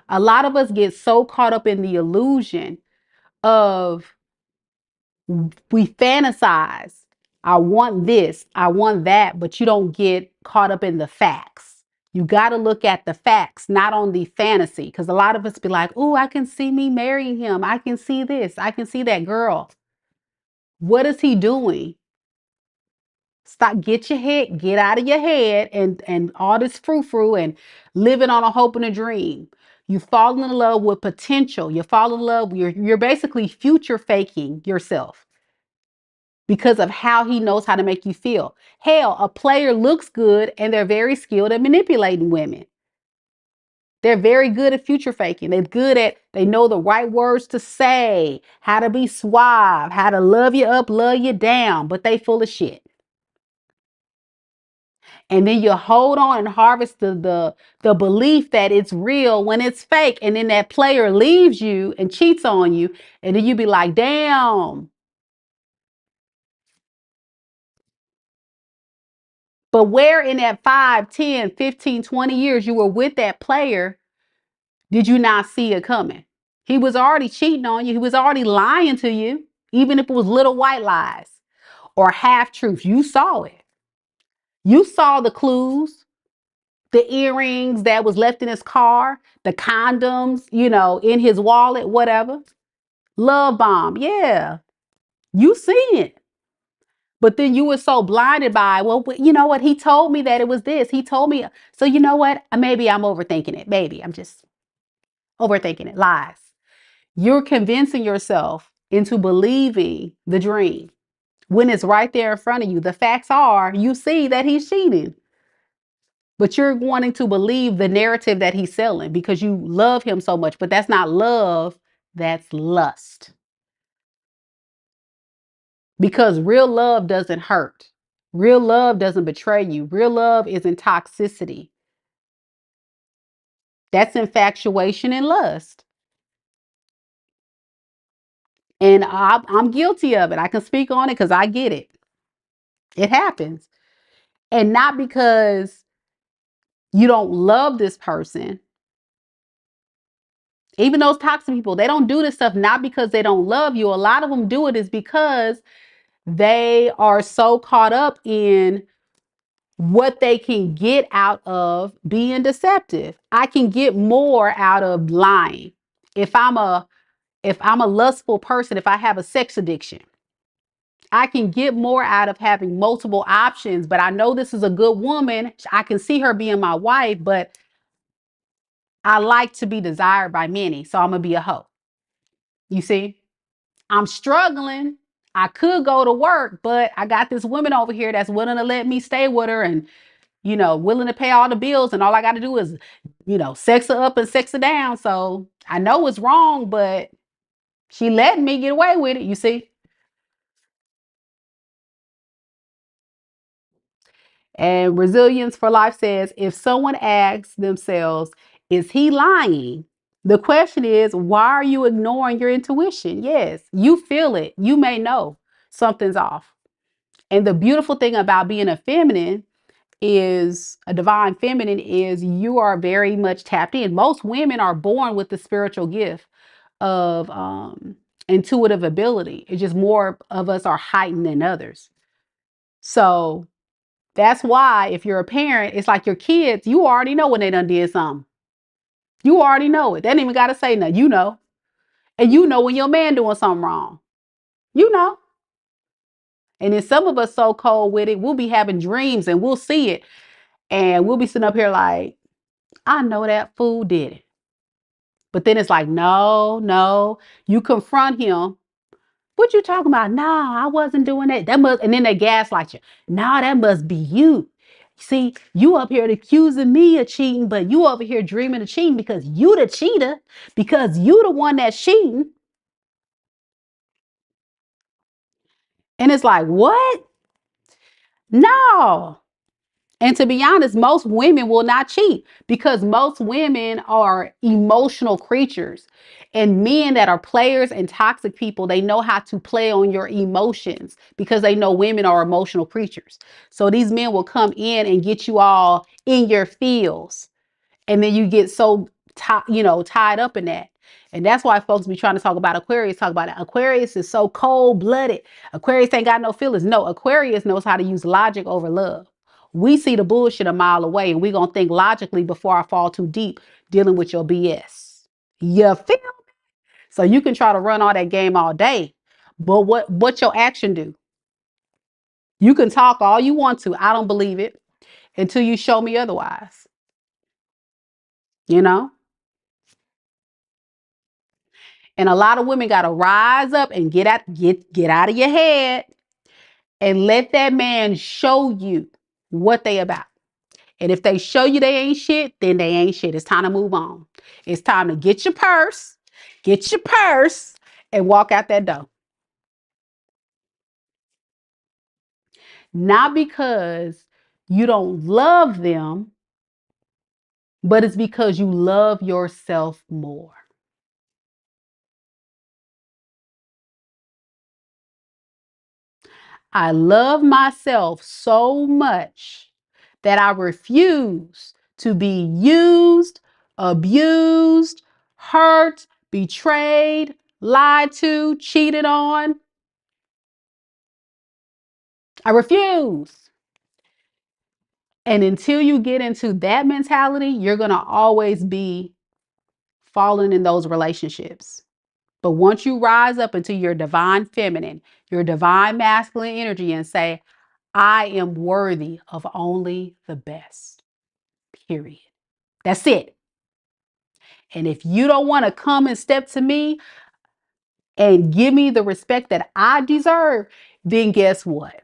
A lot of us get so caught up in the illusion of we fantasize. I want this, I want that, but you don't get caught up in the facts. You got to look at the facts, not on the fantasy. Because a lot of us be like, oh, I can see me marrying him. I can see this. I can see that girl. What is he doing? Stop, get out of your head and all this frou-frou and living on a hope and a dream. You fall in love with potential. You fall in love, you're basically future faking yourself because of how he knows how to make you feel. Hell, a player looks good and they're very skilled at manipulating women. They're very good at future faking. They know the right words to say, how to be suave, how to love you up, love you down, but they full of shit. And then you hold on and harvest the belief that it's real when it's fake. And then that player leaves you and cheats on you. And then you be like, damn. But where in that 5, 10, 15, 20 years you were with that player, did you not see it coming? He was already cheating on you. He was already lying to you, even if it was little white lies or half truths. You saw it. You saw the clues, the earrings that was left in his car, the condoms, in his wallet, whatever. Love bomb. Yeah. You seen it. But then you were so blinded by, well, you know what? He told me that it was this. He told me. So you know what? Maybe I'm overthinking it. Maybe I'm just overthinking it. Lies. You're convincing yourself into believing the dream when it's right there in front of you. The facts are you see that he's cheating. But you're wanting to believe the narrative that he's selling because you love him so much. But that's not love, that's lust. Because real love doesn't hurt. Real love doesn't betray you. Real love isn't toxicity. That's infatuation and lust. And I'm guilty of it. I can speak on it because I get it. It happens. And not because you don't love this person. Even those toxic people, they don't do this stuff not because they don't love you. A lot of them do it is because they are so caught up in what they can get out of being deceptive. I can get more out of lying. If I'm a lustful person, if I have a sex addiction, I can get more out of having multiple options, but I know this is a good woman. I can see her being my wife, but I like to be desired by many, so I'm going to be a hoe. You see? I'm struggling. I could go to work, but I got this woman over here that's willing to let me stay with her and, willing to pay all the bills. And all I got to do is, sex her up and sex her down. So I know it's wrong, but she letting me get away with it. You see? And Resilience for Life says, if someone asks themselves, is he lying? The question is, why are you ignoring your intuition? Yes, you feel it. You may know something's off. And the beautiful thing about being a feminine is a divine feminine is you are very much tapped in. Most women are born with the spiritual gift of intuitive ability. It's just more of us are heightened than others. So that's why if you're a parent, it's like your kids, you already know when they done did something. You already know it. They didn't even got to say nothing. You know. And you know when your man doing something wrong. You know. And then some of us so cold with it, we'll be having dreams and we'll see it. And we'll be sitting up here like, I know that fool did it. But then it's like, no, no. You confront him. What you talking about? Nah, I wasn't doing that. That must, and then they gaslight you. Nah, that must be you. See, you up here accusing me of cheating, but you over here dreaming of cheating because you the cheater, because you the one that's cheating. And it's like, what? No. And to be honest, most women will not cheat because most women are emotional creatures. And men that are players and toxic people, they know how to play on your emotions because they know women are emotional creatures. So these men will come in and get you all in your feels. And then you get so tied up in that. And that's why folks be trying to talk about Aquarius, talk about it. Aquarius is so cold-blooded. Aquarius ain't got no feelings. No, Aquarius knows how to use logic over love. We see the bullshit a mile away and we're going to think logically before I fall too deep dealing with your BS. You feel me? So you can try to run all that game all day, but what your action do? You can talk all you want to. I don't believe it until you show me otherwise. You know? And a lot of women got to rise up and get out of your head and let that man show you what they about. And if they show you they ain't shit, then they ain't shit. It's time to move on. It's time to get your purse and walk out that door. Not because you don't love them, but it's because you love yourself more. I love myself so much that I refuse to be used, abused, hurt, betrayed, lied to, cheated on. I refuse. And until you get into that mentality, you're going to always be falling in those relationships. But once you rise up into your divine feminine, your divine masculine energy and say, I am worthy of only the best, period. That's it. And if you don't want to come and step to me and give me the respect that I deserve, then guess what?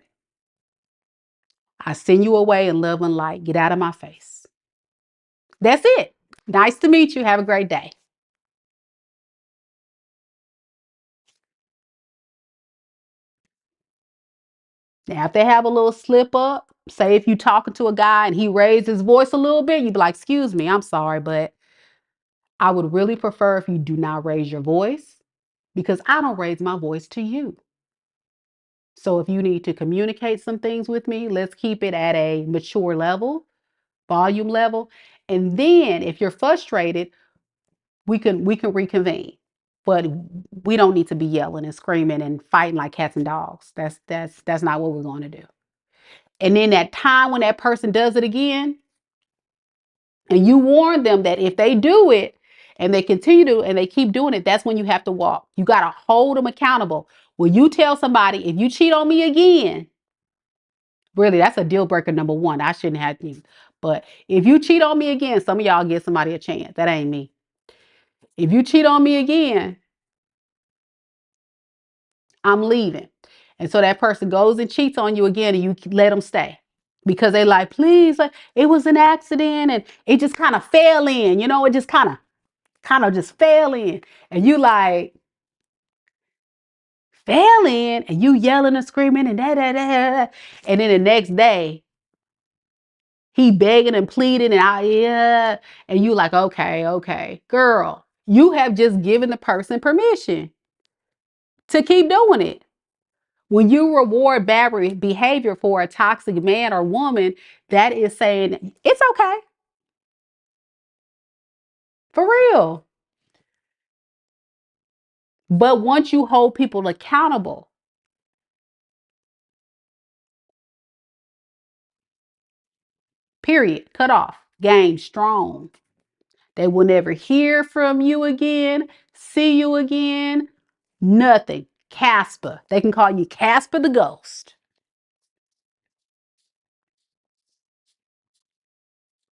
I send you away in love and light. Get out of my face. That's it. Nice to meet you. Have a great day. Now, if they have a little slip up, say if you're talking to a guy and he raised his voice a little bit, you'd be like, excuse me, I'm sorry, but I would really prefer if you do not raise your voice because I don't raise my voice to you. So if you need to communicate some things with me, let's keep it at a mature level, volume level. And then if you're frustrated, we can reconvene. But we don't need to be yelling and screaming and fighting like cats and dogs. That's not what we're going to do. And then that time when that person does it again, and you warn them that if they do it and they continue to and they keep doing it, that's when you have to walk. You got to hold them accountable. When you tell somebody, if you cheat on me again, really, that's a deal breaker number one. I shouldn't have to. But if you cheat on me again, some of y'all give somebody a chance. That ain't me. If you cheat on me again, I'm leaving. And so that person goes and cheats on you again and you let them stay. Because they like, please, like, it was an accident and it just kind of fell in, it just kind of just fell in. And you like, fell in, and you yelling and screaming and da. And then the next day, he begging and pleading and you like, okay, girl, you have just given the person permission to keep doing it. When you reward bad behavior for a toxic man or woman, that is saying it's okay. For real. But once you hold people accountable, period, cut off, game strong. They will never hear from you again, see you again, nothing. Casper. They can call you Casper the Ghost.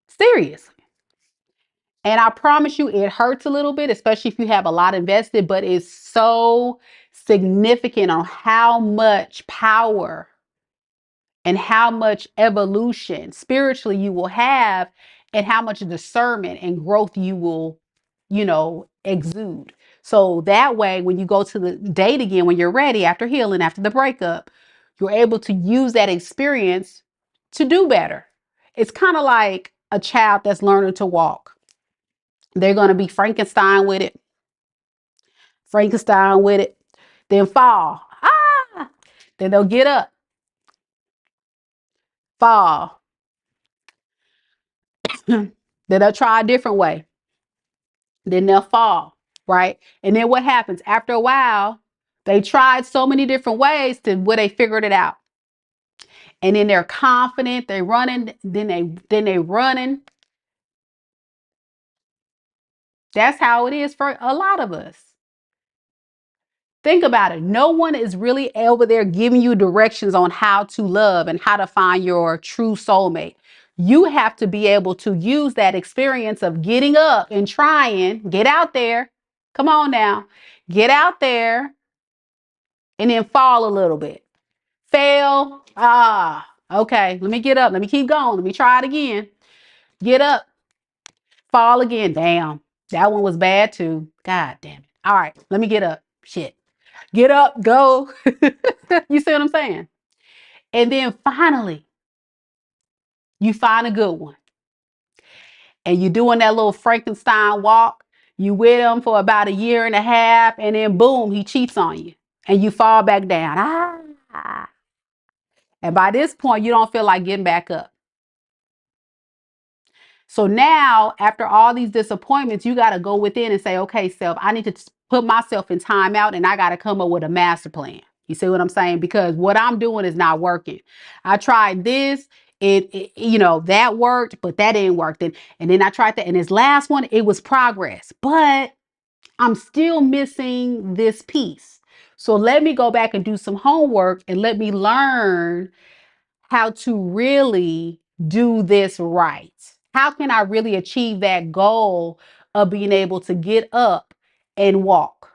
Seriously. And I promise you, it hurts a little bit, especially if you have a lot invested, but it's so significant on how much power and how much evolution spiritually you will have and how much discernment and growth you will, exude. So that way, when you go to the date again, when you're ready after healing, after the breakup, you're able to use that experience to do better. It's kind of like a child that's learning to walk. They're going to be Frankenstein with it, then fall. Then they'll get up, fall. Then they'll try a different way. Then they'll fall, right? And then what happens? After a while, they tried so many different ways to where they figured it out. And then they're confident, they're running, then they running. That's how it is for a lot of us. Think about it. No one is really over there giving you directions on how to love and how to find your true soulmate. You have to be able to use that experience of getting up and trying, get out there. Come on now, get out there and then fall a little bit. Fail. Okay. Let me get up. Let me keep going. Let me try it again. Get up, fall again. Damn, that one was bad too. God damn it. All right. Let me get up. Shit. Get up, go. You see what I'm saying? And then finally, you find a good one. And you're doing that little Frankenstein walk. You with him for about a year and a half, and then boom, he cheats on you. And you fall back down. And by this point, you don't feel like getting back up. So now, after all these disappointments, you got to go within and say, okay, self, I need to put myself in timeout and I got to come up with a master plan. You see what I'm saying? Because what I'm doing is not working. I tried this, that worked, but that didn't work. And then I tried that. And this last one, it was progress, but I'm still missing this piece. So let me go back and do some homework and let me learn how to really do this right. How can I really achieve that goal of being able to get up and walk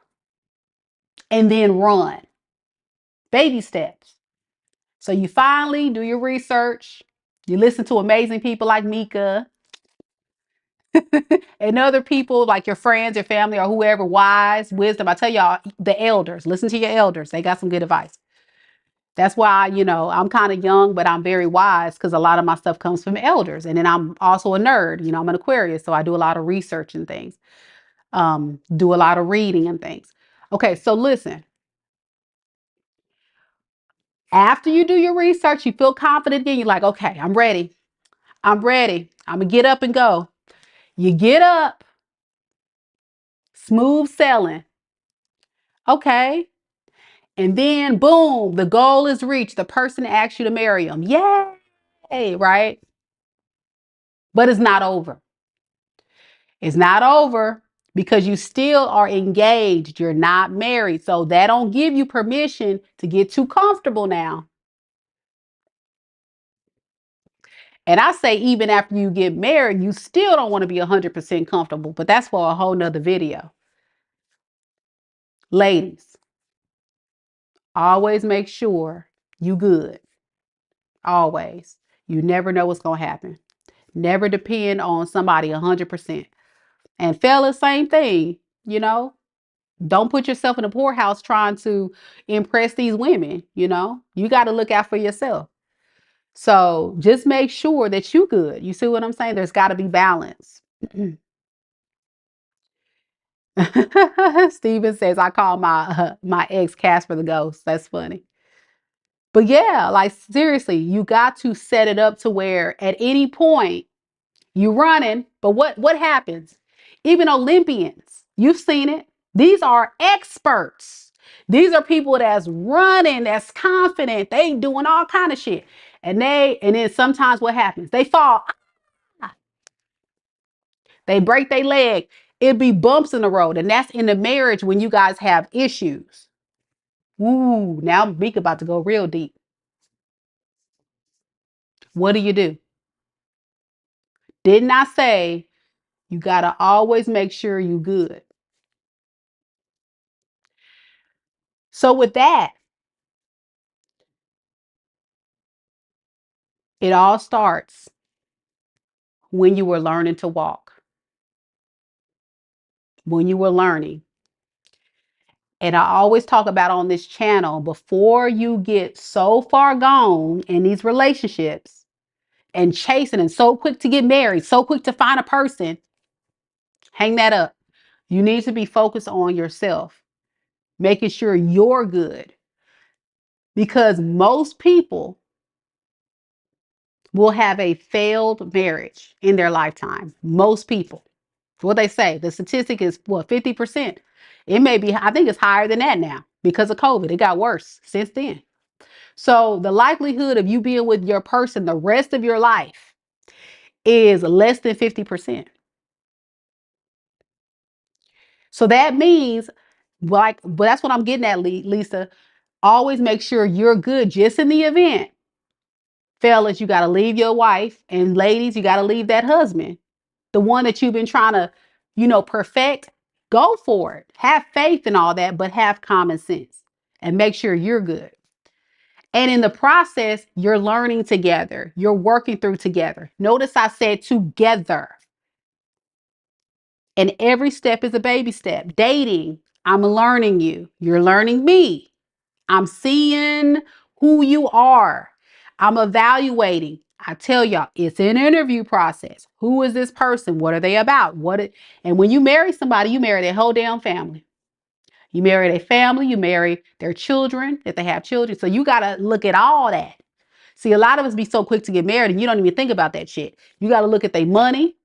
and then run? Baby steps. So you finally do your research. You listen to amazing people like Meka and other people like your friends, your family, or whoever, wise, wisdom. I tell y'all, the elders, listen to your elders. They got some good advice. That's why, I'm kind of young, but I'm very wise because a lot of my stuff comes from elders. And then I'm also a nerd. I'm an Aquarius, so I do a lot of research and things, do a lot of reading and things. Okay, so listen. After you do your research, you feel confident again. You're like, okay, I'm ready. I'm ready. I'm going to get up and go. You get up, smooth sailing. Okay. And then boom, the goal is reached. The person asks you to marry them. Yay, right? But it's not over. It's not over because you still are engaged. You're not married. So that don't give you permission to get too comfortable now. And I say, even after you get married, you still don't want to be 100% comfortable, but that's for a whole nother video. Ladies, always make sure you good. Always. You never know what's going to happen. Never depend on somebody 100%. And fellas, same thing, you know. Don't put yourself in a poorhouse trying to impress these women, you know. You got to look out for yourself. So just make sure that you good. You see what I'm saying? There's got to be balance. Steven says, I call my ex Casper the ghost. That's funny. But yeah, like seriously, you got to set it up to where at any point you running, but what happens? Even Olympians, you've seen it. These are experts. These are people that's running, that's confident. They doing all kind of shit. And then sometimes what happens? They fall. They break their leg. It'd be bumps in the road. And that's in the marriage when you guys have issues. Ooh, now Meka about to go real deep. What do? Didn't I say you got to always make sure you good? So with that, it all starts when you were learning to walk, when you were learning. And I always talk about on this channel, before you get so far gone in these relationships and chasing and so quick to get married, so quick to find a person, hang that up. You need to be focused on yourself, making sure you're good. Because most people will have a failed marriage in their lifetime. Most people. What they say, the statistic is what, 50%? It may be, I think it's higher than that now because of COVID. It got worse since then. So the likelihood of you being with your person the rest of your life is less than 50%. So that means, like, but that's what I'm getting at, Lisa. Always make sure you're good just in the event. Fellas, you got to leave your wife, and ladies, you got to leave that husband. The one that you've been trying to, perfect. Go for it. Have faith and all that, but have common sense and make sure you're good. And in the process, you're learning together. You're working through together. Notice I said together. And every step is a baby step. Dating, I'm learning you. You're learning me. I'm seeing who you are. I'm evaluating. I tell y'all, it's an interview process. Who is this person? What are they about? And when you marry somebody, you marry their whole damn family. You marry their family, you marry their children, if they have children. So you got to look at all that. See, a lot of us be so quick to get married and you don't even think about that shit. You got to look at their money.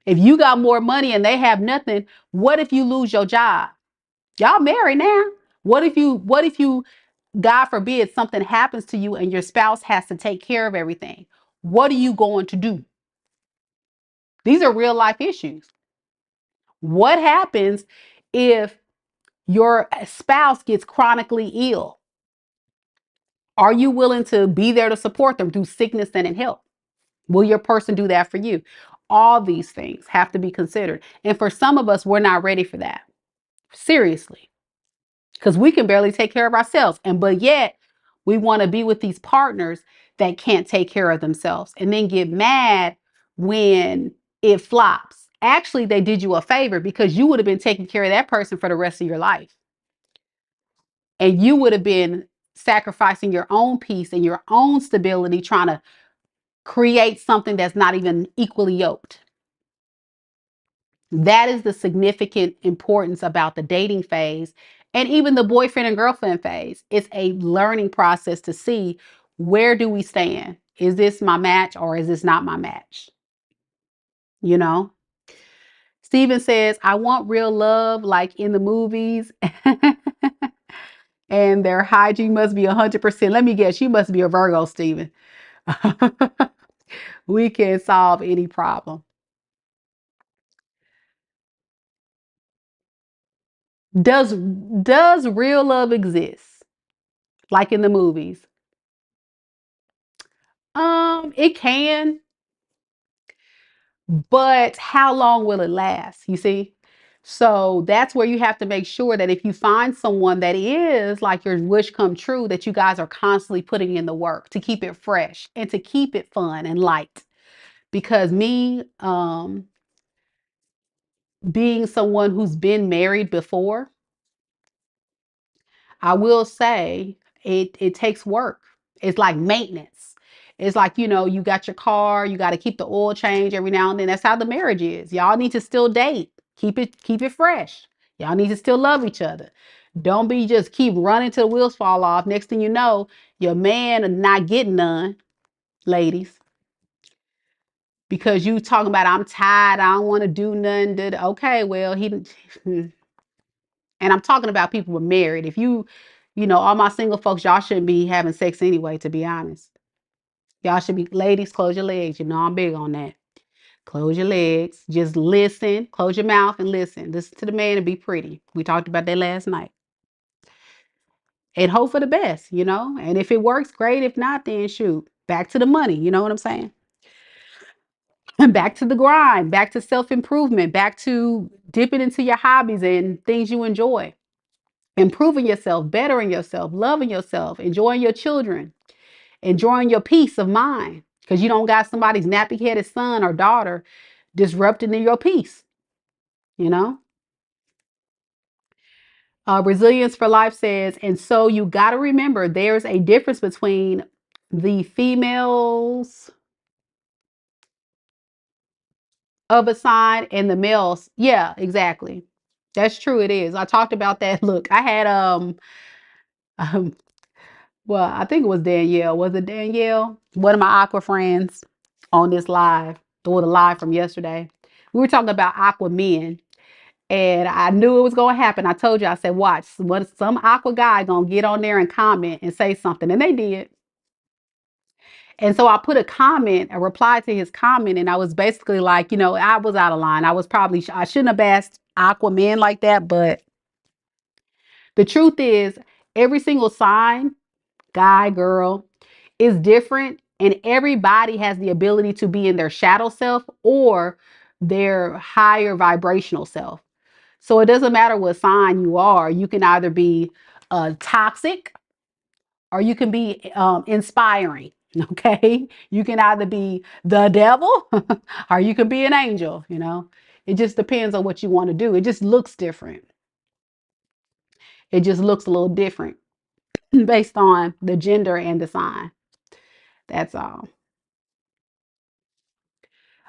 If you got more money and they have nothing, what if you lose your job? Y'all married now. What if you, God forbid, something happens to you and your spouse has to take care of everything? What are you going to do? These are real life issues. What happens if your spouse gets chronically ill? Are you willing to be there to support them through sickness and in health? Will your person do that for you? All these things have to be considered. And for some of us, we're not ready for that. Seriously. Because we can barely take care of ourselves. But yet we want to be with these partners that can't take care of themselves and then get mad when it flops. Actually, they did you a favor because you would have been taking care of that person for the rest of your life. And you would have been sacrificing your own peace and your own stability trying to create something that's not even equally yoked. That is the significant importance about the dating phase and even the boyfriend and girlfriend phase. It's a learning process to see, where do we stand? Is this my match or is this not my match? You know? Steven says, I want real love like in the movies. And their hygiene must be 100%. Let me guess, you must be a Virgo, Steven. We can solve any problem. Does real love exist like in the movies? It can, but how long will it last? You see? So that's where you have to make sure that if you find someone that is like your wish come true, that you guys are constantly putting in the work to keep it fresh and to keep it fun and light. Because me, being someone who's been married before, I will say it takes work. It's like maintenance. It's like, you got your car, you got to keep the oil change every now and then. That's how the marriage is. Y'all need to still date. Keep it fresh. Y'all need to still love each other. Don't be just keep running till the wheels fall off. Next thing you know, your man not getting none, ladies, because you talking about, I'm tired, I don't want to do nothing. Okay, well, and I'm talking about people who are married. If all my single folks, y'all shouldn't be having sex anyway, to be honest. Y'all should be, ladies, close your legs. I'm big on that. Close your legs. Just listen. Close your mouth and listen. Listen to the man and be pretty. We talked about that last night. And hope for the best, And if it works, great. If not, then shoot. Back to the money. You know what I'm saying? And back to the grind. Back to self-improvement. Back to dipping into your hobbies and things you enjoy. Improving yourself, bettering yourself, loving yourself, enjoying your children, enjoying your peace of mind, because you don't got somebody's nappy-headed son or daughter disrupting your peace, you know? Resilience for Life says, and so you got to remember there's a difference between the females of a sign and the males. Yeah, exactly. That's true. It is. I talked about that. Look, I had, um well, I think it was Danielle. Was it Danielle? One of my aqua friends on this live, or the live from yesterday. We were talking about aqua men, and I knew it was going to happen. I told you, I said, watch, some aqua guy going to get on there and comment and say something. And they did. And so I put a reply to his comment, and I was basically like, I was out of line. I shouldn't have asked aqua men like that. But the truth is, every single sign, guy, girl, is different, and everybody has the ability to be in their shadow self or their higher vibrational self. So it doesn't matter what sign you are. You can either be toxic or you can be inspiring. Okay, you can either be the devil or you can be an angel. It just depends on what you want to do. It just looks different. It just looks a little different based on the gender and the sign. That's all.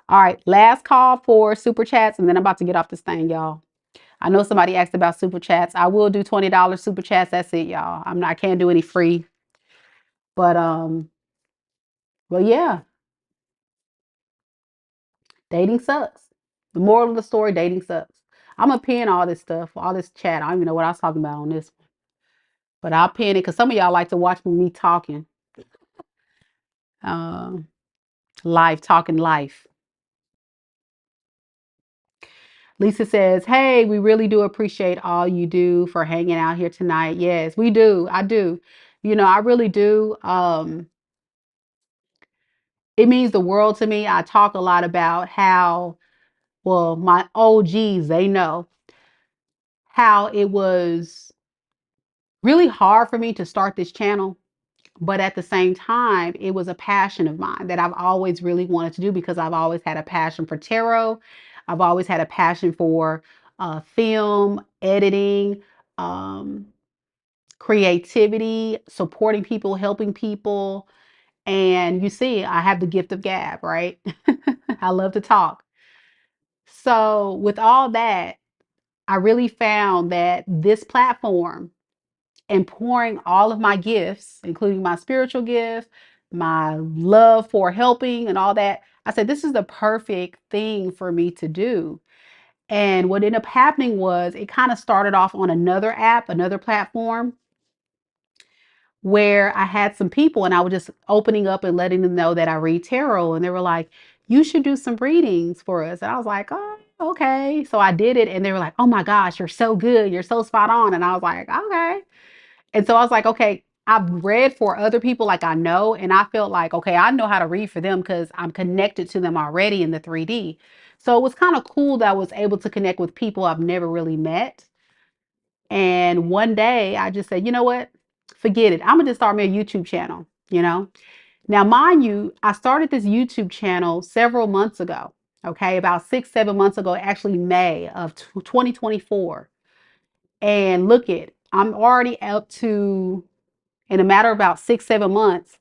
All right, last call for super chats, and then I'm about to get off this thing, y'all. I know somebody asked about super chats. I will do $20 super chats. That's it, y'all. I can't do any free. But well, yeah, dating sucks. The moral of the story, dating sucks. I'm gonna pin all this stuff, all this chat. I don't even know what I was talking about on this one. But I'll pin it because some of y'all like to watch me talking. Uh, live, talking life. Lisa says, hey, we really do appreciate all you do for hanging out here tonight. Yes, we do. I do. I really do. It means the world to me. I talk a lot about how, well, my OGs, they know how it was really hard for me to start this channel. But at the same time, it was a passion of mine that I've always really wanted to do because I've always had a passion for tarot. I've always had a passion for film, editing, um, creativity, supporting people, helping people. And you see, I have the gift of gab, right? I love to talk. So with all that, I really found that this platform and pouring all of my gifts, including my spiritual gift, my love for helping and all that, I said, this is the perfect thing for me to do. And what ended up happening was it kind of started off on another app, another platform, where I had some people and I was just opening up and letting them know that I read tarot. And they were like, you should do some readings for us. And I was like, oh, okay. So I did it. And they were like, oh my gosh, you're so good. You're so spot on. And I was like, okay. And so I was like, okay, I've read for other people like I know. And I felt like, okay, I know how to read for them because I'm connected to them already in the 3D. So it was kind of cool that I was able to connect with people I've never really met. And one day I just said, you know what? Forget it. I'm going to just start me a YouTube channel, you know? Now, mind you, I started this YouTube channel several months ago. Okay. About 6, 7 months ago, actually May of 2024. And look it, I'm already up to, in a matter of about 6, 7 months,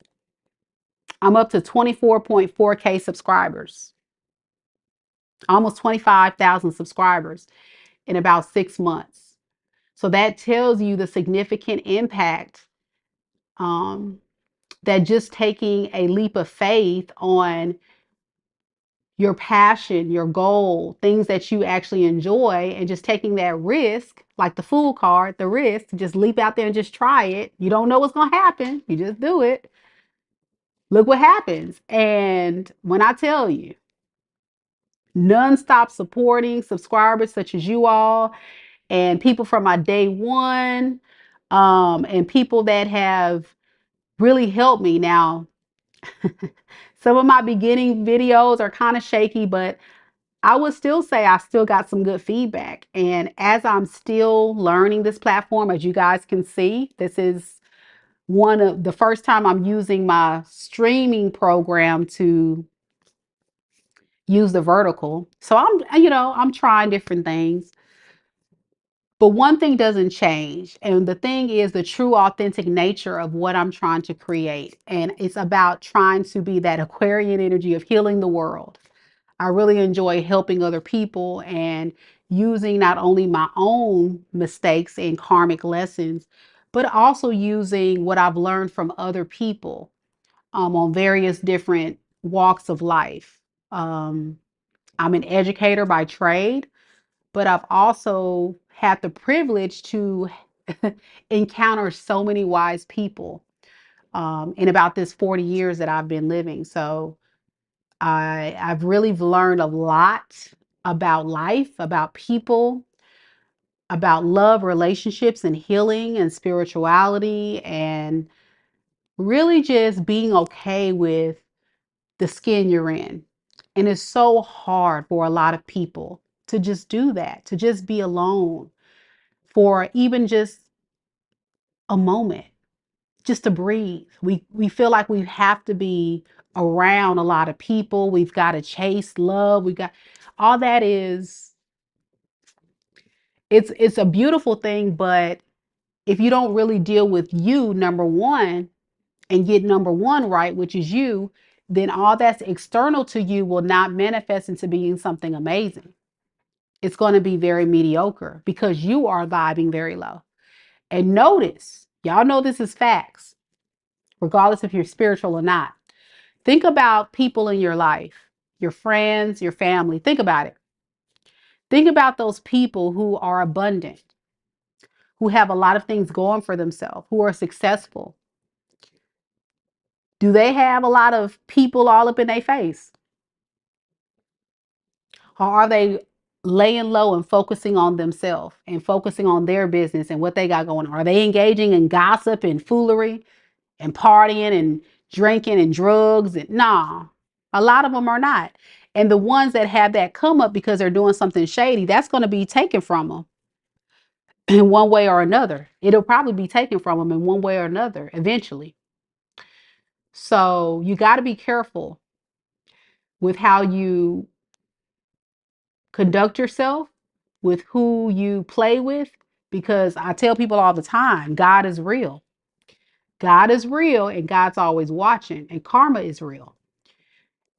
I'm up to 24.4K subscribers, almost 25,000 subscribers in about 6 months. So that tells you the significant impact um, that just taking a leap of faith on your passion, your goal, things that you actually enjoy, and just taking that risk, like the fool card, the risk, just leap out there and just try it. You don't know what's going to happen. You just do it. Look what happens. And when I tell you, nonstop supporting subscribers such as you all and people from my day one, and people that have really helped me. Now, some of my beginning videos are kind of shaky, but I would still say I still got some good feedback. And as I'm still learning this platform, as you guys can see, this is one of the first time I'm using my streaming program to use the vertical. So I'm trying different things. But one thing doesn't change. And the thing is the true authentic nature of what I'm trying to create. And it's about trying to be that Aquarian energy of healing the world. I really enjoy helping other people and using not only my own mistakes and karmic lessons, but also using what I've learned from other people on various different walks of life. Um, I'm an educator by trade, but I've also had the privilege to encounter so many wise people in about this 40 years that I've been living. So I've really learned a lot about life, about people, about love, relationships, and healing and spirituality, and really just being okay with the skin you're in. And it's so hard for a lot of people to just do that, to just be alone for even just a moment, just to breathe. We feel like we have to be around a lot of people. We've got to chase love. We got all that is it's a beautiful thing, but if you don't really deal with you, number one, and get number one right, which is you, then all that's external to you will not manifest into being something amazing. It's going to be very mediocre because you are vibing very low. And notice, y'all know this is facts, regardless if you're spiritual or not. Think about people in your life, your friends, your family. Think about it. Think about those people who are abundant, who have a lot of things going for themselves, who are successful. Do they have a lot of people all up in their face? Or are they laying low and focusing on themselves and focusing on their business and what they got going on? Are they engaging in gossip and foolery and partying and drinking and drugs? And nah, a lot of them are not. And the ones that have that come up because they're doing something shady, that's going to be taken from them in one way or another. It'll probably be taken from them in one way or another eventually. So you got to be careful with how you conduct yourself, with who you play with, because I tell people all the time, God is real. God is real and God's always watching, and karma is real.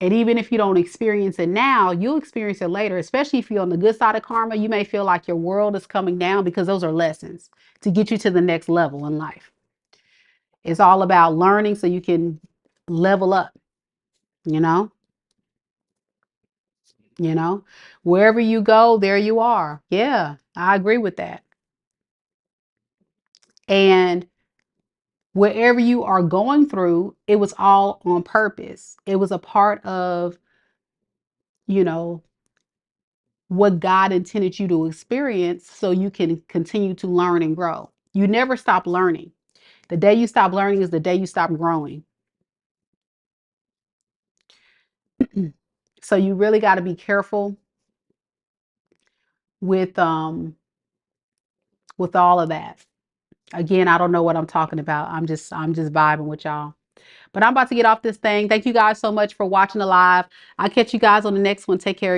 And even if you don't experience it now, you'll experience it later, especially if you're on the good side of karma. You may feel like your world is coming down because those are lessons to get you to the next level in life. It's all about learning so you can level up, you know, wherever you go, there you are. Yeah, I agree with that. And wherever you are going through, it was all on purpose. It was a part of, you know, what God intended you to experience so you can continue to learn and grow. You never stop learning. The day you stop learning is the day you stop growing. So you really got to be careful with all of that. Again, I don't know what I'm talking about. I'm just vibing with y'all. But I'm about to get off this thing. Thank you guys so much for watching the live. I'll catch you guys on the next one. Take care of your